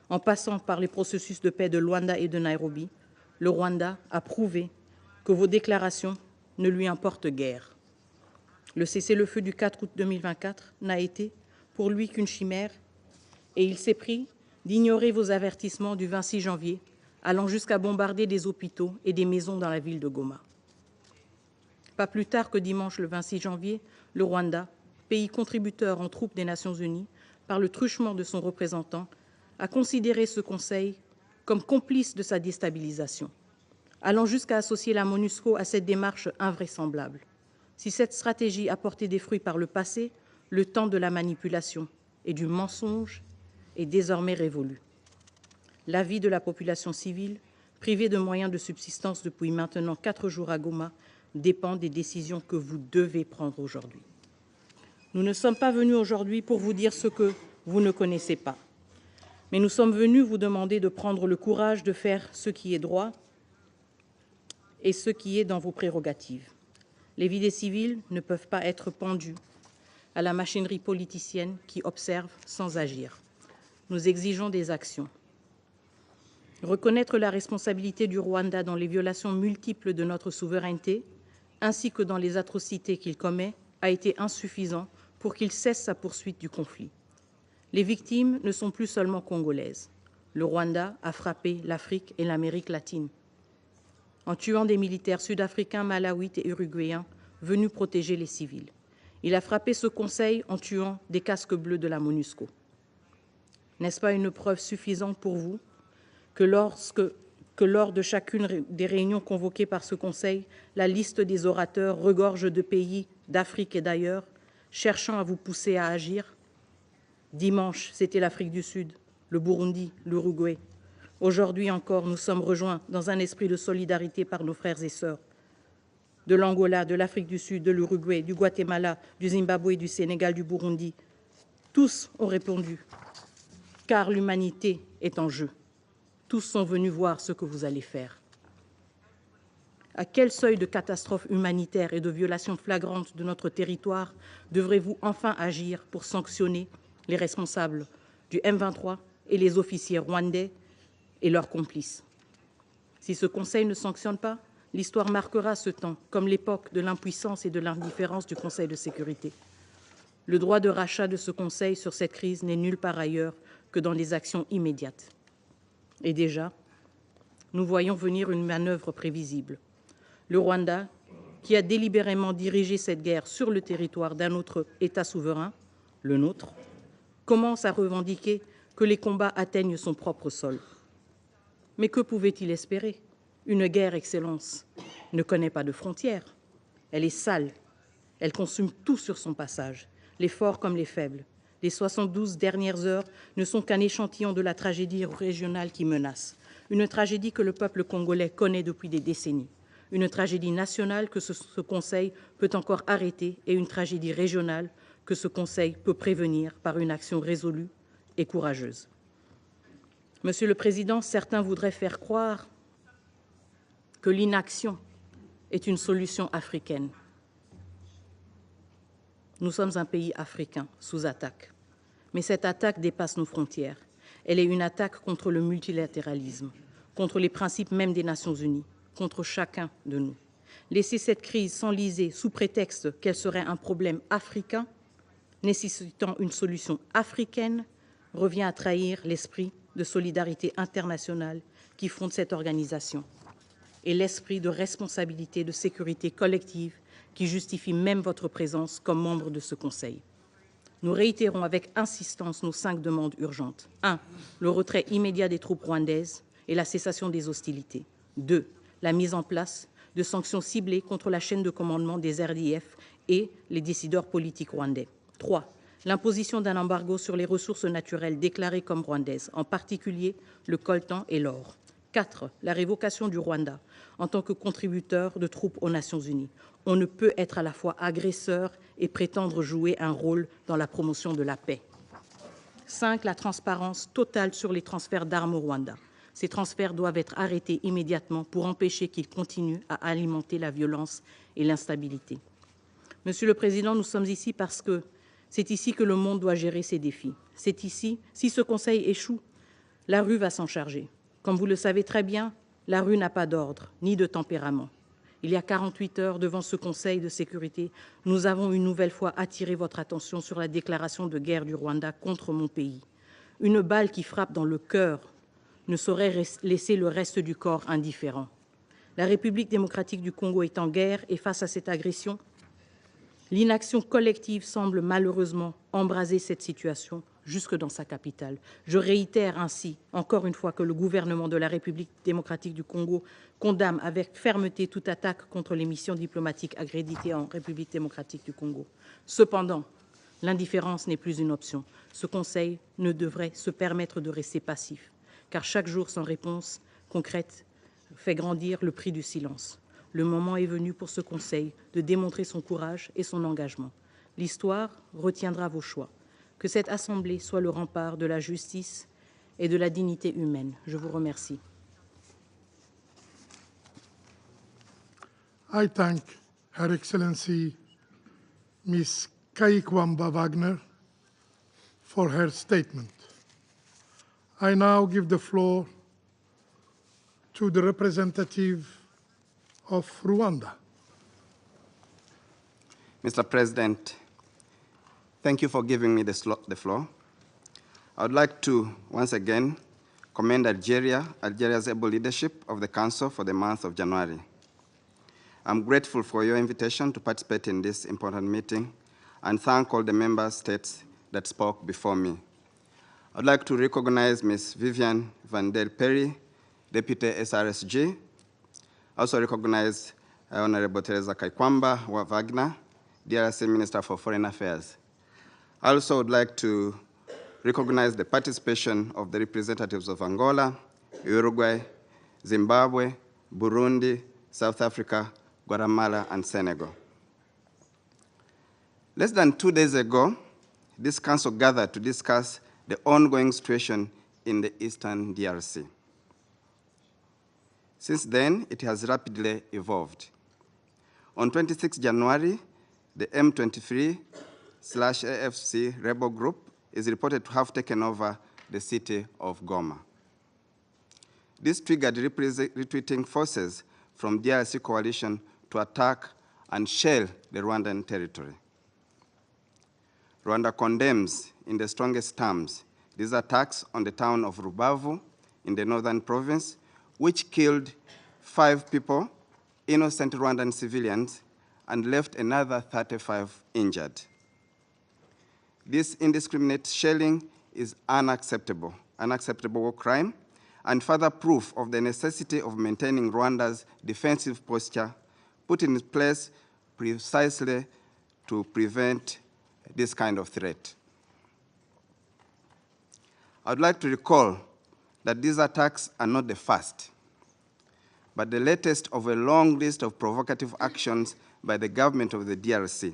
B: en passant par les processus de paix de Luanda et de Nairobi, le Rwanda a prouvé que vos déclarations ne lui importent guère. Le cessez-le-feu du 4 août 2024 n'a été pour lui qu'une chimère, et il s'est pris d'ignorer vos avertissements du 26 janvier, allant jusqu'à bombarder des hôpitaux et des maisons dans la ville de Goma. Pas plus tard que dimanche le 26 janvier, le Rwanda, pays contributeur en troupes des Nations Unies, par le truchement de son représentant, a considéré ce Conseil comme complice de sa déstabilisation, allant jusqu'à associer la MONUSCO à cette démarche invraisemblable. Si cette stratégie a porté des fruits par le passé, le temps de la manipulation et du mensonge est désormais révolu. La vie de la population civile, privée de moyens de subsistance depuis maintenant 4 jours à Goma, dépend des décisions que vous devez prendre aujourd'hui. Nous ne sommes pas venus aujourd'hui pour vous dire ce que vous ne connaissez pas, mais nous sommes venus vous demander de prendre le courage de faire ce qui est droit et ce qui est dans vos prérogatives. Les vies des civils ne peuvent pas être pendues à la machinerie politicienne qui observe sans agir. Nous exigeons des actions. Reconnaître la responsabilité du Rwanda dans les violations multiples de notre souveraineté, ainsi que dans les atrocités qu'il commet, a été insuffisant pour qu'il cesse sa poursuite du conflit. Les victimes ne sont plus seulement congolaises. Le Rwanda a frappé l'Afrique et l'Amérique latine, en tuant des militaires sud-africains, malawites et uruguayens venus protéger les civils. Il a frappé ce Conseil en tuant des casques bleus de la MONUSCO. N'est-ce pas une preuve suffisante pour vous que lors de chacune des réunions convoquées par ce Conseil, la liste des orateurs regorge de pays d'Afrique et d'ailleurs, cherchant à vous pousser à agir? Dimanche, c'était l'Afrique du Sud, le Burundi, l'Uruguay. Aujourd'hui encore, nous sommes rejoints dans un esprit de solidarité par nos frères et sœurs de l'Angola, de l'Afrique du Sud, de l'Uruguay, du Guatemala, du Zimbabwe, du Sénégal, du Burundi. Tous ont répondu, car l'humanité est en jeu. Tous sont venus voir ce que vous allez faire. À quel seuil de catastrophe humanitaire et de violation flagrante de notre territoire devrez-vous enfin agir pour sanctionner les responsables du M23 et les officiers rwandais et leurs complices? Si ce Conseil ne sanctionne pas, l'histoire marquera ce temps comme l'époque de l'impuissance et de l'indifférence du Conseil de sécurité. Le droit de rachat de ce Conseil sur cette crise n'est nulle part ailleurs que dans les actions immédiates. Et déjà, nous voyons venir une manœuvre prévisible. Le Rwanda, qui a délibérément dirigé cette guerre sur le territoire d'un autre État souverain, le nôtre, commence à revendiquer que les combats atteignent son propre sol. Mais que pouvait-il espérer? Une guerre, Excellence, ne connaît pas de frontières. Elle est sale. Elle consume tout sur son passage, les forts comme les faibles. Les 72 dernières heures ne sont qu'un échantillon de la tragédie régionale qui menace. Une tragédie que le peuple congolais connaît depuis des décennies. Une tragédie nationale que ce Conseil peut encore arrêter et une tragédie régionale que ce Conseil peut prévenir par une action résolue et courageuse. Monsieur le Président, certains voudraient faire croire que l'inaction est une solution africaine. Nous sommes un pays africain sous attaque, mais cette attaque dépasse nos frontières. Elle est une attaque contre le multilatéralisme, contre les principes même des Nations Unies, contre chacun de nous. Laisser cette crise s'enliser sous prétexte qu'elle serait un problème africain nécessitant une solution africaine, revient à trahir l'esprit de solidarité internationale qui fonde cette organisation et l'esprit de responsabilité, de sécurité collective qui justifie même votre présence comme membre de ce Conseil. Nous réitérons avec insistance nos 5 demandes urgentes. 1. Le retrait immédiat des troupes rwandaises et la cessation des hostilités. 2. La mise en place de sanctions ciblées contre la chaîne de commandement des RDF et les décideurs politiques rwandais. 3. L'imposition d'un embargo sur les ressources naturelles déclarées comme rwandaises, en particulier le coltan et l'or. 4. La révocation du Rwanda en tant que contributeur de troupes aux Nations Unies. On ne peut être à la fois agresseur et prétendre jouer un rôle dans la promotion de la paix. 5. La transparence totale sur les transferts d'armes au Rwanda. Ces transferts doivent être arrêtés immédiatement pour empêcher qu'ils continuent à alimenter la violence et l'instabilité. Monsieur le Président, nous sommes ici parce que c'est ici que le monde doit gérer ses défis. C'est ici, si ce Conseil échoue, la rue va s'en charger. Comme vous le savez très bien, la rue n'a pas d'ordre, ni de tempérament. Il y a 48 heures, devant ce Conseil de sécurité, nous avons une nouvelle fois attiré votre attention sur la déclaration de guerre du Rwanda contre mon pays. Une balle qui frappe dans le cœur ne saurait laisser le reste du corps indifférent. La République démocratique du Congo est en guerre et face à cette agression, l'inaction collective semble malheureusement embraser cette situation jusque dans sa capitale. Je réitère ainsi, encore une fois, que le gouvernement de la République démocratique du Congo condamne avec fermeté toute attaque contre les missions diplomatiques accréditées en République démocratique du Congo. Cependant, l'indifférence n'est plus une option. Ce Conseil ne devrait se permettre de rester passif, car chaque jour sans réponse concrète fait grandir le prix du silence. Le moment est venu pour ce Conseil de démontrer son courage et son engagement. L'histoire retiendra vos choix. Que cette Assemblée soit le rempart de la justice et de la dignité humaine. Je vous remercie.
A: I thank Her Excellency Ms. Kaikwamba Wagner for her statement. I now give the floor to the representative of Rwanda.
D: Mr. President, thank you for giving me the floor. I would like to once again commend Algeria's able leadership of the Council for the month of January. I'm grateful for your invitation to participate in this important meeting and thank all the member states that spoke before me. I'd like to recognize Ms. Viviane van der Perry, Deputy SRSG. I also recognize Honorable Teresa Kaikwamba Wagner, DRC Minister for Foreign Affairs. I also would like to recognize the participation of the representatives of Angola, Uruguay, Zimbabwe, Burundi, South Africa, Guatemala, and Senegal. Less than 2 days ago, this council gathered to discuss the ongoing situation in the Eastern DRC. Since then, it has rapidly evolved. On 26 January, the M23/AFC rebel group is reported to have taken over the city of Goma. This triggered retreating forces from DRC coalition to attack and shell the Rwandan territory. Rwanda condemns in the strongest terms these attacks on the town of Rubavu in the northern province, which killed 5 people, innocent Rwandan civilians, and left another 35 injured. This indiscriminate shelling is unacceptable war crime, and further proof of the necessity of maintaining Rwanda's defensive posture put in place precisely to prevent this kind of threat. I would like to recall that these attacks are not the first, but the latest of a long list of provocative actions by the government of the DRC.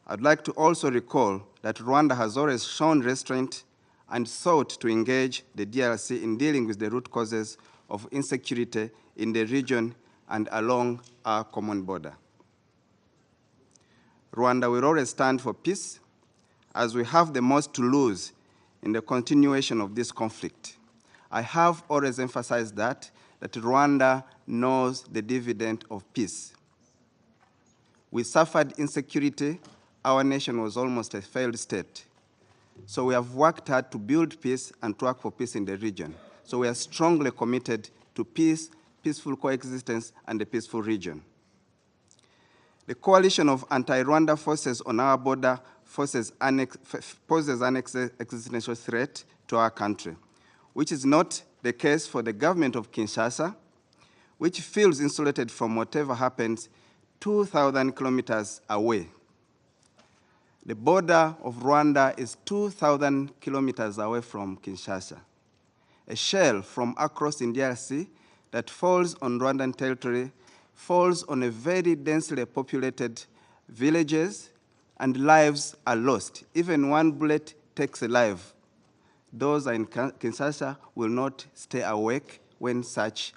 D: I'd like to also recall that Rwanda has always shown restraint and sought to engage the DRC in dealing with the root causes of insecurity in the region and along our common border. Rwanda will always stand for peace, as we have the most to lose in the continuation of this conflict. I have always emphasized that Rwanda knows the dividend of peace. We suffered insecurity our nation was almost a failed state. So we have worked hard to build peace and to work for peace in the region. So we are strongly committed to peace, peaceful coexistence, and a peaceful region. The coalition of anti-Rwanda forces on our border poses an existential threat to our country, which is not the case for the government of Kinshasa, which feels insulated from whatever happens 2,000 kilometers away. The border of Rwanda is 2,000 kilometers away from Kinshasa. A shell from across in DRC that falls on Rwandan territory falls on a very densely populated villages, and lives are lost. Even one bullet takes a life. Those in Kinshasa will not stay awake when such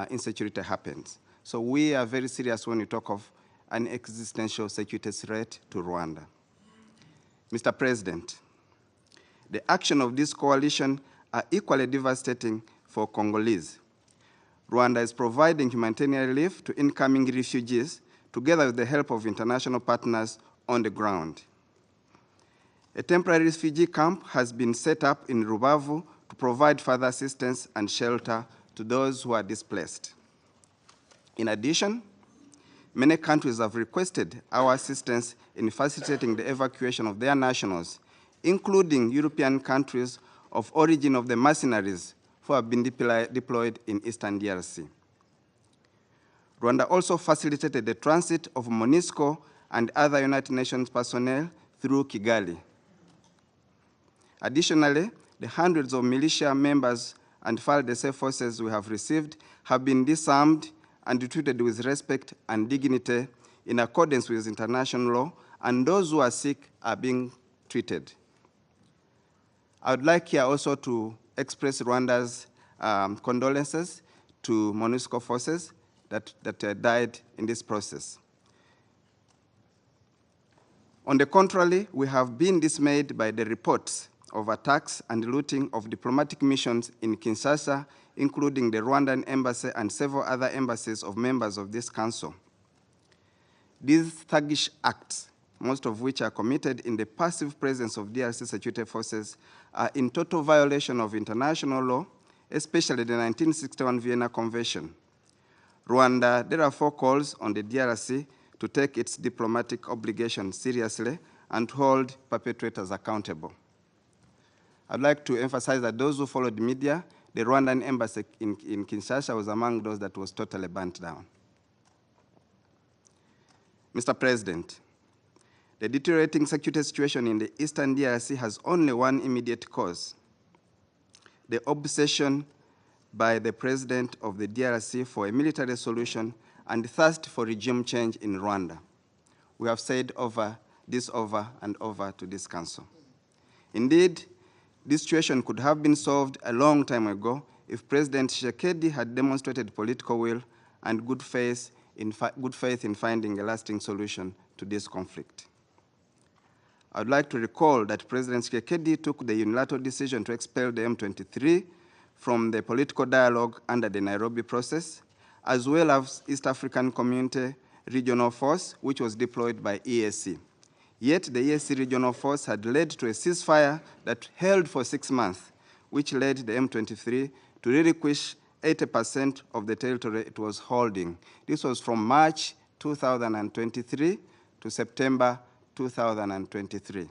D: insecurity happens. So we are very serious when we talk of an existential security threat to Rwanda. Mr. President, the action of this coalition are equally devastating for Congolese. Rwanda is providing humanitarian relief to incoming refugees together with the help of international partners on the ground. A temporary refugee camp has been set up in Rubavu to provide further assistance and shelter to those who are displaced. In addition, many countries have requested our assistance in facilitating the evacuation of their nationals, including European countries of origin of the mercenaries who have been deployed in eastern DRC. Rwanda also facilitated the transit of MONUSCO and other United Nations personnel through Kigali. Additionally, the hundreds of militia members and FARDC forces we have received have been disarmed and treated with respect and dignity in accordance with international law, and those who are sick are being treated. I would like here also to express Rwanda's condolences to MONUSCO forces that died in this process. On the contrary, we have been dismayed by the reports of attacks and looting of diplomatic missions in Kinshasa, including the Rwandan embassy and several other embassies of members of this council. These thuggish acts, most of which are committed in the passive presence of DRC security forces, are in total violation of international law, especially the 1961 Vienna Convention. Rwanda therefore calls on the DRC to take its diplomatic obligations seriously and hold perpetrators accountable. I'd like to emphasize that those who followed the media, the Rwandan embassy in Kinshasa was among those that was totally burnt down. Mr. President, the deteriorating security situation in the eastern DRC has only one immediate cause: the obsession by the president of the DRC for a military solution and thirst for regime change in Rwanda. We have said over and over to this council. Indeed, this situation could have been solved a long time ago if President Tshisekedi had demonstrated political will and good faith in finding a lasting solution to this conflict. I would like to recall that President Tshisekedi took the unilateral decision to expel the M23 from the political dialogue under the Nairobi process, as well as East African Community Regional Force, which was deployed by EAC. Yet the EAC Regional Force had led to a ceasefire that held for 6 months, which led the M23 to relinquish 80% of the territory it was holding. This was from March 2023 to September 2023.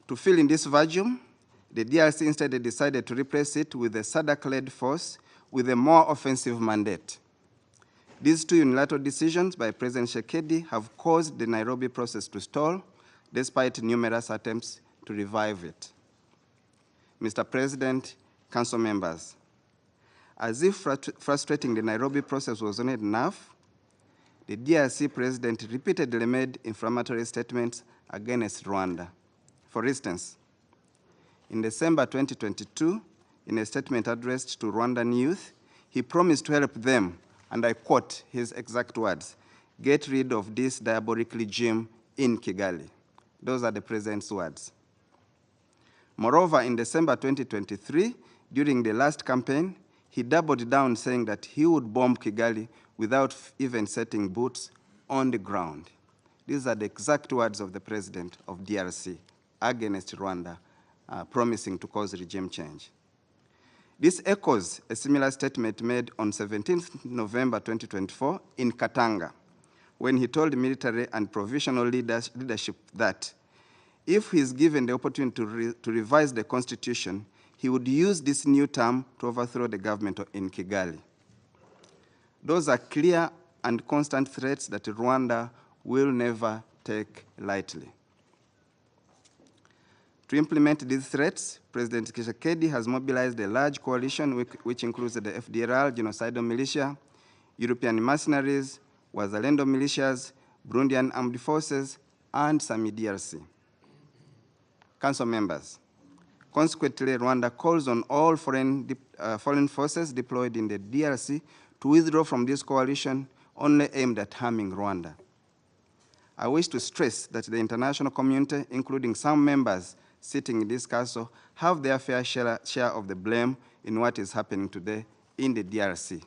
D: To fill in this vacuum, the DRC instead decided to replace it with a SADC-led force with a more offensive mandate. These two unilateral decisions by President Tshisekedi have caused the Nairobi process to stall, despite numerous attempts to revive it. Mr. President, Council members, as if frustrating the Nairobi process was not enough, the DRC president repeatedly made inflammatory statements against Rwanda. For instance, in December 2022, in a statement addressed to Rwandan youth, he promised to help them, and I quote his exact words, "Get rid of this diabolic regime in Kigali." Those are the president's words. Moreover, in December 2023, during the last campaign, he doubled down saying that he would bomb Kigali without even setting boots on the ground. These are the exact words of the president of DRC against Rwanda, promising to cause regime change. This echoes a similar statement made on 17th November 2024 in Katanga, when he told military and provisional leadership that if he is given the opportunity to revise the constitution, he would use this new term to overthrow the government in Kigali. Those are clear and constant threats that Rwanda will never take lightly. To implement these threats, President Tshisekedi has mobilized a large coalition which includes the FDLR, genocidal militia, European mercenaries, Wazalendo militias, Burundian armed forces, and some DRC. Council members, consequently, Rwanda calls on all foreign forces deployed in the DRC to withdraw from this coalition only aimed at harming Rwanda. I wish to stress that the international community, including some members sitting in this council, have their fair share of the blame in what is happening today in the DRC,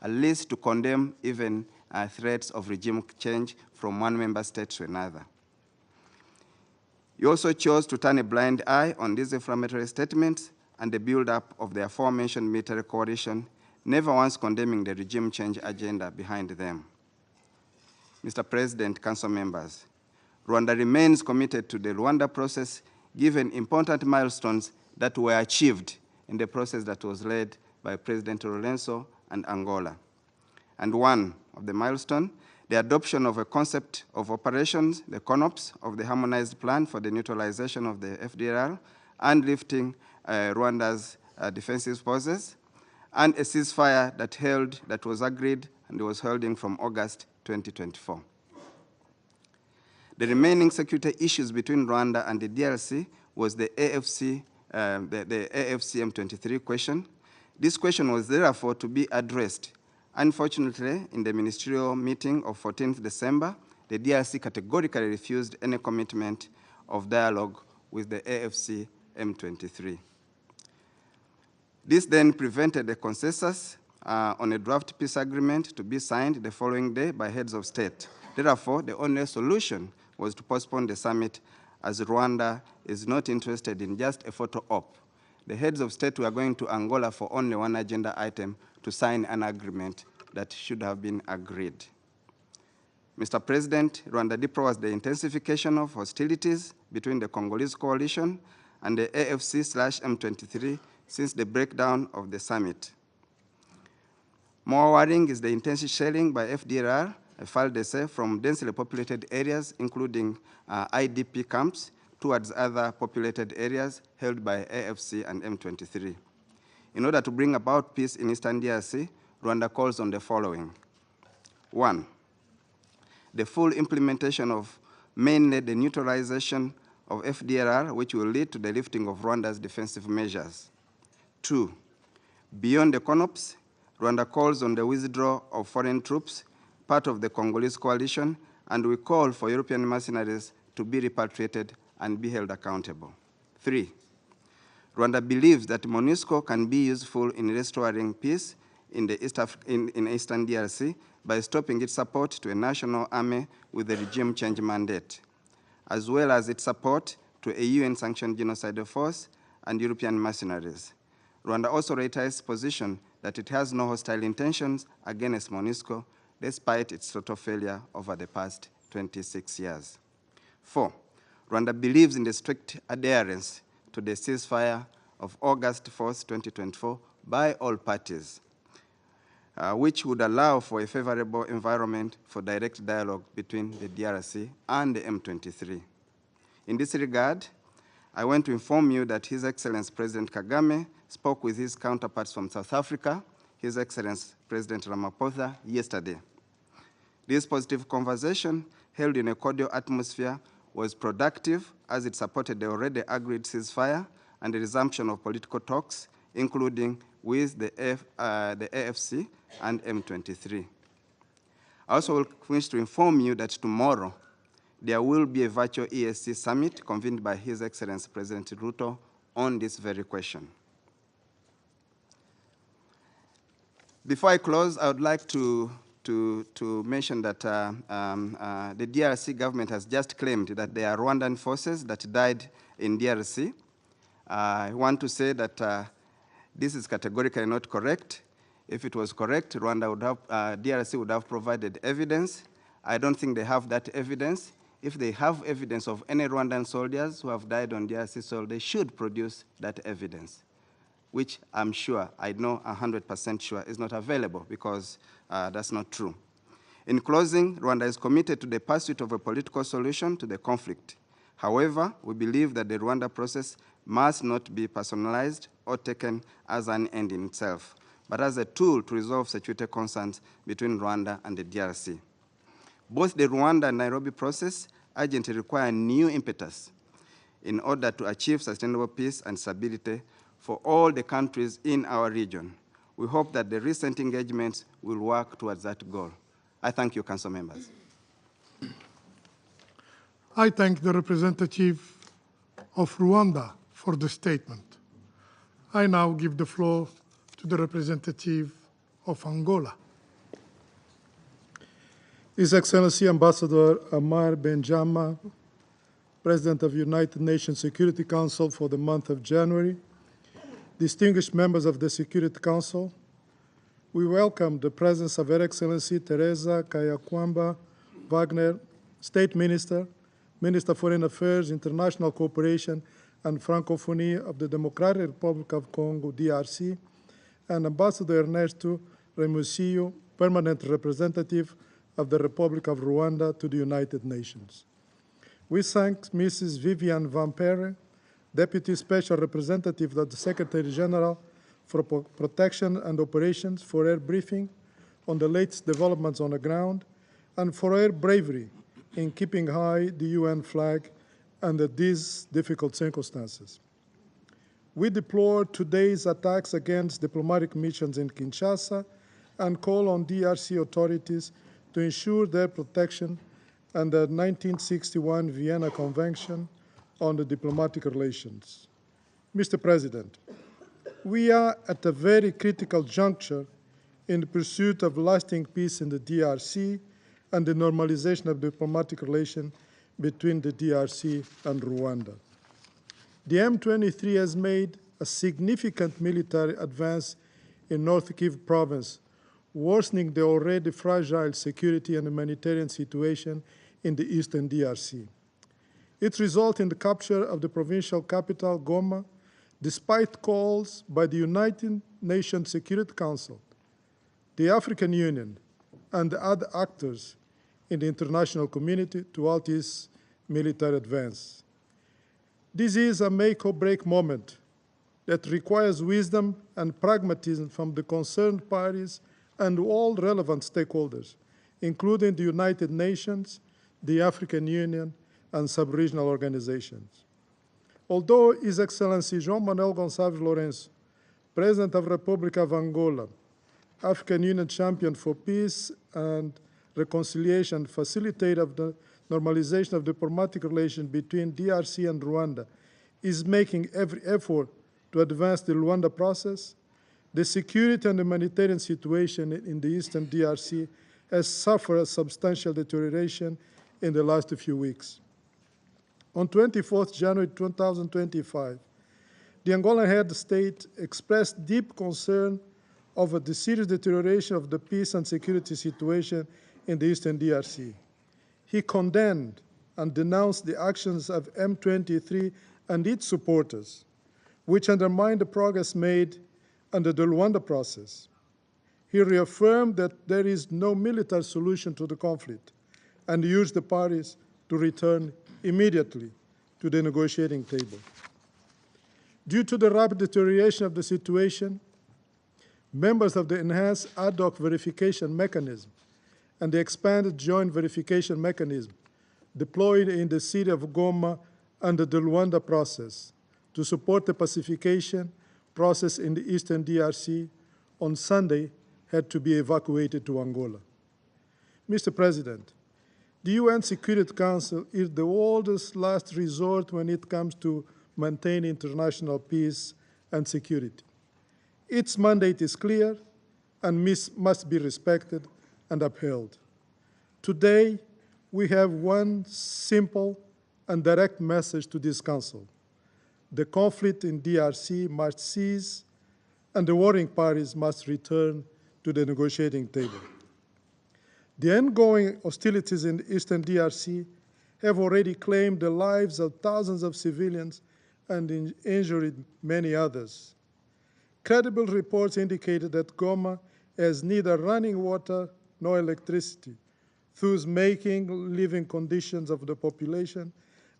D: at least to condemn even threats of regime change from one member state to another. You also chose to turn a blind eye on these inflammatory statements and the build-up of the aforementioned military coalition, never once condemning the regime change agenda behind them. Mr. President, Council members, Rwanda remains committed to the Rwanda process, given important milestones that were achieved in the process that was led by President Lorenzo and Angola. And one of the milestones, the adoption of a concept of operations, the CONOPS, of the harmonized plan for the neutralization of the FDLR and lifting Rwanda's defensive forces, and a ceasefire that was agreed and was held in from August 2024. The remaining security issues between Rwanda and the DRC was the AFC M23 question. This question was therefore to be addressed. Unfortunately, in the ministerial meeting of 14th December, the DRC categorically refused any commitment of dialogue with the AFC M23. This then prevented a consensus on a draft peace agreement to be signed the following day by heads of state. Therefore, the only solution was to postpone the summit, as Rwanda is not interested in just a photo op. The heads of state were going to Angola for only one agenda item, to sign an agreement that should have been agreed. Mr. President, Rwanda deploys the intensification of hostilities between the Congolese coalition and the AFC/M23 since the breakdown of the summit. More worrying is the intensive shelling by FDLR, FARDC, from densely populated areas, including IDP camps, towards other populated areas held by AFC and M23. In order to bring about peace in Eastern DRC, Rwanda calls on the following. 1, the full implementation of mainly the neutralization of FDLR, which will lead to the lifting of Rwanda's defensive measures. 2, beyond the CONOPS, Rwanda calls on the withdrawal of foreign troops, part of the Congolese coalition, and we call for European mercenaries to be repatriated and be held accountable. 3, Rwanda believes that MONUSCO can be useful in restoring peace in Eastern DRC by stopping its support to a national army with a regime change mandate, as well as its support to a UN-sanctioned genocidal force and European mercenaries. Rwanda also reiterates its position that it has no hostile intentions against MONUSCO, despite its total failure over the past 26 years. 4, Rwanda believes in the strict adherence to the ceasefire of August 4th, 2024 by all parties, which would allow for a favorable environment for direct dialogue between the DRC and the M23. In this regard, I want to inform you that His Excellency President Kagame spoke with his counterparts from South Africa, His Excellency President Ramaphosa, yesterday. This positive conversation, held in a cordial atmosphere, was productive as it supported the already agreed ceasefire and the resumption of political talks, including with the AFC and M23. I also wish to inform you that tomorrow there will be a virtual ESC summit convened by His Excellency President Ruto on this very question. Before I close, I would like to to mention that the DRC government has just claimed that there are Rwandan forces that died in DRC. I want to say that this is categorically not correct. If it was correct, Rwanda would have, DRC would have provided evidence. I don't think they have that evidence. If they have evidence of any Rwandan soldiers who have died on DRC soil, they should produce that evidence, which I'm sure, I know 100% sure, is not available because that's not true. In closing, Rwanda is committed to the pursuit of a political solution to the conflict. However, we believe that the Rwanda process must not be personalized or taken as an end in itself, but as a tool to resolve security concerns between Rwanda and the DRC. Both the Rwanda and Nairobi process urgently require new impetus in order to achieve sustainable peace and stability for all the countries in our region. We hope that the recent engagements will work towards that goal. I thank you, Council members.
A: I thank the representative of Rwanda for the statement. I now give the floor to the representative of Angola. His Excellency Ambassador Amar Benjama, President of the United Nations Security Council for the month of January, distinguished members of the Security Council, we welcome the presence of Her Excellency Teresa Kayakwamba Wagner, State Minister, Minister of Foreign Affairs, International Cooperation and Francophonie of the Democratic Republic of Congo, DRC, and Ambassador Ernesto Remusillo, Permanent Representative of the Republic of Rwanda to the United Nations. We thank Mrs. Viviane Van Perre, Deputy Special Representative of the Secretary General for Protection and Operations, for her briefing on the latest developments on the ground and for her bravery in keeping high the UN flag under these difficult circumstances. We deplore today's attacks against diplomatic missions in Kinshasa and call on DRC authorities to ensure their protection under the 1961 Vienna Convention on the Diplomatic Relations. Mr. President, we are at a very critical juncture in the pursuit of lasting peace in the DRC and the normalization of diplomatic relations between the DRC and Rwanda. The M23 has made a significant military advance in North Kivu province, worsening the already fragile security and humanitarian situation in the eastern DRC. It resulted in the capture of the provincial capital, Goma, despite calls by the United Nations Security Council, the African Union, and the other actors in the international community to halt this military advance. This is a make-or-break moment that requires wisdom and pragmatism from the concerned parties and all relevant stakeholders, including the United Nations, the African Union, and sub-regional organizations. Although His Excellency João Manuel Gonçalves Lourenço, President of the Republic of Angola, African Union champion for peace and reconciliation, facilitator of the normalization of diplomatic relations between DRC and Rwanda, is making every effort to advance the Rwanda process, the security and humanitarian situation in the eastern DRC has suffered a substantial deterioration in the last few weeks. On 24th January 2025, the Angolan head of state expressed deep concern over the serious deterioration of the peace and security situation in the eastern DRC. He condemned and denounced the actions of M23 and its supporters, which undermine the progress made under the Rwanda process. He reaffirmed that there is no military solution to the conflict and urged the parties to return immediately to the negotiating table. Due to the rapid deterioration of the situation, members of the enhanced ad hoc verification mechanism and the expanded joint verification mechanism deployed in the city of Goma under the Rwanda process to support the pacification process in the eastern DRC on Sunday had to be evacuated to Angola. Mr. President, the UN Security Council is the oldest last resort when it comes to maintaining international peace and security. Its mandate is clear and must be respected, and upheld. Today, we have one simple and direct message to this Council. The conflict in DRC must cease, and the warring parties must return to the negotiating table. The ongoing hostilities in the eastern DRC have already claimed the lives of thousands of civilians and injured many others. Credible reports indicated that Goma has neither running water nor electricity, thus making living conditions of the population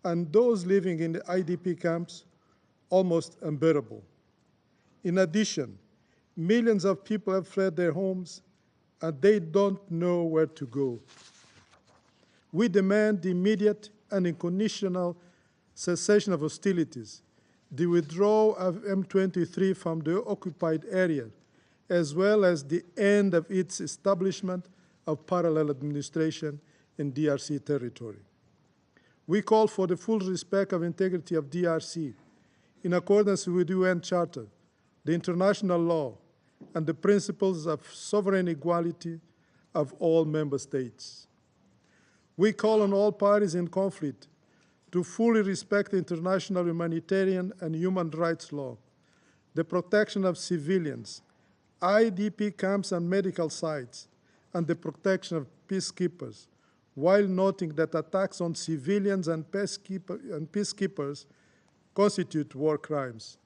A: and those living in the IDP camps almost unbearable. In addition, millions of people have fled their homes and they don't know where to go. We demand the immediate and unconditional cessation of hostilities, the withdrawal of M23 from the occupied area, as well as the end of its establishment of parallel administration in DRC territory. We call for the full respect of integrity of DRC in accordance with the UN Charter, the international law, and the principles of sovereign equality of all member states. We call on all parties in conflict to fully respect international humanitarian and human rights law, the protection of civilians, IDP camps and medical sites, and the protection of peacekeepers, while noting that attacks on civilians and peacekeepers constitute war crimes.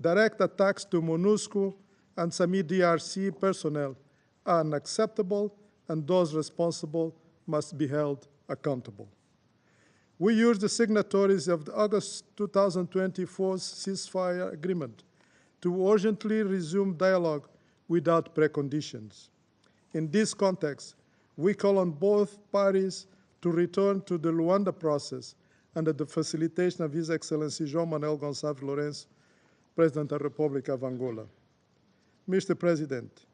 A: Direct attacks to MONUSCO and some DRC personnel are unacceptable, and those responsible must be held accountable. We urge the signatories of the August 2024 ceasefire agreement to urgently resume dialogue without preconditions. In this context, we call on both parties to return to the Luanda process under the facilitation of His Excellency João Manuel Gonçalves Lourenço, President of the Republic of Angola. Mr. President,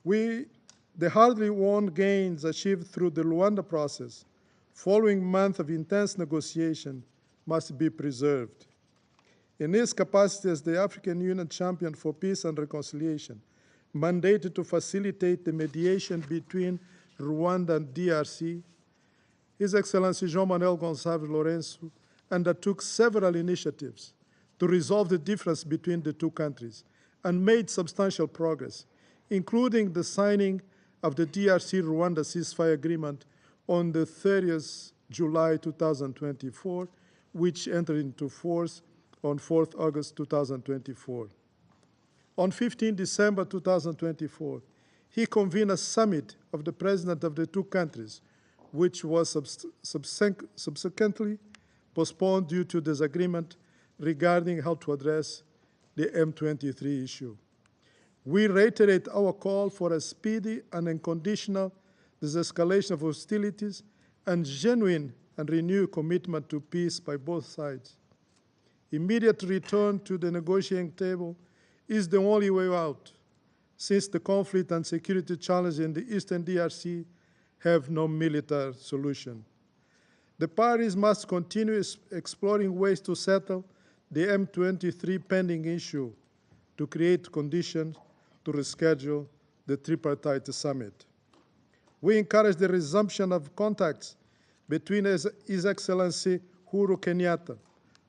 A: the hardly won gains achieved through the Luanda process following months of intense negotiation must be preserved. In his capacity as the African Union Champion for Peace and Reconciliation, mandated to facilitate the mediation between Rwanda and DRC, His Excellency João Manuel Gonçalves Lourenço undertook several initiatives to resolve the difference between the two countries and made substantial progress, including the signing of the DRC-Rwanda ceasefire agreement on the 30th July 2024, which entered into force on 4th August 2024. On 15 December 2024, he convened a summit of the presidents of the two countries, which was subsequently postponed due to disagreement regarding how to address the M23 issue. We reiterate our call for a speedy and unconditional disescalation of hostilities and genuine and renewed commitment to peace by both sides. Immediate return to the negotiating table is the only way out, since the conflict and security challenges in the eastern DRC have no military solution. The parties must continue exploring ways to settle the M23 pending issue to create conditions to reschedule the tripartite summit. We encourage the resumption of contacts between His Excellency Uhuru Kenyatta,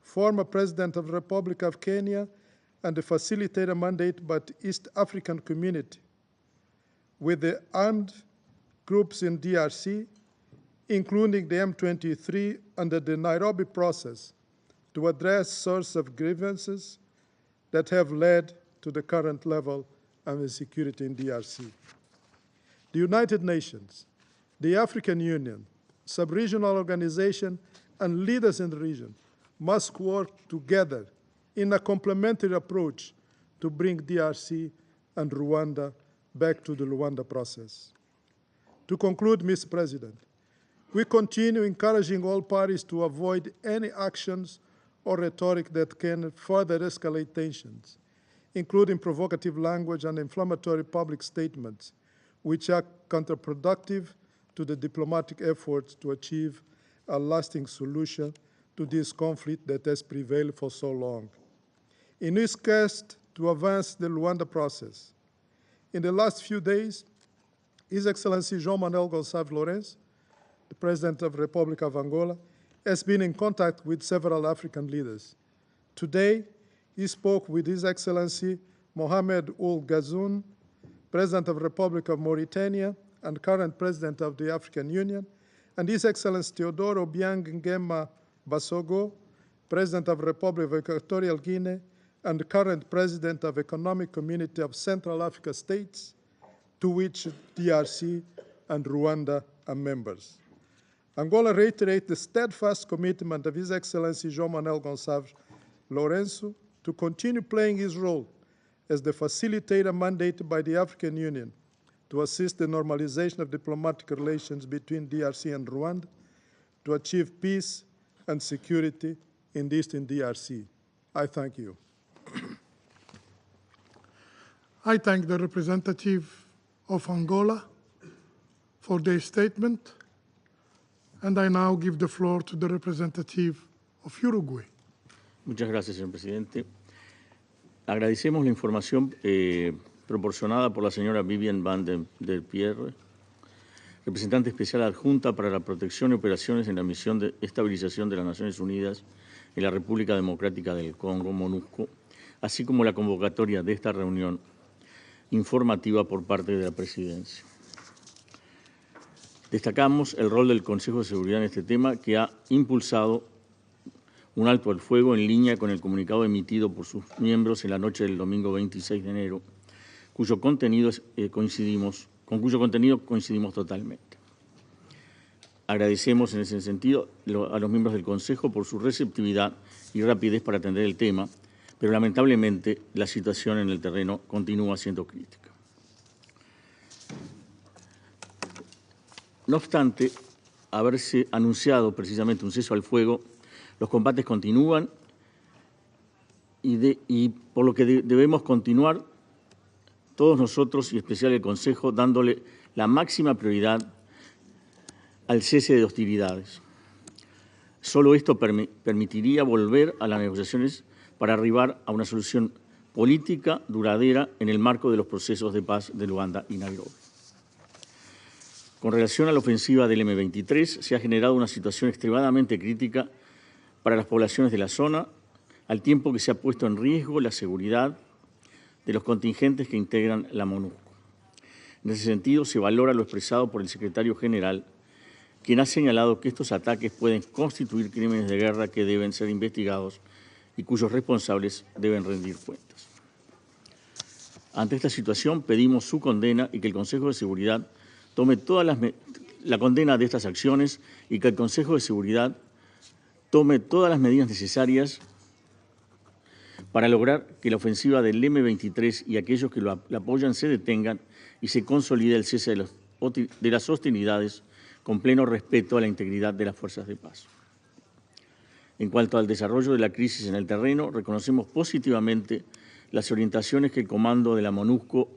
A: former President of the Republic of Kenya, and the facilitator mandate by the East African Community, with the armed groups in DRC, including the M23, under the Nairobi process to address sources of grievances that have led to the current level of insecurity in DRC. The United Nations, the African Union, sub-regional organizations, and leaders in the region must work together in a complementary approach to bring DRC and Rwanda back to the Luanda process. To conclude, Mr. President, we continue encouraging all parties to avoid any actions or rhetoric that can further escalate tensions, including provocative language and inflammatory public statements, which are counterproductive to the diplomatic efforts to achieve a lasting solution to this conflict that has prevailed for so long. In his quest to advance the Luanda process, in the last few days, His Excellency João Manuel Gonçalves Lourenço, the President of the Republic of Angola, has been in contact with several African leaders. Today, he spoke with His Excellency Mohamed Ould Ghazouani, President of the Republic of Mauritania and current President of the African Union, and His Excellency Teodoro Obiang Nguema Basogo, President of the Republic of Equatorial Guinea and current President of Economic Community of Central Africa States, to which DRC and Rwanda are members. Angola reiterates the steadfast commitment of His Excellency João Manuel Gonçalves Lourenço to continue playing his role as the facilitator mandated by the African Union to assist the normalization of diplomatic relations between DRC and Rwanda to achieve peace and security in the Eastern DRC. I thank you.
E: I thank the representative of Angola for their statement, and I now give the floor to the representative of Uruguay.
V: Muchas gracias, señor presidente. Agradecemos la información proporcionada por la señora Viviane van der Pierre, representante especial adjunta para la protección y operaciones en la misión de estabilización de las Naciones Unidas en la República Democrática del Congo, MONUSCO, así como la convocatoria de esta reunión informativa por parte de la Presidencia. Destacamos el rol del Consejo de Seguridad en este tema, que ha impulsado un alto al fuego en línea con el comunicado emitido por sus miembros en la noche del domingo 26 de enero, con cuyo contenido coincidimos totalmente. Agradecemos en ese sentido a los miembros del Consejo por su receptividad y rapidez para atender el tema, pero lamentablemente la situación en el terreno continúa siendo crítica. No obstante haberse anunciado precisamente un cese al fuego, los combates continúan y por lo que debemos continuar todos nosotros, y en especial el Consejo, dándole la máxima prioridad al cese de hostilidades. Solo esto permitiría volver a las negociaciones para arribar a una solución política duradera en el marco de los procesos de paz de Luanda y Nairobi. Con relación a la ofensiva del M23, se ha generado una situación extremadamente crítica para las poblaciones de la zona, al tiempo que se ha puesto en riesgo la seguridad de los contingentes que integran la MONUSCO. En ese sentido, se valora lo expresado por el secretario general, quien ha señalado que estos ataques pueden constituir crímenes de guerra que deben ser investigados y cuyos responsables deben rendir cuentas. Ante esta situación, pedimos su condena y que el Consejo de Seguridad tome la condena de estas acciones y que el Consejo de Seguridad tome todas las medidas necesarias para lograr que la ofensiva del M23 y aquellos que la apoyan se detengan y se consolide el cese de las hostilidades con pleno respeto a la integridad de las fuerzas de paz. En cuanto al desarrollo de la crisis en el terreno, reconocemos positivamente las orientaciones que el Comando de la MONUSCO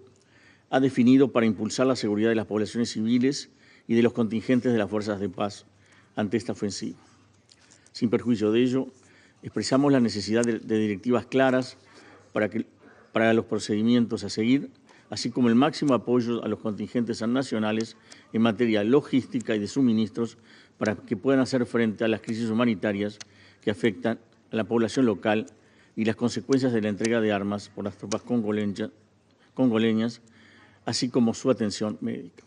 V: ha definido para impulsar la seguridad de las poblaciones civiles y de los contingentes de las fuerzas de paz ante esta ofensiva. Sin perjuicio de ello, expresamos la necesidad de directivas claras para los procedimientos a seguir, así como el máximo apoyo a los contingentes nacionales en materia logística y de suministros para que puedan hacer frente a las crisis humanitarias que afectan a la población local y las consecuencias de la entrega de armas por las tropas congoleñas, así como su atención médica.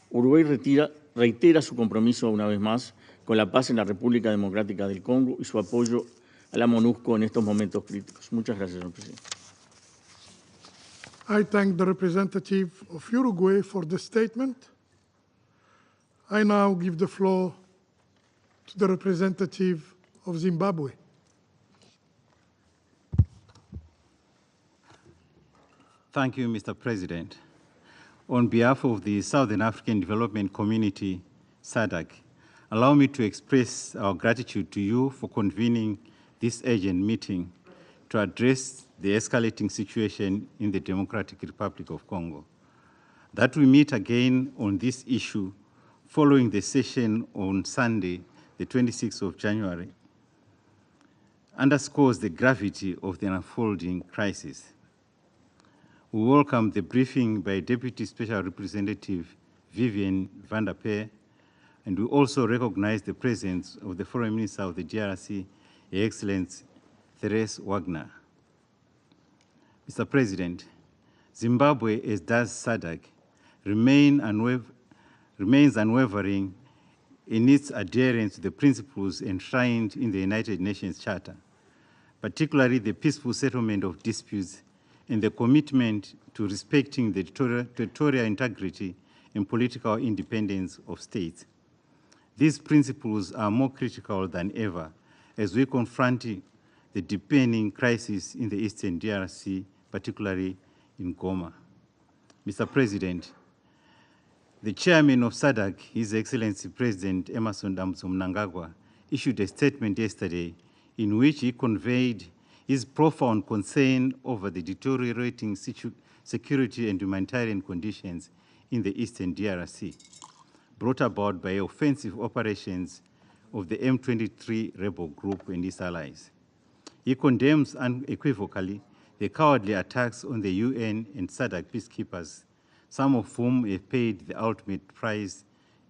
V: Uruguay reitera su compromiso una vez más con la paz en la República Democrática del Congo y su apoyo a la MONUSCO en estos momentos críticos. Muchas gracias, señor presidente.
E: I thank the representative of Uruguay for the statement. I now give the floor to the representative of Zimbabwe.
W: Thank you, Mr. President. On behalf of the Southern African Development Community, SADC, allow me to express our gratitude to you for convening this urgent meeting to address the escalating situation in the Democratic Republic of Congo. That we meet again on this issue following the session on Sunday, the 26th of January, underscores the gravity of the unfolding crisis. We welcome the briefing by Deputy Special Representative Vivian van der Peer, and we also recognize the presence of the Foreign Minister of the DRC, Her Excellency Therese Wagner. Mr. President, Zimbabwe, as does SADC, remains unwavering in its adherence to the principles enshrined in the United Nations Charter, particularly the peaceful settlement of disputes and the commitment to respecting the territorial integrity and political independence of states. These principles are more critical than ever as we confront the deepening crisis in the Eastern DRC, particularly in Goma. Mr. President, the chairman of SADC, His Excellency President Emerson Mnangagwa, issued a statement yesterday in which he conveyed his profound concern over the deteriorating security and humanitarian conditions in the Eastern DRC, brought about by offensive operations of the M23 rebel group and its allies. He condemns unequivocally the cowardly attacks on the UN and SADC peacekeepers, some of whom have paid the ultimate price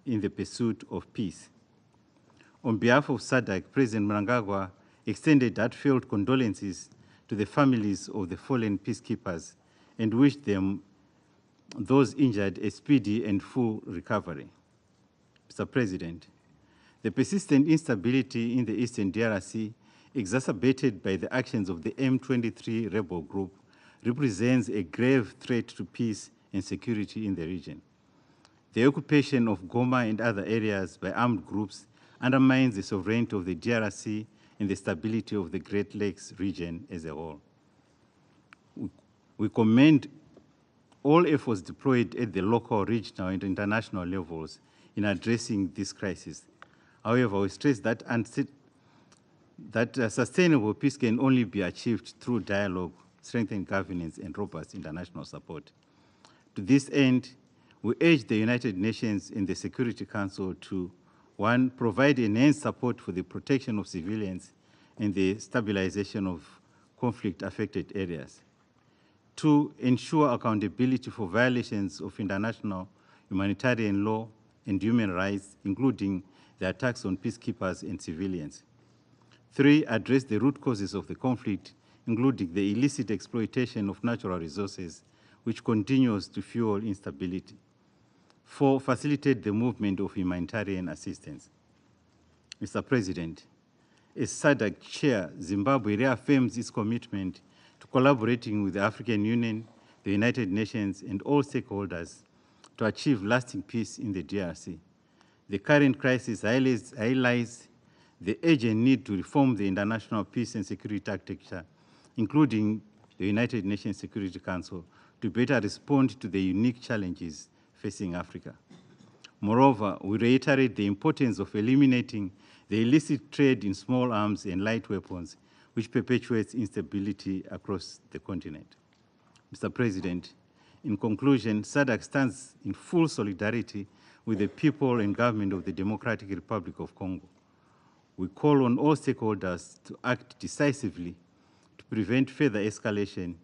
W: in the pursuit of peace. On behalf of SADC, President Mnangagwa extended heartfelt condolences to the families of the fallen peacekeepers and wished them, those injured, a speedy and full recovery. Mr. President, the persistent instability in the Eastern DRC, exacerbated by the actions of the M23 rebel group, represents a grave threat to peace and security in the region. The occupation of Goma and other areas by armed groups undermines the sovereignty of the DRC and the stability of the Great Lakes region as a whole. We commend all efforts deployed at the local, regional, and international levels in addressing this crisis. However, we stress that sustainable peace can only be achieved through dialogue, strengthened governance, and robust international support. To this end, we urge the United Nations and the Security Council to, 1, provide enhanced support for the protection of civilians and the stabilization of conflict-affected areas. 2, ensure accountability for violations of international humanitarian law and human rights, including the attacks on peacekeepers and civilians. 3, address the root causes of the conflict, including the illicit exploitation of natural resources, which continues to fuel instability. 4, facilitate the movement of humanitarian assistance. Mr. President, as SADC chair, Zimbabwe reaffirms its commitment to collaborating with the African Union, the United Nations, and all stakeholders to achieve lasting peace in the DRC. The current crisis highlights the urgent need to reform the international peace and security architecture, including the United Nations Security Council, to better respond to the unique challenges facing Africa. Moreover, we reiterate the importance of eliminating the illicit trade in small arms and light weapons, which perpetuates instability across the continent. Mr. President, in conclusion, SADC stands in full solidarity with the people and government of the Democratic Republic of Congo. We call on all stakeholders to act decisively to prevent further escalation,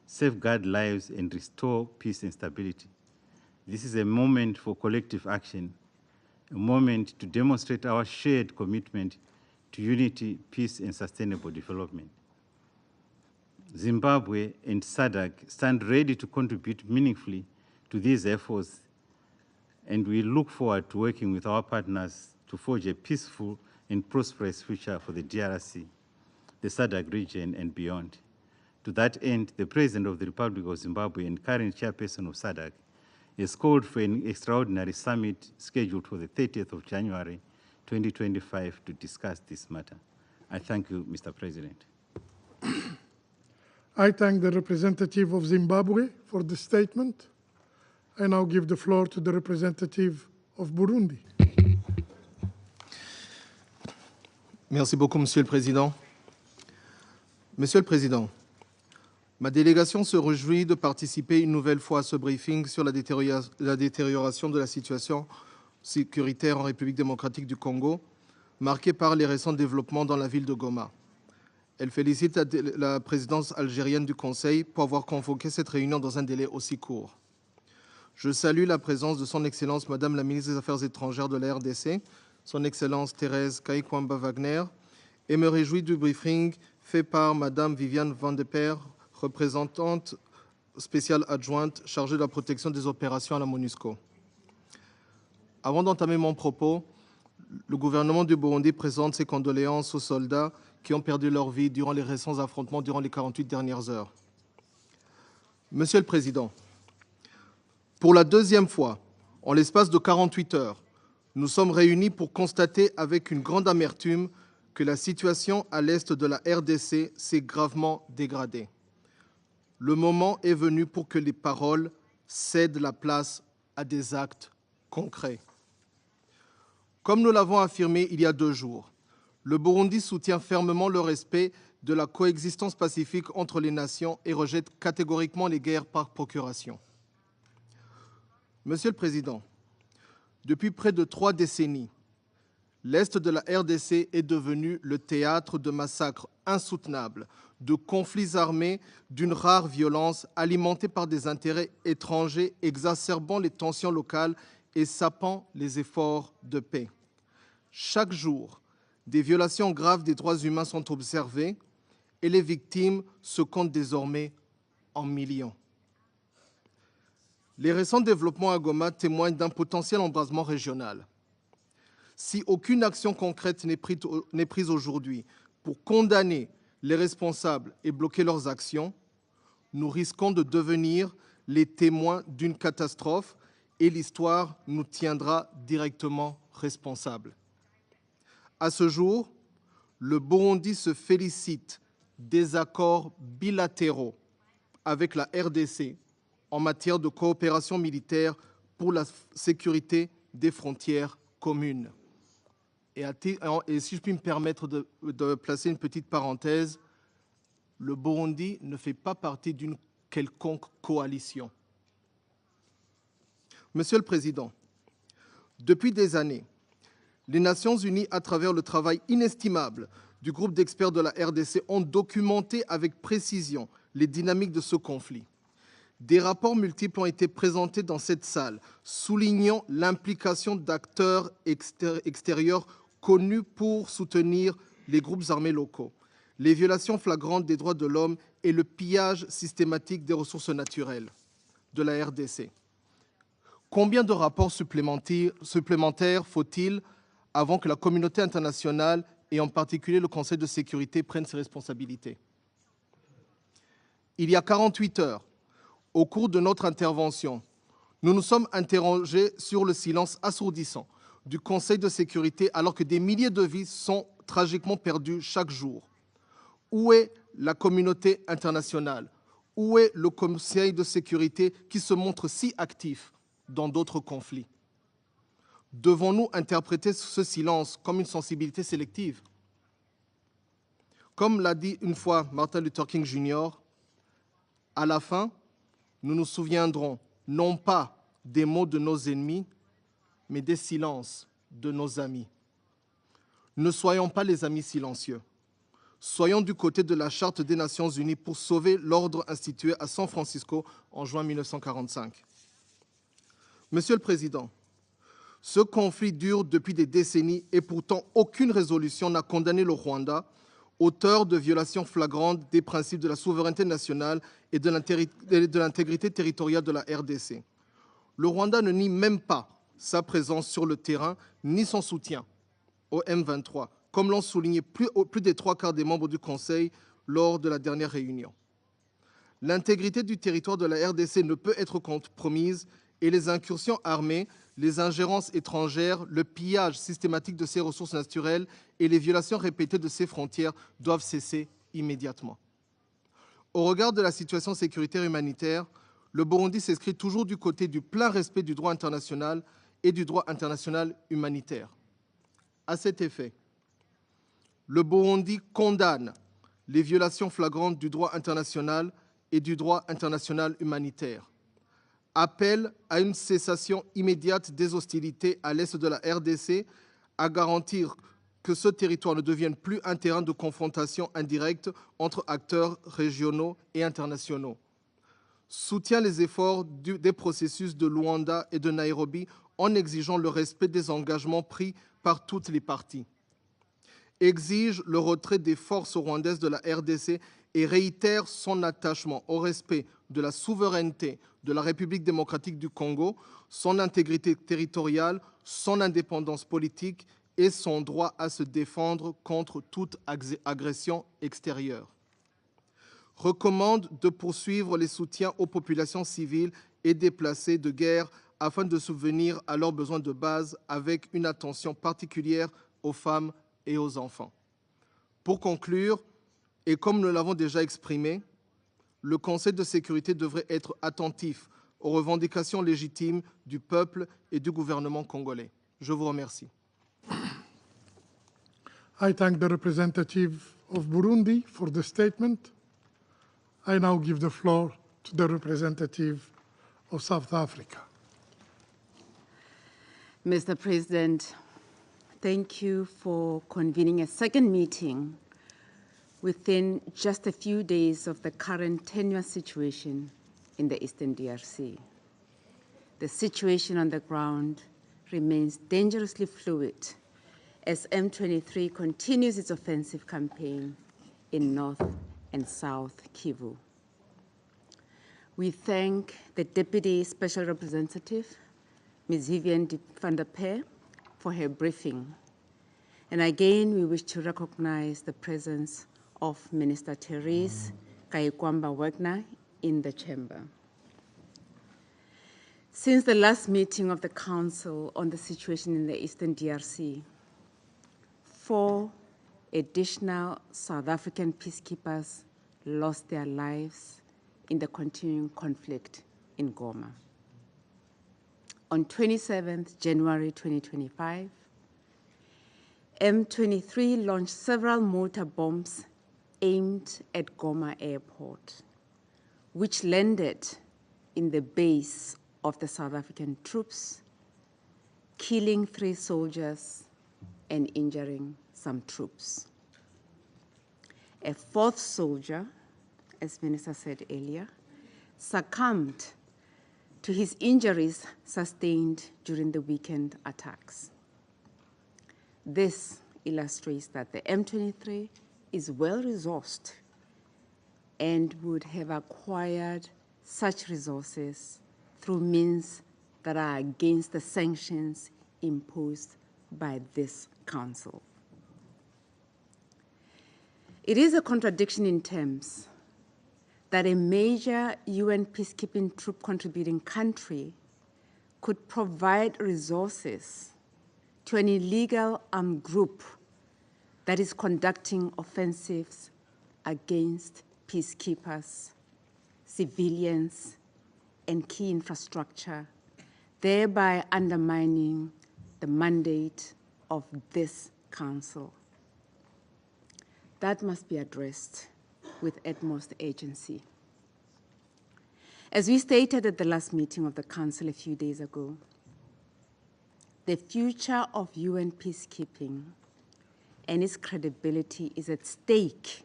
W: safeguard lives, and restore peace and stability. This is a moment for collective action, a moment to demonstrate our shared commitment to unity, peace, and sustainable development. Zimbabwe and SADC stand ready to contribute meaningfully to these efforts, and we look forward to working with our partners to forge a peaceful and prosperous future for the DRC, the SADC region, and beyond. To that end, the President of the Republic of Zimbabwe and current chairperson of SADC has called for an extraordinary summit scheduled for the 30th of January, 2025 to discuss this matter. I thank you, Mr. President.
E: I thank the representative of Zimbabwe for the statement. I now give the floor to the representative of Burundi.
F: Merci beaucoup, Monsieur le Président. Monsieur le Président, ma délégation se réjouit de participer une nouvelle fois à ce briefing sur la détérioration de la situation sécuritaire en République démocratique du Congo, marquée par les récents développements dans la ville de Goma. Elle félicite la présidence algérienne du Conseil pour avoir convoqué cette réunion dans un délai aussi court. Je salue la présence de son Excellence Madame la ministre des Affaires étrangères de la RDC, son Excellence Thérèse Kayikwamba-Wagner, et me réjouis du briefing fait par Madame Viviane Van de Peer, représentante spéciale adjointe chargée de la protection des opérations à la MONUSCO. Avant d'entamer mon propos, le gouvernement du Burundi présente ses condoléances aux soldats qui ont perdu leur vie durant les récents affrontements durant les 48 dernières heures. Monsieur le Président, pour la deuxième fois, en l'espace de 48 heures, nous sommes réunis pour constater avec une grande amertume que la situation à l'est de la RDC s'est gravement dégradée. Le moment est venu pour que les paroles cèdent la place à des actes concrets. Comme nous l'avons affirmé il y a 2 jours, le Burundi soutient fermement le respect de la coexistence pacifique entre les nations et rejette catégoriquement les guerres par procuration. Monsieur le Président, depuis près de 3 décennies, l'Est de la RDC est devenu le théâtre de massacres insoutenables, de conflits armés d'une rare violence alimentés par des intérêts étrangers exacerbant les tensions locales et sapant les efforts de paix. Chaque jour, des violations graves des droits humains sont observées et les victimes se comptent désormais en millions. Les récents développements à Goma témoignent d'un potentiel embrasement régional. Si aucune action concrète n'est prise aujourd'hui pour condamner les responsables et bloquer leurs actions, nous risquons de devenir les témoins d'une catastrophe et l'histoire nous tiendra directement responsables. À ce jour, le Burundi se félicite des accords bilatéraux avec la RDC en matière de coopération militaire pour la sécurité des frontières communes. Et si je puis me permettre de placer une petite parenthèse, le Burundi ne fait pas partie d'une quelconque coalition. Monsieur le Président, depuis des années, les Nations Unies, à travers le travail inestimable du groupe d'experts de la RDC, ont documenté avec précision les dynamiques de ce conflit. Des rapports multiples ont été présentés dans cette salle, soulignant l'implication d'acteurs extérieurs connus pour soutenir les groupes armés locaux, les violations flagrantes des droits de l'homme et le pillage systématique des ressources naturelles de la RDC. Combien de rapports supplémentaires faut-il avant que la communauté internationale, et en particulier le Conseil de sécurité, prenne ses responsabilités? Il y a 48 heures, au cours de notre intervention, nous nous sommes interrogés sur le silence assourdissant du Conseil de sécurité alors que des milliers de vies sont tragiquement perdues chaque jour. Où est la communauté internationale? Où est le Conseil de sécurité qui se montre si actif dans d'autres conflits? Devons-nous interpréter ce silence comme une sensibilité sélective? Comme l'a dit une fois Martin Luther King Jr., à la fin, nous nous souviendrons non pas des mots de nos ennemis, mais des silences de nos amis. Ne soyons pas les amis silencieux. Soyons du côté de la Charte des Nations Unies pour sauver l'ordre institué à San Francisco en juin 1945. Monsieur le Président, ce conflit dure depuis des décennies et pourtant aucune résolution n'a condamné le Rwanda, auteur de violations flagrantes des principes de la souveraineté nationale et de l'intégrité territoriale de la RDC. Le Rwanda ne nie même pas sa présence sur le terrain ni son soutien au M23, comme l'ont souligné plus des 3/4 des membres du Conseil lors de la dernière réunion. L'intégrité du territoire de la RDC ne peut être compromise et les incursions armées, les ingérences étrangères, le pillage systématique de ses ressources naturelles et les violations répétées de ses frontières doivent cesser immédiatement. Au regard de la situation sécuritaire et humanitaire, le Burundi s'inscrit toujours du côté du plein respect du droit international et du droit international humanitaire. À cet effet, le Burundi condamne les violations flagrantes du droit international et du droit international humanitaire, appelle à une cessation immédiate des hostilités à l'est de la RDC, à garantir que ce territoire ne devienne plus un terrain de confrontation indirecte entre acteurs régionaux et internationaux. Soutient les efforts des processus de Luanda et de Nairobi en exigeant le respect des engagements pris par toutes les parties. Exige le retrait des forces rwandaises de la RDC et réitère son attachement au respect de la souveraineté de la République démocratique du Congo, son intégrité territoriale, son indépendance politique et son droit à se défendre contre toute agression extérieure. Recommande de poursuivre les soutiens aux populations civiles et déplacées de guerre afin de subvenir à leurs besoins de base avec une attention particulière aux femmes et aux enfants. Pour conclure, et comme nous l'avons déjà exprimé, le Conseil de sécurité devrait être attentif aux revendications légitimes du peuple et du gouvernement congolais. Je vous remercie.
E: I thank the representative of Burundi for the statement. I now give the floor to the representative of South Africa.
G: Mr. President, thank you for convening a second meeting within just a few days of the current tenuous situation in the Eastern DRC. The situation on the ground remains dangerously fluid as M23 continues its offensive campaign in North and South Kivu. We thank the Deputy Special Representative, Ms. Viviane van der Peer, for her briefing. And again, we wish to recognize the presence of Minister Therese Kayikwamba-Wagner in the chamber. Since the last meeting of the Council on the situation in the Eastern DRC, 4 additional South African peacekeepers lost their lives in the continuing conflict in Goma. On 27th January 2025, M23 launched several mortar bombs aimed at Goma Airport, which landed in the base of the South African troops, killing 3 soldiers and injuring some troops. A 4th soldier, as Minister said earlier, succumbed to his injuries sustained during the weekend attacks. This illustrates that the M23 is well-resourced and would have acquired such resources through means that are against the sanctions imposed by this Council. It is a contradiction in terms that a major UN peacekeeping troop contributing country could provide resources to an illegal armed group that is conducting offensives against peacekeepers, civilians, and key infrastructure, thereby undermining the mandate of this Council. That must be addressed with utmost urgency. As we stated at the last meeting of the Council a few days ago, the future of UN peacekeeping and its credibility is at stake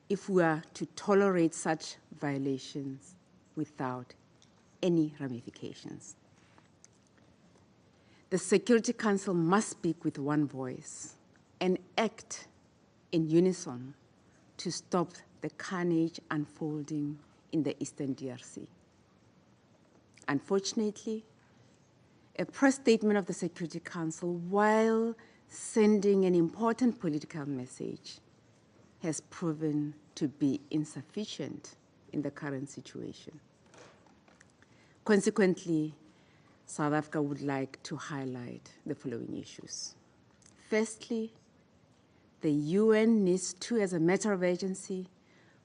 G: if we are to tolerate such violations without any ramifications. The Security Council must speak with one voice and act in unison to stop the carnage unfolding in the Eastern DRC. Unfortunately, a press statement of the Security Council, while sending an important political message, has proven to be insufficient in the current situation. Consequently, South Africa would like to highlight the following issues. Firstly, the UN needs to, as a matter of urgency,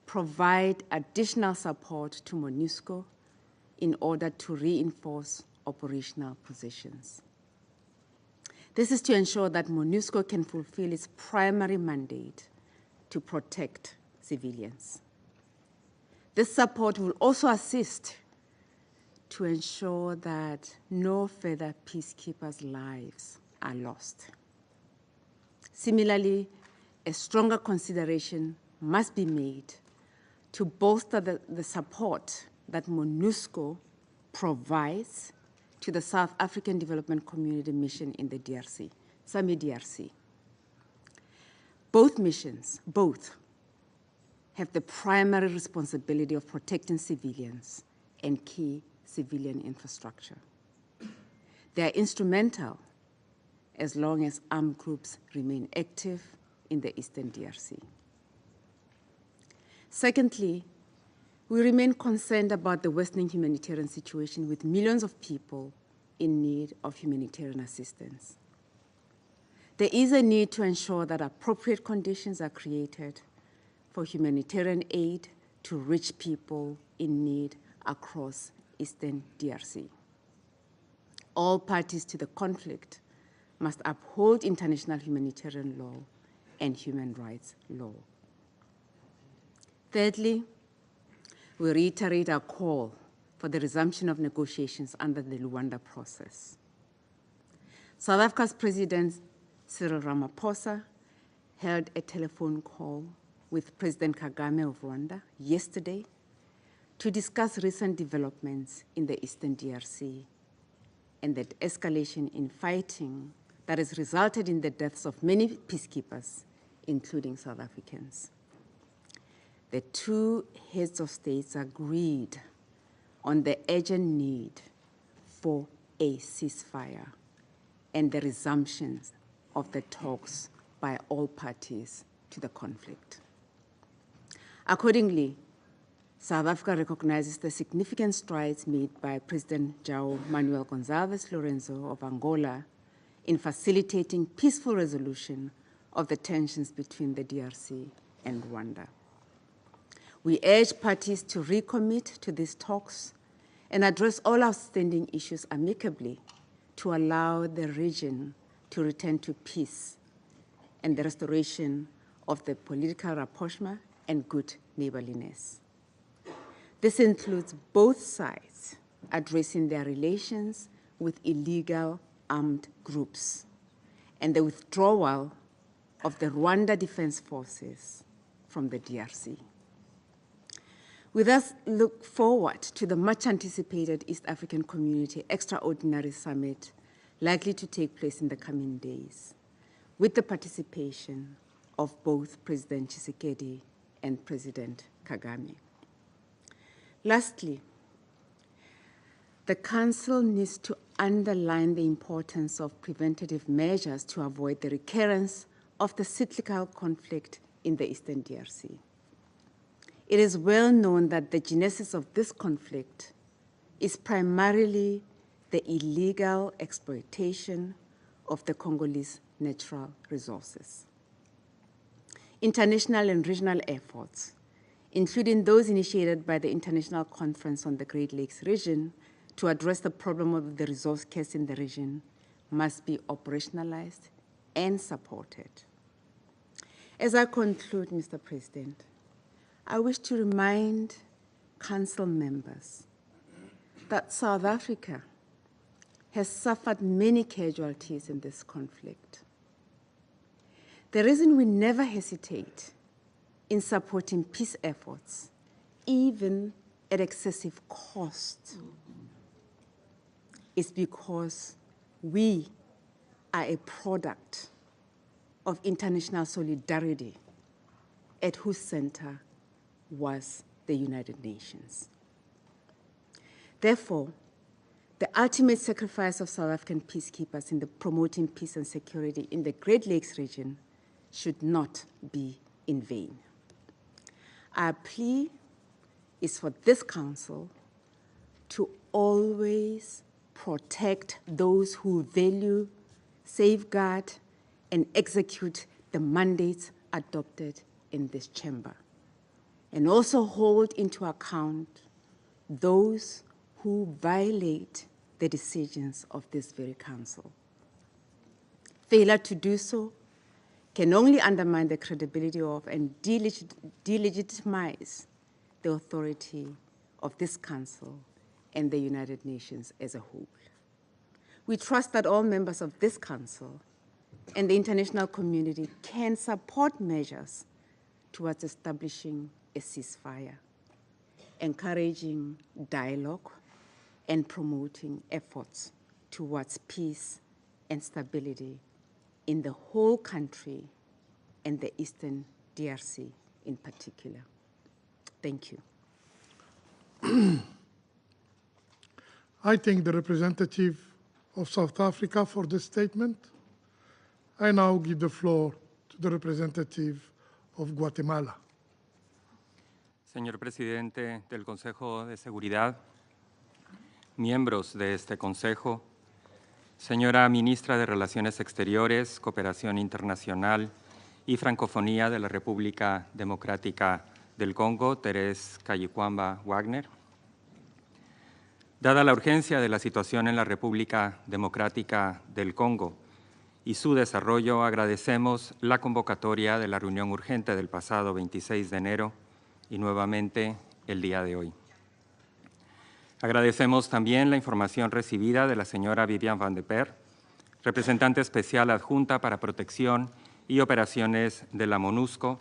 G: provide additional support to MONUSCO in order to reinforce operational positions. This is to ensure that MONUSCO can fulfill its primary mandate to protect civilians. This support will also assist to ensure that no further peacekeepers' lives are lost. Similarly, a stronger consideration must be made to bolster the support that MONUSCO provides to the South African Development Community Mission in the DRC, SAMI DRC. Both missions, have the primary responsibility of protecting civilians and key civilian infrastructure. They are instrumental as long as armed groups remain active in the Eastern DRC. Secondly, we remain concerned about the worsening humanitarian situation with millions of people in need of humanitarian assistance. There is a need to ensure that appropriate conditions are created for humanitarian aid to reach people in need across Eastern DRC. All parties to the conflict must uphold international humanitarian law and human rights law. Thirdly, we reiterate our call for the resumption of negotiations under the Luanda process. South Africa's President Cyril Ramaphosa held a telephone call with President Kagame of Rwanda yesterday to discuss recent developments in the Eastern DRC and the escalation in fighting that has resulted in the deaths of many peacekeepers, including South Africans. The two heads of states agreed on the urgent need for a ceasefire and the resumption of the talks by all parties to the conflict. Accordingly, South Africa recognizes the significant strides made by President João Manuel Gonçalves Lourenço of Angola in facilitating peaceful resolution of the tensions between the DRC and Rwanda. We urge parties to recommit to these talks and address all outstanding issues amicably to allow the region to return to peace and the restoration of the political rapprochement and good neighborliness. This includes both sides addressing their relations with illegal armed groups and the withdrawal of the Rwanda Defense Forces from the DRC. We thus look forward to the much-anticipated East African Community Extraordinary Summit likely to take place in the coming days, with the participation of both President Tshisekedi and President Kagame. Lastly, the Council needs to underline the importance of preventative measures to avoid the recurrence of the cyclical conflict in the Eastern DRC. It is well known that the genesis of this conflict is primarily the illegal exploitation of the Congolese natural resources. International and regional efforts, including those initiated by the International Conference on the Great Lakes region to address the problem of the resource curse in the region, must be operationalized and supported. As I conclude, Mr. President, I wish to remind Council members that South Africa has suffered many casualties in this conflict. The reason we never hesitate in supporting peace efforts, even at excessive cost, is because we are a product of international solidarity at whose center was the United Nations. Therefore, the ultimate sacrifice of South African peacekeepers in the promoting peace and security in the Great Lakes region should not be in vain. Our plea is for this Council to always protect those who value, safeguard, and execute the mandates adopted in this chamber, and also hold into account those who violate the decisions of this very Council. Failure to do so can only undermine the credibility of and delegitimize the authority of this Council and the United Nations as a whole. We trust that all members of this Council and the international community can support measures towards establishing a ceasefire, encouraging dialogue, and promoting efforts towards peace and stability in the whole country and the Eastern DRC in particular. Thank you.
E: I thank the representative of South Africa for the statement. I now give the floor to the representative of Guatemala.
H: Señor presidente del Consejo de Seguridad, miembros de este Consejo, señora ministra de Relaciones Exteriores, Cooperación Internacional y Francofonía de la República Democrática del Congo, Thérèse Kayikwamba Wagner. Dada la urgencia de la situación en la República Democrática del Congo y su desarrollo, agradecemos la convocatoria de la reunión urgente del pasado 26 de enero y nuevamente el día de hoy. Agradecemos también la información recibida de la señora Viviane van de Per, representante especial adjunta para protección y operaciones de la MONUSCO,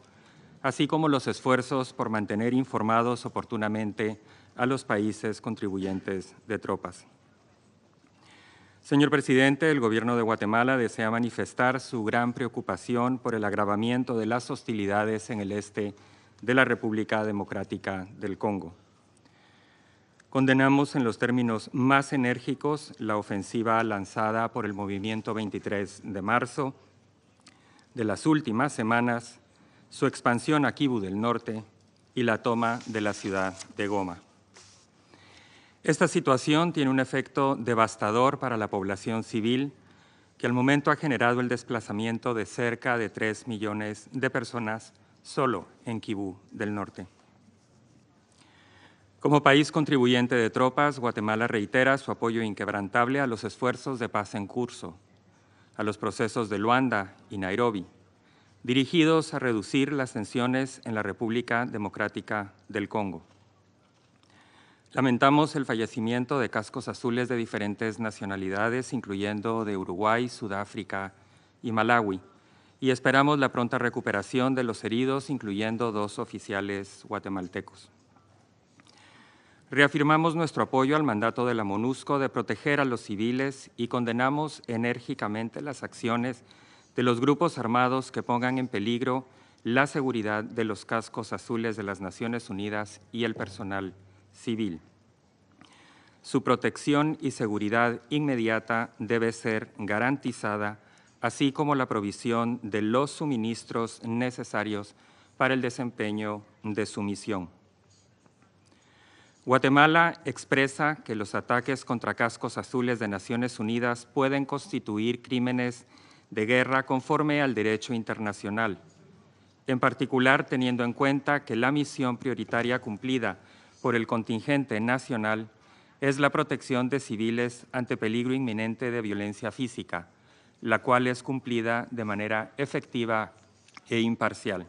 H: así como los esfuerzos por mantener informados oportunamente a los países contribuyentes de tropas. Señor presidente, el Gobierno de Guatemala desea manifestar su gran preocupación por el agravamiento de las hostilidades en el este de la República Democrática del Congo. Condenamos en los términos más enérgicos la ofensiva lanzada por el Movimiento 23 de marzo de las últimas semanas, su expansión a Kivu del Norte y la toma de la ciudad de Goma. Esta situación tiene un efecto devastador para la población civil, que al momento ha generado el desplazamiento de cerca de 3 millones de personas solo en Kivu del Norte. Como país contribuyente de tropas, Guatemala reitera su apoyo inquebrantable a los esfuerzos de paz en curso, a los procesos de Luanda y Nairobi, dirigidos a reducir las tensiones en la República Democrática del Congo. Lamentamos el fallecimiento de cascos azules de diferentes nacionalidades, incluyendo de Uruguay, Sudáfrica y Malawi, y esperamos la pronta recuperación de los heridos, incluyendo 2 oficiales guatemaltecos. Reafirmamos nuestro apoyo al mandato de la MONUSCO de proteger a los civiles y condenamos enérgicamente las acciones de los grupos armados que pongan en peligro la seguridad de los cascos azules de las Naciones Unidas y el personal civil. Su protección y seguridad inmediata debe ser garantizada, así como la provisión de los suministros necesarios para el desempeño de su misión. Guatemala expresa que los ataques contra cascos azules de Naciones Unidas pueden constituir crímenes de guerra conforme al derecho internacional, en particular teniendo en cuenta que la misión prioritaria cumplida por el contingente nacional es la protección de civiles ante peligro inminente de violencia física, la cual es cumplida de manera efectiva e imparcial.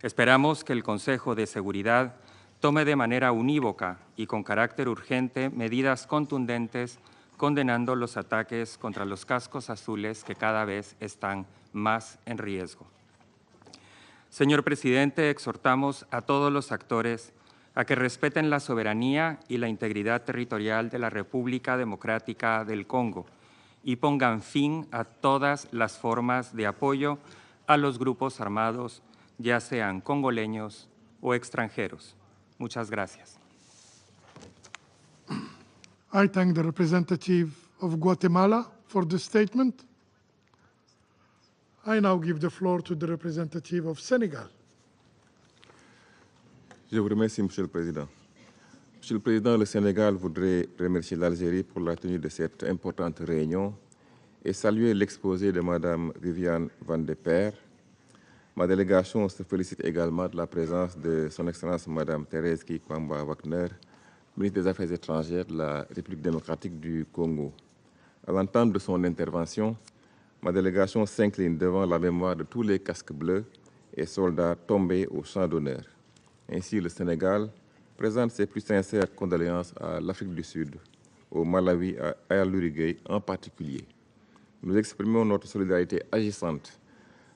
H: Esperamos que el Consejo de Seguridad tome de manera unívoca y con carácter urgente medidas contundentes condenando los ataques contra los cascos azules que cada vez están más en riesgo. Señor presidente, exhortamos a todos los actores a que respeten la soberanía y la integridad territorial de la República Democrática del Congo y pongan fin a todas las formas de apoyo a los grupos armados, ya sean congoleños o extranjeros. Muchas gracias.
E: I thank the representative of Guatemala for the statement. I now give the floor to the representative of Senegal.
I: Je vous remercie, Monsieur le Président. Monsieur le Président, le Sénégal voudrait remercier l'Algérie pour la tenue de cette importante réunion et saluer l'exposé de Madame Viviane van de Per. Ma délégation se félicite également de la présence de Son Excellence Madame Thérèse Kayikwamba Wagner, ministre des Affaires étrangères de la République démocratique du Congo. À l'entente de son intervention, ma délégation s'incline devant la mémoire de tous les casques bleus et soldats tombés au champ d'honneur. Ainsi, le Sénégal présente ses plus sincères condoléances à l'Afrique du Sud, au Malawi et à l'Uruguay en particulier. nous exprimons notre solidarité agissante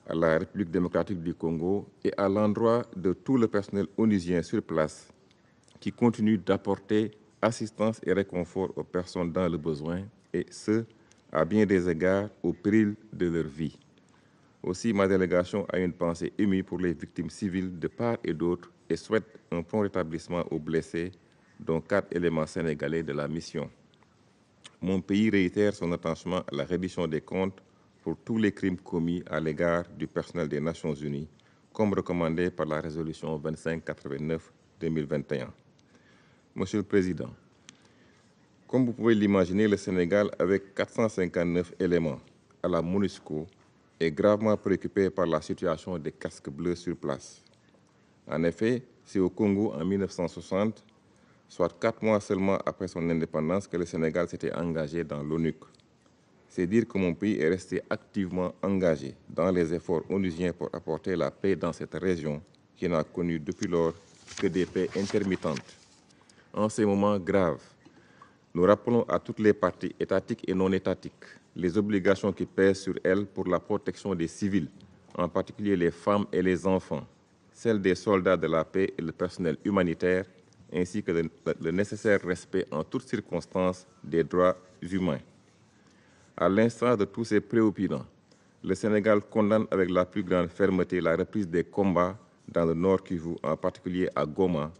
I: à la République démocratique du Congo et à l'endroit de tout le personnel onusien sur place qui continue d'apporter assistance et réconfort aux personnes dans le besoin, et ce, à bien des égards, au péril de leur vie. Aussi, ma délégation a une pensée émue pour les victimes civiles de part et d'autre et souhaite un prompt rétablissement aux blessés, dont 4 éléments sénégalais de la mission. Mon pays réitère son attachement à la reddition des comptes pour tous les crimes commis à l'égard du personnel des Nations Unies, comme recommandé par la résolution 2589-2021. Monsieur le Président, comme vous pouvez l'imaginer, le Sénégal, avec 459 éléments à la MONUSCO, est gravement préoccupé par la situation des casques bleus sur place. En effet, c'est au Congo en 1960, soit 4 mois seulement après son indépendance, que le Sénégal s'était engagé dans l'ONU. C'est dire que mon pays est resté activement engagé dans les efforts onusiens pour apporter la paix dans cette région qui n'a connu depuis lors que des paix intermittentes. En ces moments graves, nous rappelons à toutes les parties étatiques et non étatiques les obligations qui pèsent sur elles pour la protection des civils, en particulier les femmes et les enfants, celles des soldats de la paix et le personnel humanitaire, ainsi que le nécessaire respect en toutes circonstances des droits humains. À l'instar de tous ces préoccupants, le Sénégal condamne avec la plus grande fermeté la reprise des combats dans le Nord Kivu, en particulier à Goma,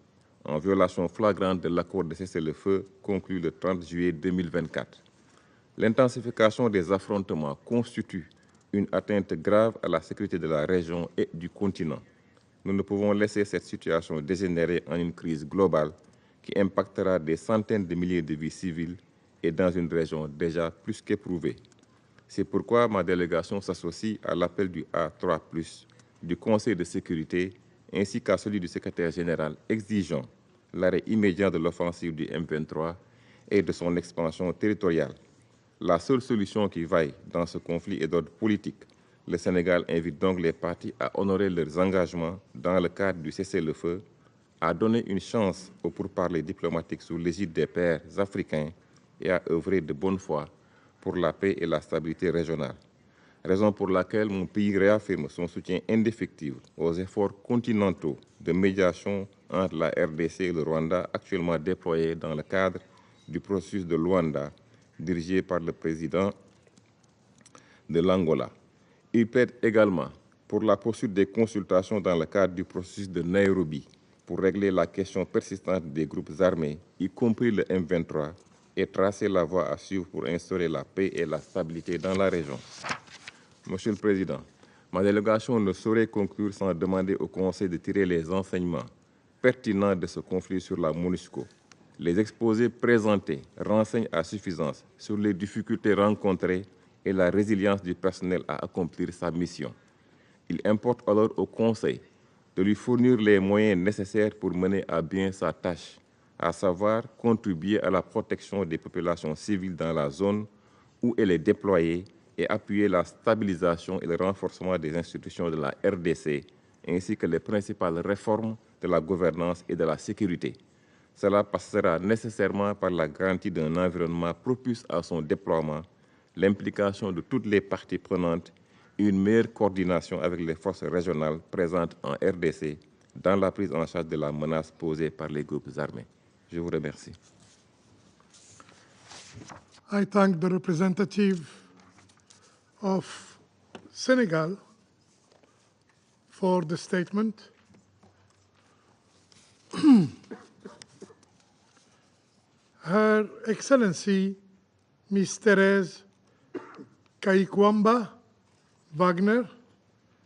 I: en violation flagrante de l'accord de cessez-le-feu conclu le 30 juillet 2024. L'intensification des affrontements constitue une atteinte grave à la sécurité de la région et du continent. Nous ne pouvons laisser cette situation dégénérer en une crise globale qui impactera des centaines de milliers de vies civiles et dans une région déjà plus qu'éprouvée. C'est pourquoi ma délégation s'associe à l'appel du A3+, du Conseil de sécurité, ainsi qu'à celui du secrétaire général, exigeant l'arrêt immédiat de l'offensive du M23 et de son expansion territoriale. La seule solution qui vaille dans ce conflit est d'ordre politique. Le Sénégal invite donc les parties à honorer leurs engagements dans le cadre du cessez-le-feu, à donner une chance aux pourparlers diplomatiques sous l'égide des pairs africains et à œuvrer de bonne foi pour la paix et la stabilité régionale. Raison pour laquelle mon pays réaffirme son soutien indéfectible aux efforts continentaux de médiation entre la RDC et le Rwanda, actuellement déployés dans le cadre du processus de Luanda, dirigé par le président de l'Angola. Il plaide également pour la poursuite des consultations dans le cadre du processus de Nairobi pour régler la question persistante des groupes armés, y compris le M23, et tracer la voie à suivre pour instaurer la paix et la stabilité dans la région. Monsieur le Président, ma délégation ne saurait conclure sans demander au Conseil de tirer les enseignements pertinents de ce conflit sur la MONUSCO. Les exposés présentés renseignent à suffisance sur les difficultés rencontrées et la résilience du personnel à accomplir sa mission. Il importe alors au Conseil de lui fournir les moyens nécessaires pour mener à bien sa tâche, à savoir contribuer à la protection des populations civiles dans la zone où elle est déployée et appuyer la stabilisation et le renforcement des institutions de la RDC, ainsi que les principales réformes de la gouvernance et de la sécurité. Cela passera nécessairement par la garantie d'un environnement propice à son déploiement, l'implication de toutes les parties prenantes et une meilleure coordination avec les forces régionales présentes en RDC dans la prise en charge de la menace posée par les groupes armés. Je vous remercie.
A: I thank the representative of Senegal for the statement. Her Excellency, Ms. Thérèse Kaikwamba Wagner,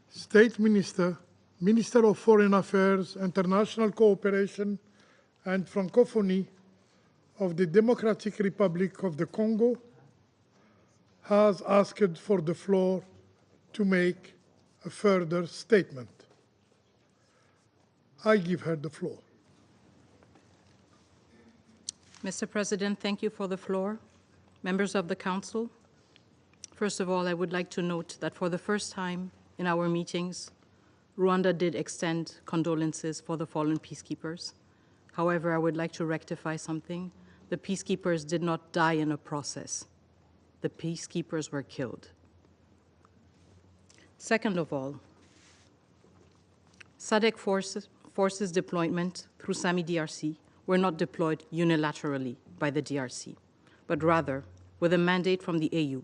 A: State Minister, Minister of Foreign Affairs, International Cooperation and Francophonie of the Democratic Republic of the Congo, has asked for the floor to make a further statement. I give her the floor.
B: Mr. President, thank you for the floor. Members of the Council, first of all, I would like to note that for the first time in our meetings, Rwanda did extend condolences for the fallen peacekeepers. However, I would like to rectify something. The peacekeepers did not die in a process. the peacekeepers were killed. Second of all, SADC forces deployment through SAMI DRC were not deployed unilaterally by the DRC, but rather with a mandate from the AU,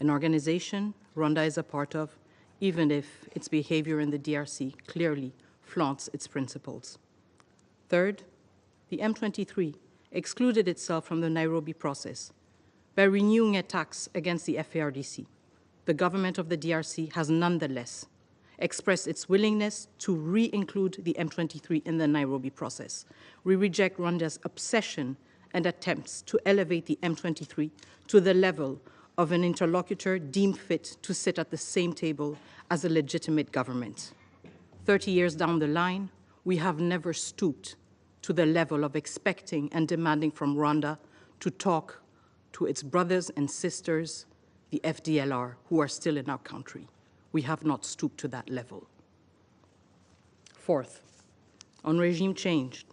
B: an organization Rwanda is a part of, even if its behavior in the DRC clearly flaunts its principles. Third, the M23 excluded itself from the Nairobi process by renewing attacks against the FARDC. The government of the DRC has nonetheless expressed its willingness to re-include the M23 in the Nairobi process. We reject Rwanda's obsession and attempts to elevate the M23 to the level of an interlocutor deemed fit to sit at the same table as a legitimate government. 30 years down the line, we have never stooped to the level of expecting and demanding from Rwanda to talk to its brothers and sisters, the FDLR, who are still in our country. We have not stooped to that level. Fourth, on regime change,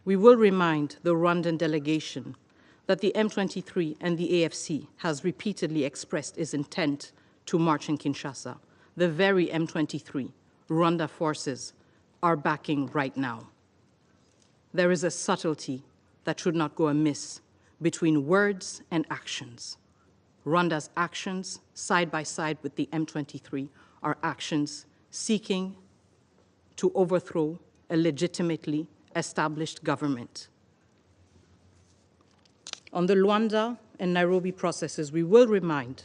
B: we will remind the Rwandan delegation that the M23 and the AFC has repeatedly expressed its intent to march in Kinshasa. The very M23 Rwanda forces are backing right now. There is a subtlety that should not go amiss between words and actions. Rwanda's actions, side by side with the M23, are actions seeking to overthrow a legitimately established government. On the Luanda and Nairobi processes, we will remind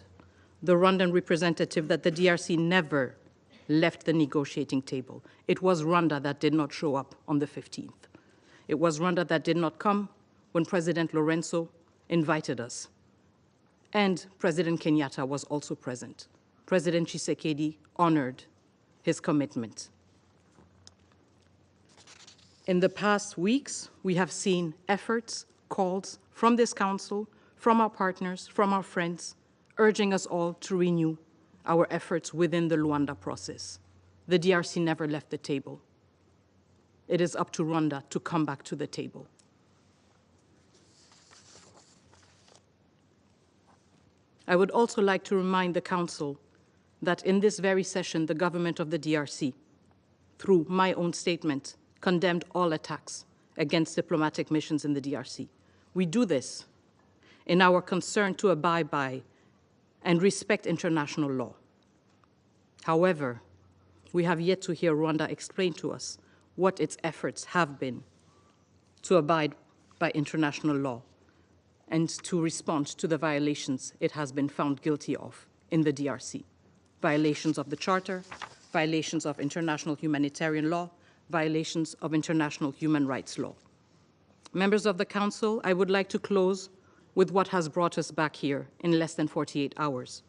B: the Rwandan representative that the DRC never left the negotiating table. It was Rwanda that did not show up on the 15th. It was Rwanda that did not come when President Lorenzo invited us. And President Kenyatta was also present. President Tshisekedi honored his commitment. In the past weeks, we have seen efforts, calls from this council, from our partners, from our friends, urging us all to renew our efforts within the Luanda process. The DRC never left the table. It is up to Rwanda to come back to the table. I would also like to remind the Council that in this very session, the government of the DRC, through my own statement, condemned all attacks against diplomatic missions in the DRC. We do this in our concern to abide by and respect international law. However, we have yet to hear Rwanda explain to us what its efforts have been to abide by international law and to respond to the violations it has been found guilty of in the DRC. Violations of the Charter, violations of international humanitarian law, violations of international human rights law. Members of the Council, I would like to close with what has brought us back here in less than 48 hours.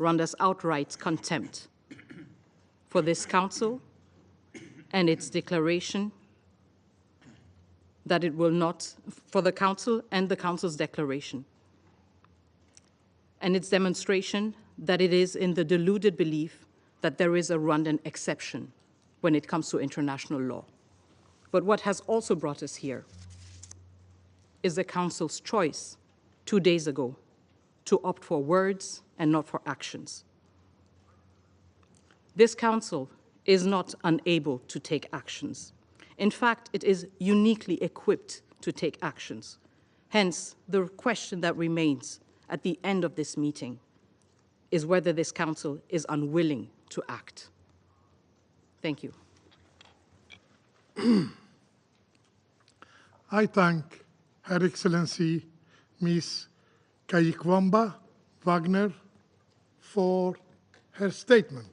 B: Rwanda's outright contempt for this Council and its declaration that it will not, for the Council and the Council's declaration, and its demonstration that it is in the deluded belief that there is a Rwandan exception when it comes to international law. But what has also brought us here is the Council's choice 2 days ago to opt for words and not for actions. This Council is not unable to take actions. In fact, it is uniquely equipped to take actions. Hence, the question that remains at the end of this meeting is whether this Council is unwilling to act. Thank you.
E: I thank Her Excellency Ms. Kayikwamba Wagner for her statement.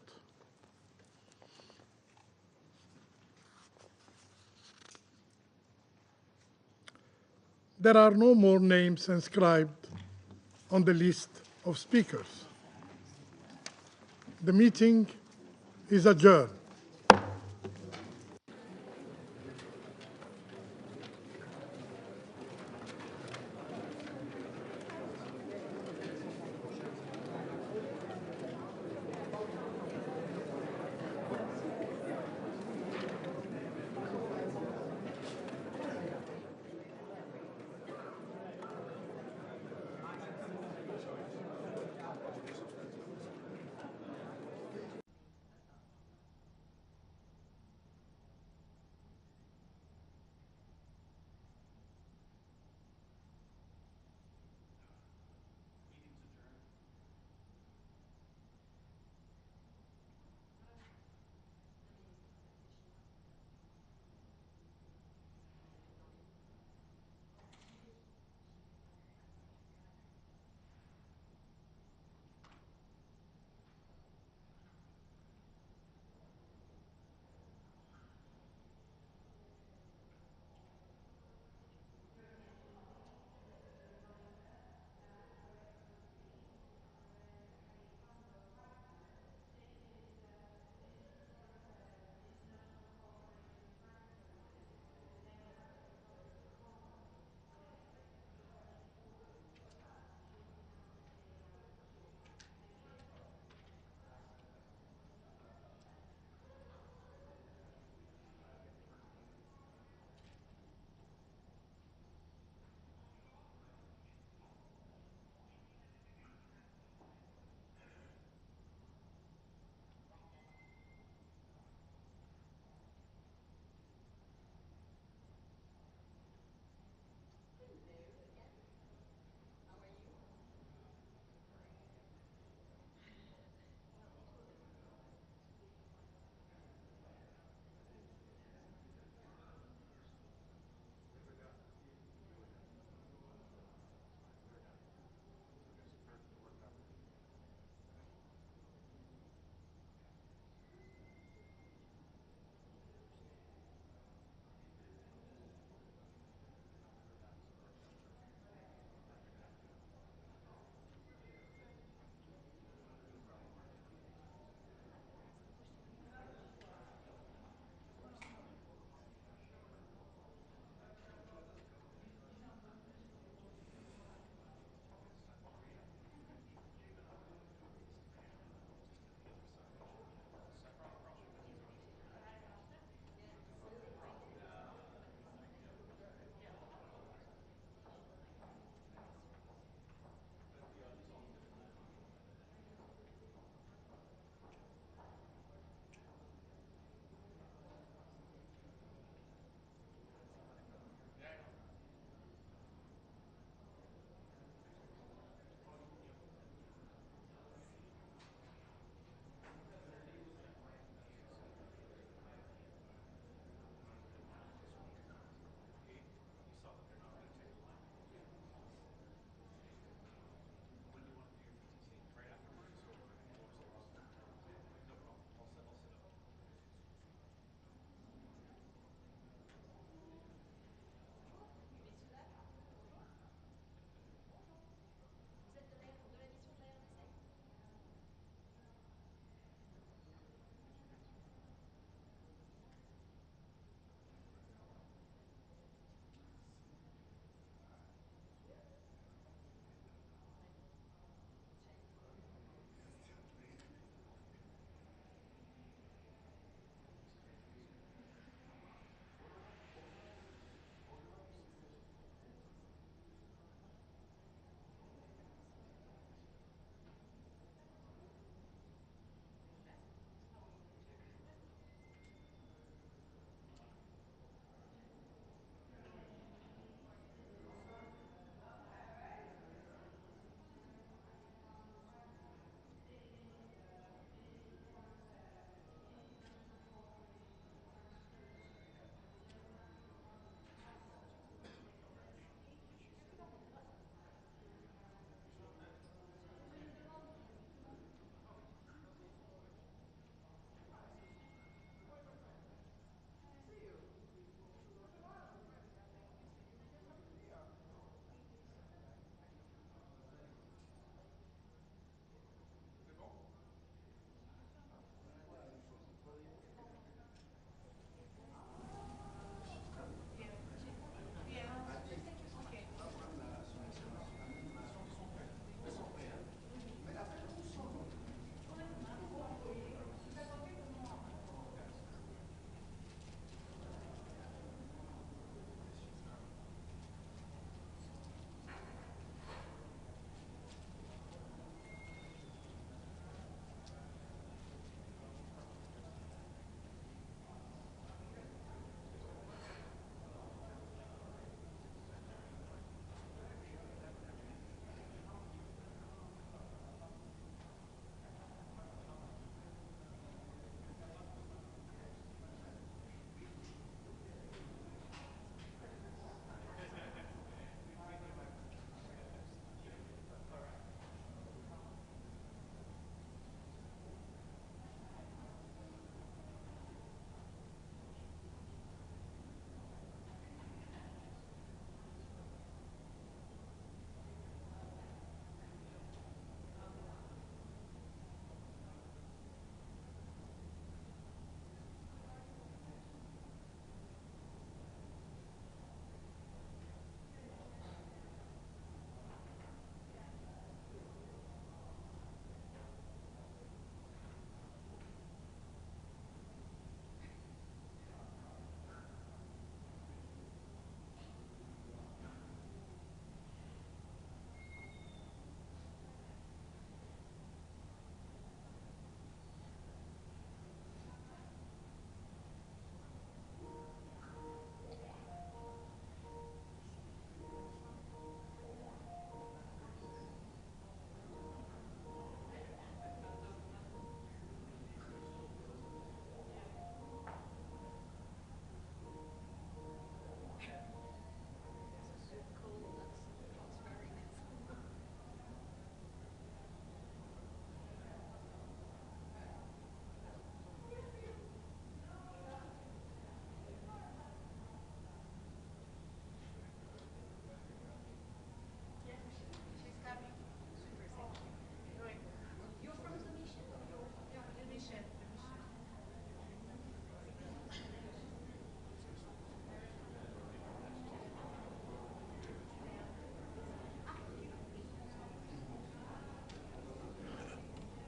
E: There are no more names inscribed on the list of speakers. The meeting is adjourned.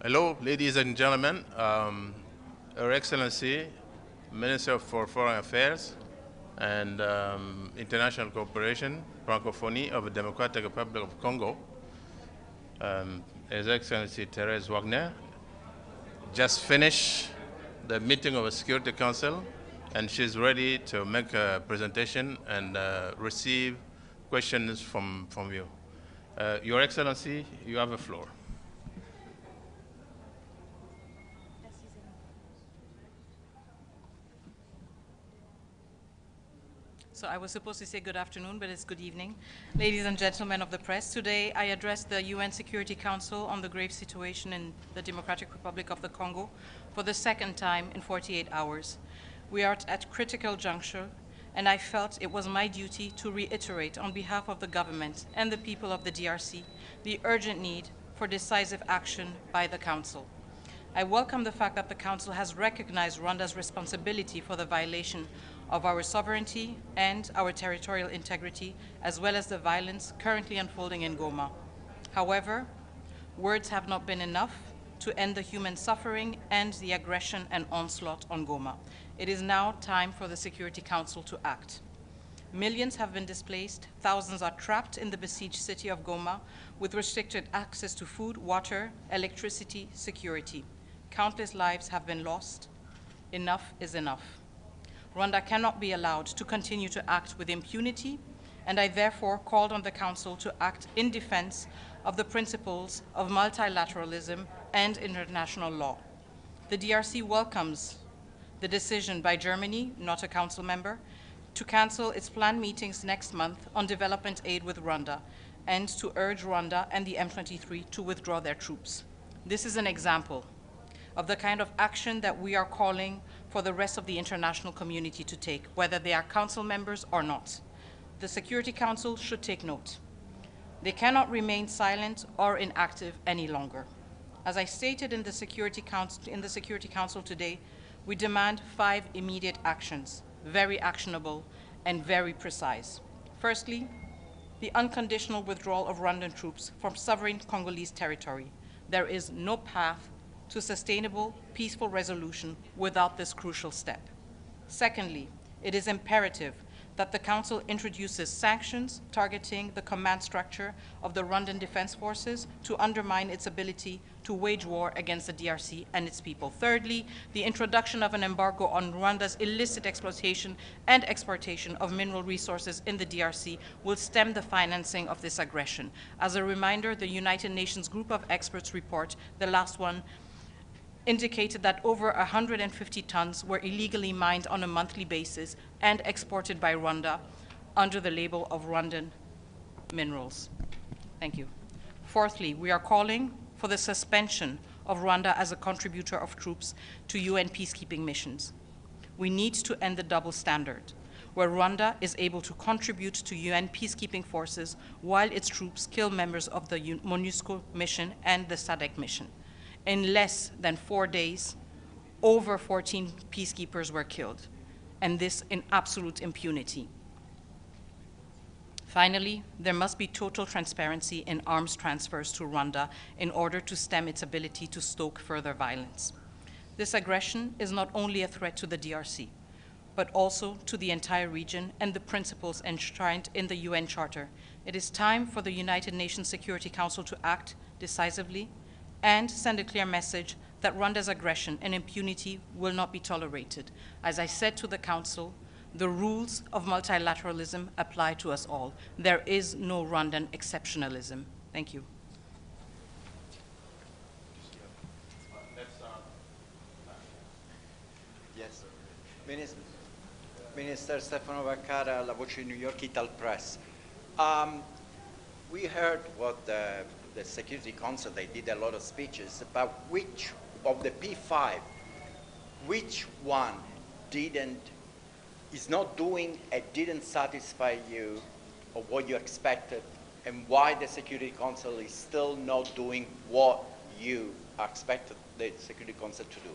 J: Hello, ladies and gentlemen. Her Excellency, Minister for Foreign Affairs and International Cooperation, Francophonie of the Democratic Republic of Congo, His Excellency Therese Wagner, just finished the meeting of the Security Council, and she's ready to make a presentation and receive questions from you. Your Excellency, you have the floor.
B: So I was supposed to say good afternoon, but it's good evening. Ladies and gentlemen of the press, today I address the UN Security Council on the grave situation in the Democratic Republic of the Congo for the second time in 48 hours. We are at a critical juncture, and I felt it was my duty to reiterate on behalf of the government and the people of the DRC the urgent need for decisive action by the Council. I welcome the fact that the Council has recognized Rwanda's responsibility for the violation of our sovereignty and our territorial integrity, as well as the violence currently unfolding in Goma. However, words have not been enough to end the human suffering and the aggression and onslaught on Goma. It is now time for the Security Council to act. Millions have been displaced, thousands are trapped in the besieged city of Goma with restricted access to food, water, electricity, security. Countless lives have been lost. Enough is enough. Rwanda cannot be allowed to continue to act with impunity, and I therefore called on the Council to act in defense of the principles of multilateralism and international law. The DRC welcomes the decision by Germany, not a Council member, to cancel its planned meetings next month on development aid with Rwanda and to urge Rwanda and the M23 to withdraw their troops. This is an example of the kind of action that we are calling for the rest of the international community to take, whether they are Council members or not. The Security Council should take note. They cannot remain silent or inactive any longer. As I stated in the Security Council today, we demand 5 immediate actions, very actionable and very precise. Firstly, the unconditional withdrawal of Rwandan troops from sovereign Congolese territory. There is no path to sustainable, peaceful resolution without this crucial step. Secondly, it is imperative that the Council introduces sanctions targeting the command structure of the Rwandan Defense Forces to undermine its ability to wage war against the DRC and its people. Thirdly, the introduction of an embargo on Rwanda's illicit exploitation and exportation of mineral resources in the DRC will stem the financing of this aggression. As a reminder, the United Nations Group of Experts report, the last one, indicated that over 150 tons were illegally mined on a monthly basis and exported by Rwanda under the label of Rwandan minerals. Thank you. Fourthly, we are calling for the suspension of Rwanda as a contributor of troops to UN peacekeeping missions. We need to end the double standard, where Rwanda is able to contribute to UN peacekeeping forces while its troops kill members of the MONUSCO mission and the SADC mission. In less than 4 days, over 14 peacekeepers were killed, and this in absolute impunity. Finally, there must be total transparency in arms transfers to Rwanda in order to stem its ability to stoke further violence. This aggression is not only a threat to the DRC, but also to the entire region and the principles enshrined in the UN Charter. It is time for the United Nations Security Council to act decisively and send a clear message that Rwanda's aggression and impunity will not be tolerated. As I said to the Council, the rules of multilateralism apply to us all. There is no Rwandan exceptionalism. Thank you.
K: Yes. Minister Stefano Vaccara, La Voce New York Ital Press. We heard what the Security Council, they did a lot of speeches about which of the P5, which one is not doing and didn't satisfy you or what you expected, and why the Security Council is still not doing what you expected the Security Council to do.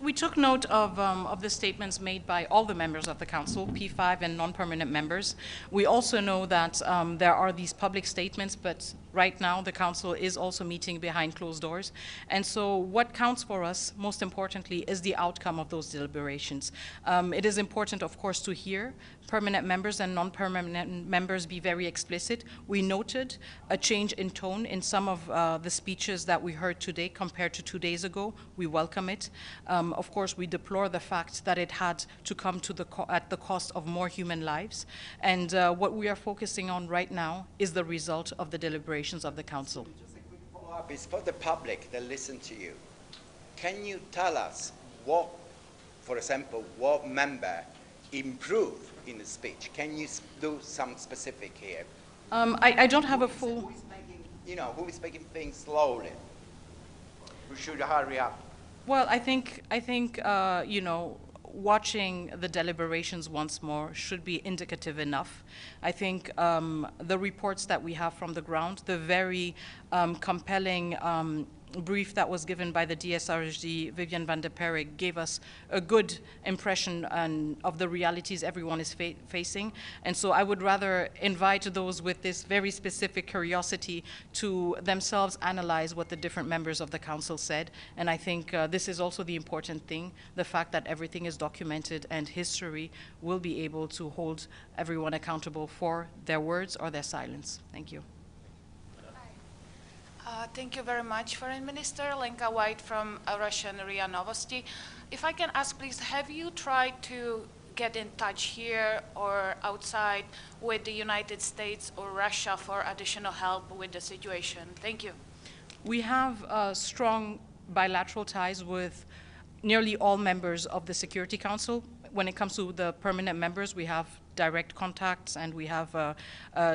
B: We took note of the statements made by all the members of the Council, P5 and non-permanent members. We also know that there are these public statements, but right now, the Council is also meeting behind closed doors. And so what counts for us, most importantly, is the outcome of those deliberations. It is important, of course, to hear permanent members and non-permanent members be very explicit. We noted a change in tone in some of the speeches that we heard today compared to 2 days ago. We welcome it. Of course, we deplore the fact that it had to come to at the cost of more human lives. And what we are focusing on right now is the result of the deliberations of the Council.
K: Just a quick follow-up is for the public that listen to you. Can you tell us what, for example, what member improved in the speech? Can you do some specific here?
B: I don't have a full...
K: Who is making, you know, who is making things slowly? Who should hurry up?
B: Well, I think you know, watching the deliberations once more should be indicative enough. I think the reports that we have from the ground, the very compelling brief that was given by the DSRG, Viviane van der Perre, gave us a good impression of the realities everyone is facing. And so I would rather invite those with this very specific curiosity to themselves analyze what the different members of the Council said. And I think this is also the important thing, the fact that everything is documented and history will be able to hold everyone accountable for their words or their silence. Thank you.
L: Thank you very much, Foreign Minister. Lenka White from Russian RIA Novosti. If I can ask, please, have you tried to get in touch here or outside with the United States or Russia for additional help with the situation? Thank you.
B: We have strong bilateral ties with nearly all members of the Security Council. When it comes to the permanent members, we have direct contacts and we have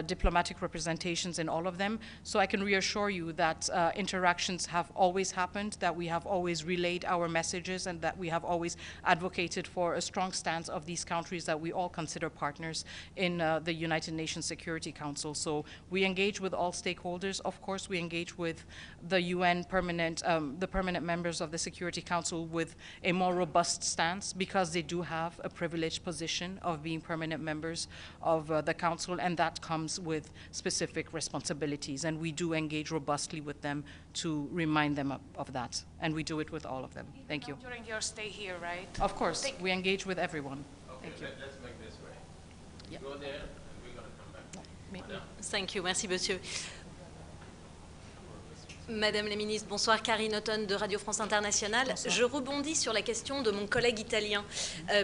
B: diplomatic representations in all of them. So I can reassure you that interactions have always happened, that we have always relayed our messages, and that we have always advocated for a strong stance of these countries that we all consider partners in the United Nations Security Council. So we engage with all stakeholders. Of course, we engage with the UN permanent, the permanent members of the Security Council with a more robust stance because they do have a privileged position of being permanent members of the Council, and that comes with specific responsibilities. And we do engage robustly with them to remind them of that. And we do it with all of them. Thank you.
L: During your stay here, right?
B: Of course, we engage with everyone.
J: Okay,
B: Thank you.
J: Let's make this way.
B: Yeah.
J: Go there, and we're going to come back.
N: Thank you. Merci, monsieur. Madame la ministre, bonsoir. Karine Auton de Radio France Internationale. Bonsoir. Je rebondis sur la question de mon collègue italien,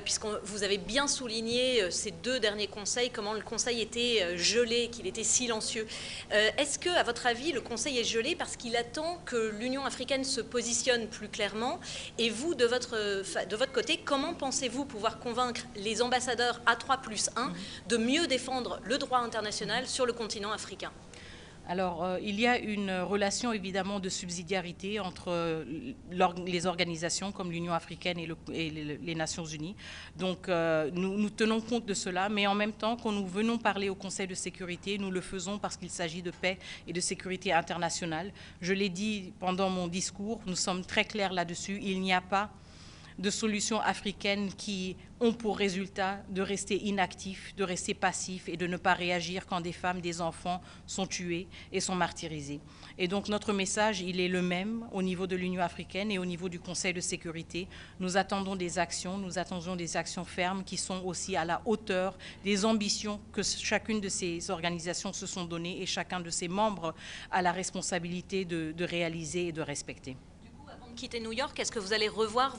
N: puisque vous avez bien souligné ces deux derniers conseils, comment le Conseil était gelé, qu'il était silencieux. Est-ce que, à votre avis, le Conseil est gelé parce qu'il attend que l'Union africaine se positionne plus clairement? Et vous, de votre côté, comment pensez-vous pouvoir convaincre les ambassadeurs A3+1 de mieux défendre le droit international sur le continent africain?
B: Alors, il y a une relation évidemment de subsidiarité entre les organisations comme l'Union africaine et les Nations unies. Donc, nous tenons compte de cela, mais en même temps, quand nous venons parler au Conseil de sécurité, nous le faisons parce qu'il s'agit de paix et de sécurité internationale. Je l'ai dit pendant mon discours, nous sommes très clairs là-dessus. Il n'y a pas de solutions africaines qui ont pour résultat de rester inactifs, de rester passifs et de ne pas réagir quand des femmes, des enfants sont tués et sont martyrisés. Et donc notre message, il est le même au niveau de l'Union africaine et au niveau du Conseil de sécurité. Nous attendons des actions fermes qui sont aussi à la hauteur des ambitions que chacune de ces organisations se sont données et chacun de ses membres a la responsabilité de réaliser et de respecter.
N: Quitter New York, est-ce que vous allez revoir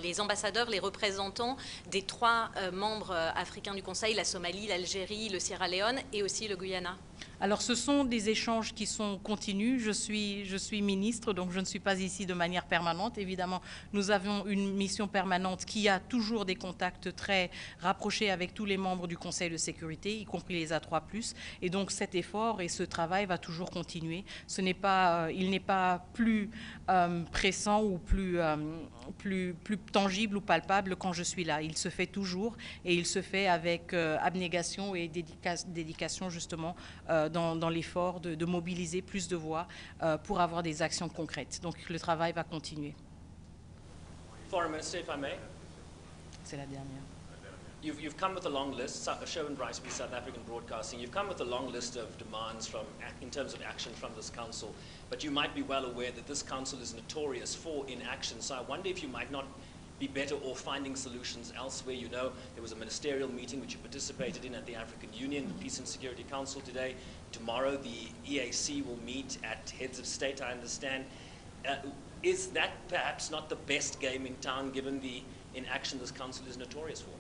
N: les ambassadeurs, les représentants des 3 membres africains du Conseil, la Somalie, l'Algérie, le Sierra Leone et aussi le Guyana?
B: Alors, ce sont des échanges qui sont continus. Je suis ministre, donc je ne suis pas ici de manière permanente. Évidemment, nous avons une mission permanente qui a toujours des contacts très rapprochés avec tous les membres du Conseil de sécurité, y compris les A3+. Et donc, cet effort et ce travail va toujours continuer. Il n'est pas plus pressant ou plus tangible ou palpable quand je suis là. Il se fait toujours et il se fait avec abnégation et dédication justement dans l'effort de mobiliser plus de voix pour avoir des actions concrètes. Donc le travail va continuer.
O: Foreign Minister, if I may.
B: C'est la dernière.
O: You've come with a long list. Sherwin Briceby, South African Broadcasting. You've come with a long list of demands in terms of action from this council, but you might be well aware that this council is notorious for inaction. So I wonder if you might not be better off finding solutions elsewhere. You know, there was a ministerial meeting which you participated in at the African Union, the Peace and Security Council today. Tomorrow, the EAC will meet at heads of state, I understand. Is that perhaps not the best game in town, given the inaction this council is notorious for?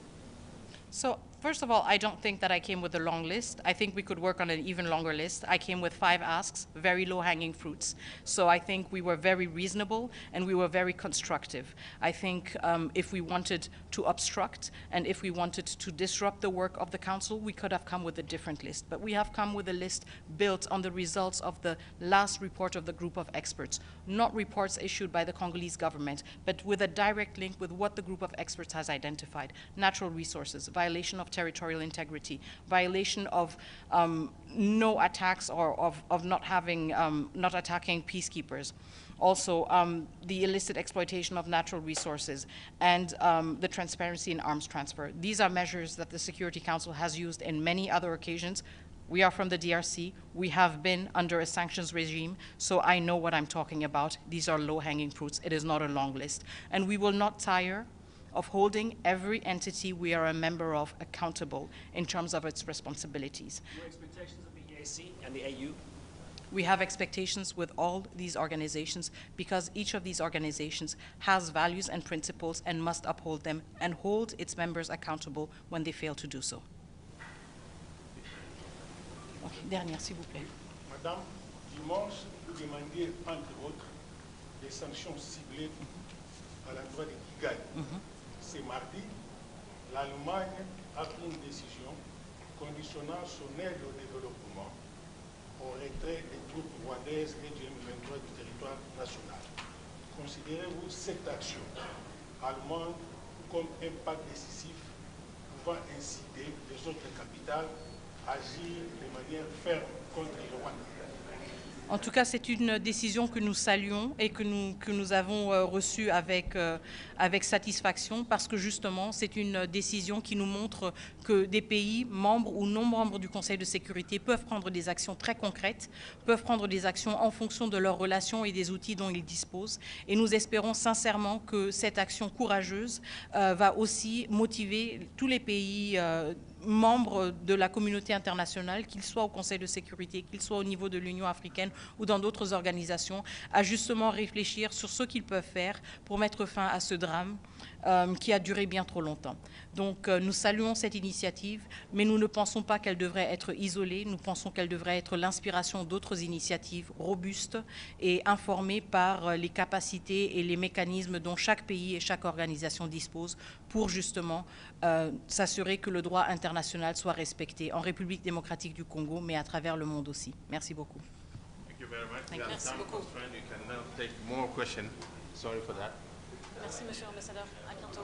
B: So, first of all, I don't think that I came with a long list. I think we could work on an even longer list. I came with 5 asks, very low-hanging fruits. So I think we were very reasonable and we were very constructive. I think if we wanted to obstruct and if we wanted to disrupt the work of the council, we could have come with a different list. But we have come with a list built on the results of the last report of the group of experts, not reports issued by the Congolese government, but with a direct link with what the group of experts has identified: natural resources, violation of territorial integrity, violation of no attacks or of not attacking peacekeepers. Also, the illicit exploitation of natural resources and the transparency in arms transfer. These are measures that the Security Council has used in many other occasions. We are from the DRC. We have been under a sanctions regime, so I know what I'm talking about. These are low-hanging fruits. It is not a long list. And we will not tire of holding every entity we are a member of accountable in terms of its responsibilities.
O: Your expectations of the EAC and the AU?
B: We have expectations with all these organizations because each of these organizations has values and principles and must uphold them and hold its members accountable when they fail to do so. Okay, dernière, s'il vous plaît.
P: Madame, dimanche, vous demandiez, entre autres, des sanctions ciblées à l'endroit de Kigali. Ce mardi, l'Allemagne a pris une décision conditionnant son aide au développement au retrait des troupes rwandaises et du M23 du territoire national. Considérez-vous cette action allemande comme un pas décisif pouvant inciter les autres capitales à agir de manière ferme contre le Rwanda?
B: En tout cas, c'est une décision que nous saluons et que nous avons reçue avec satisfaction parce que justement, c'est une décision qui nous montre que des pays, membres ou non membres du Conseil de sécurité, peuvent prendre des actions très concrètes, peuvent prendre des actions en fonction de leurs relations et des outils dont ils disposent. Et nous espérons sincèrement que cette action courageuse va aussi motiver tous les pays membres de la communauté internationale, qu'ils soient au Conseil de sécurité, qu'ils soient au niveau de l'Union africaine ou dans d'autres organisations, à justement réfléchir sur ce qu'ils peuvent faire pour mettre fin à ce drame qui a duré bien trop longtemps. Donc nous saluons cette initiative, mais nous ne pensons pas qu'elle devrait être isolée, nous pensons qu'elle devrait être l'inspiration d'autres initiatives robustes et informées par les capacités et les mécanismes dont chaque pays et chaque organisation dispose pour justement s'assurer que le droit international soit respecté en République démocratique du Congo, mais à travers le monde aussi. Merci beaucoup.
J: Thank you very much.
B: Merci beaucoup.
J: You can now take more questions. Sorry for that.
N: Merci, Monsieur l'Ambassadeur. À bientôt.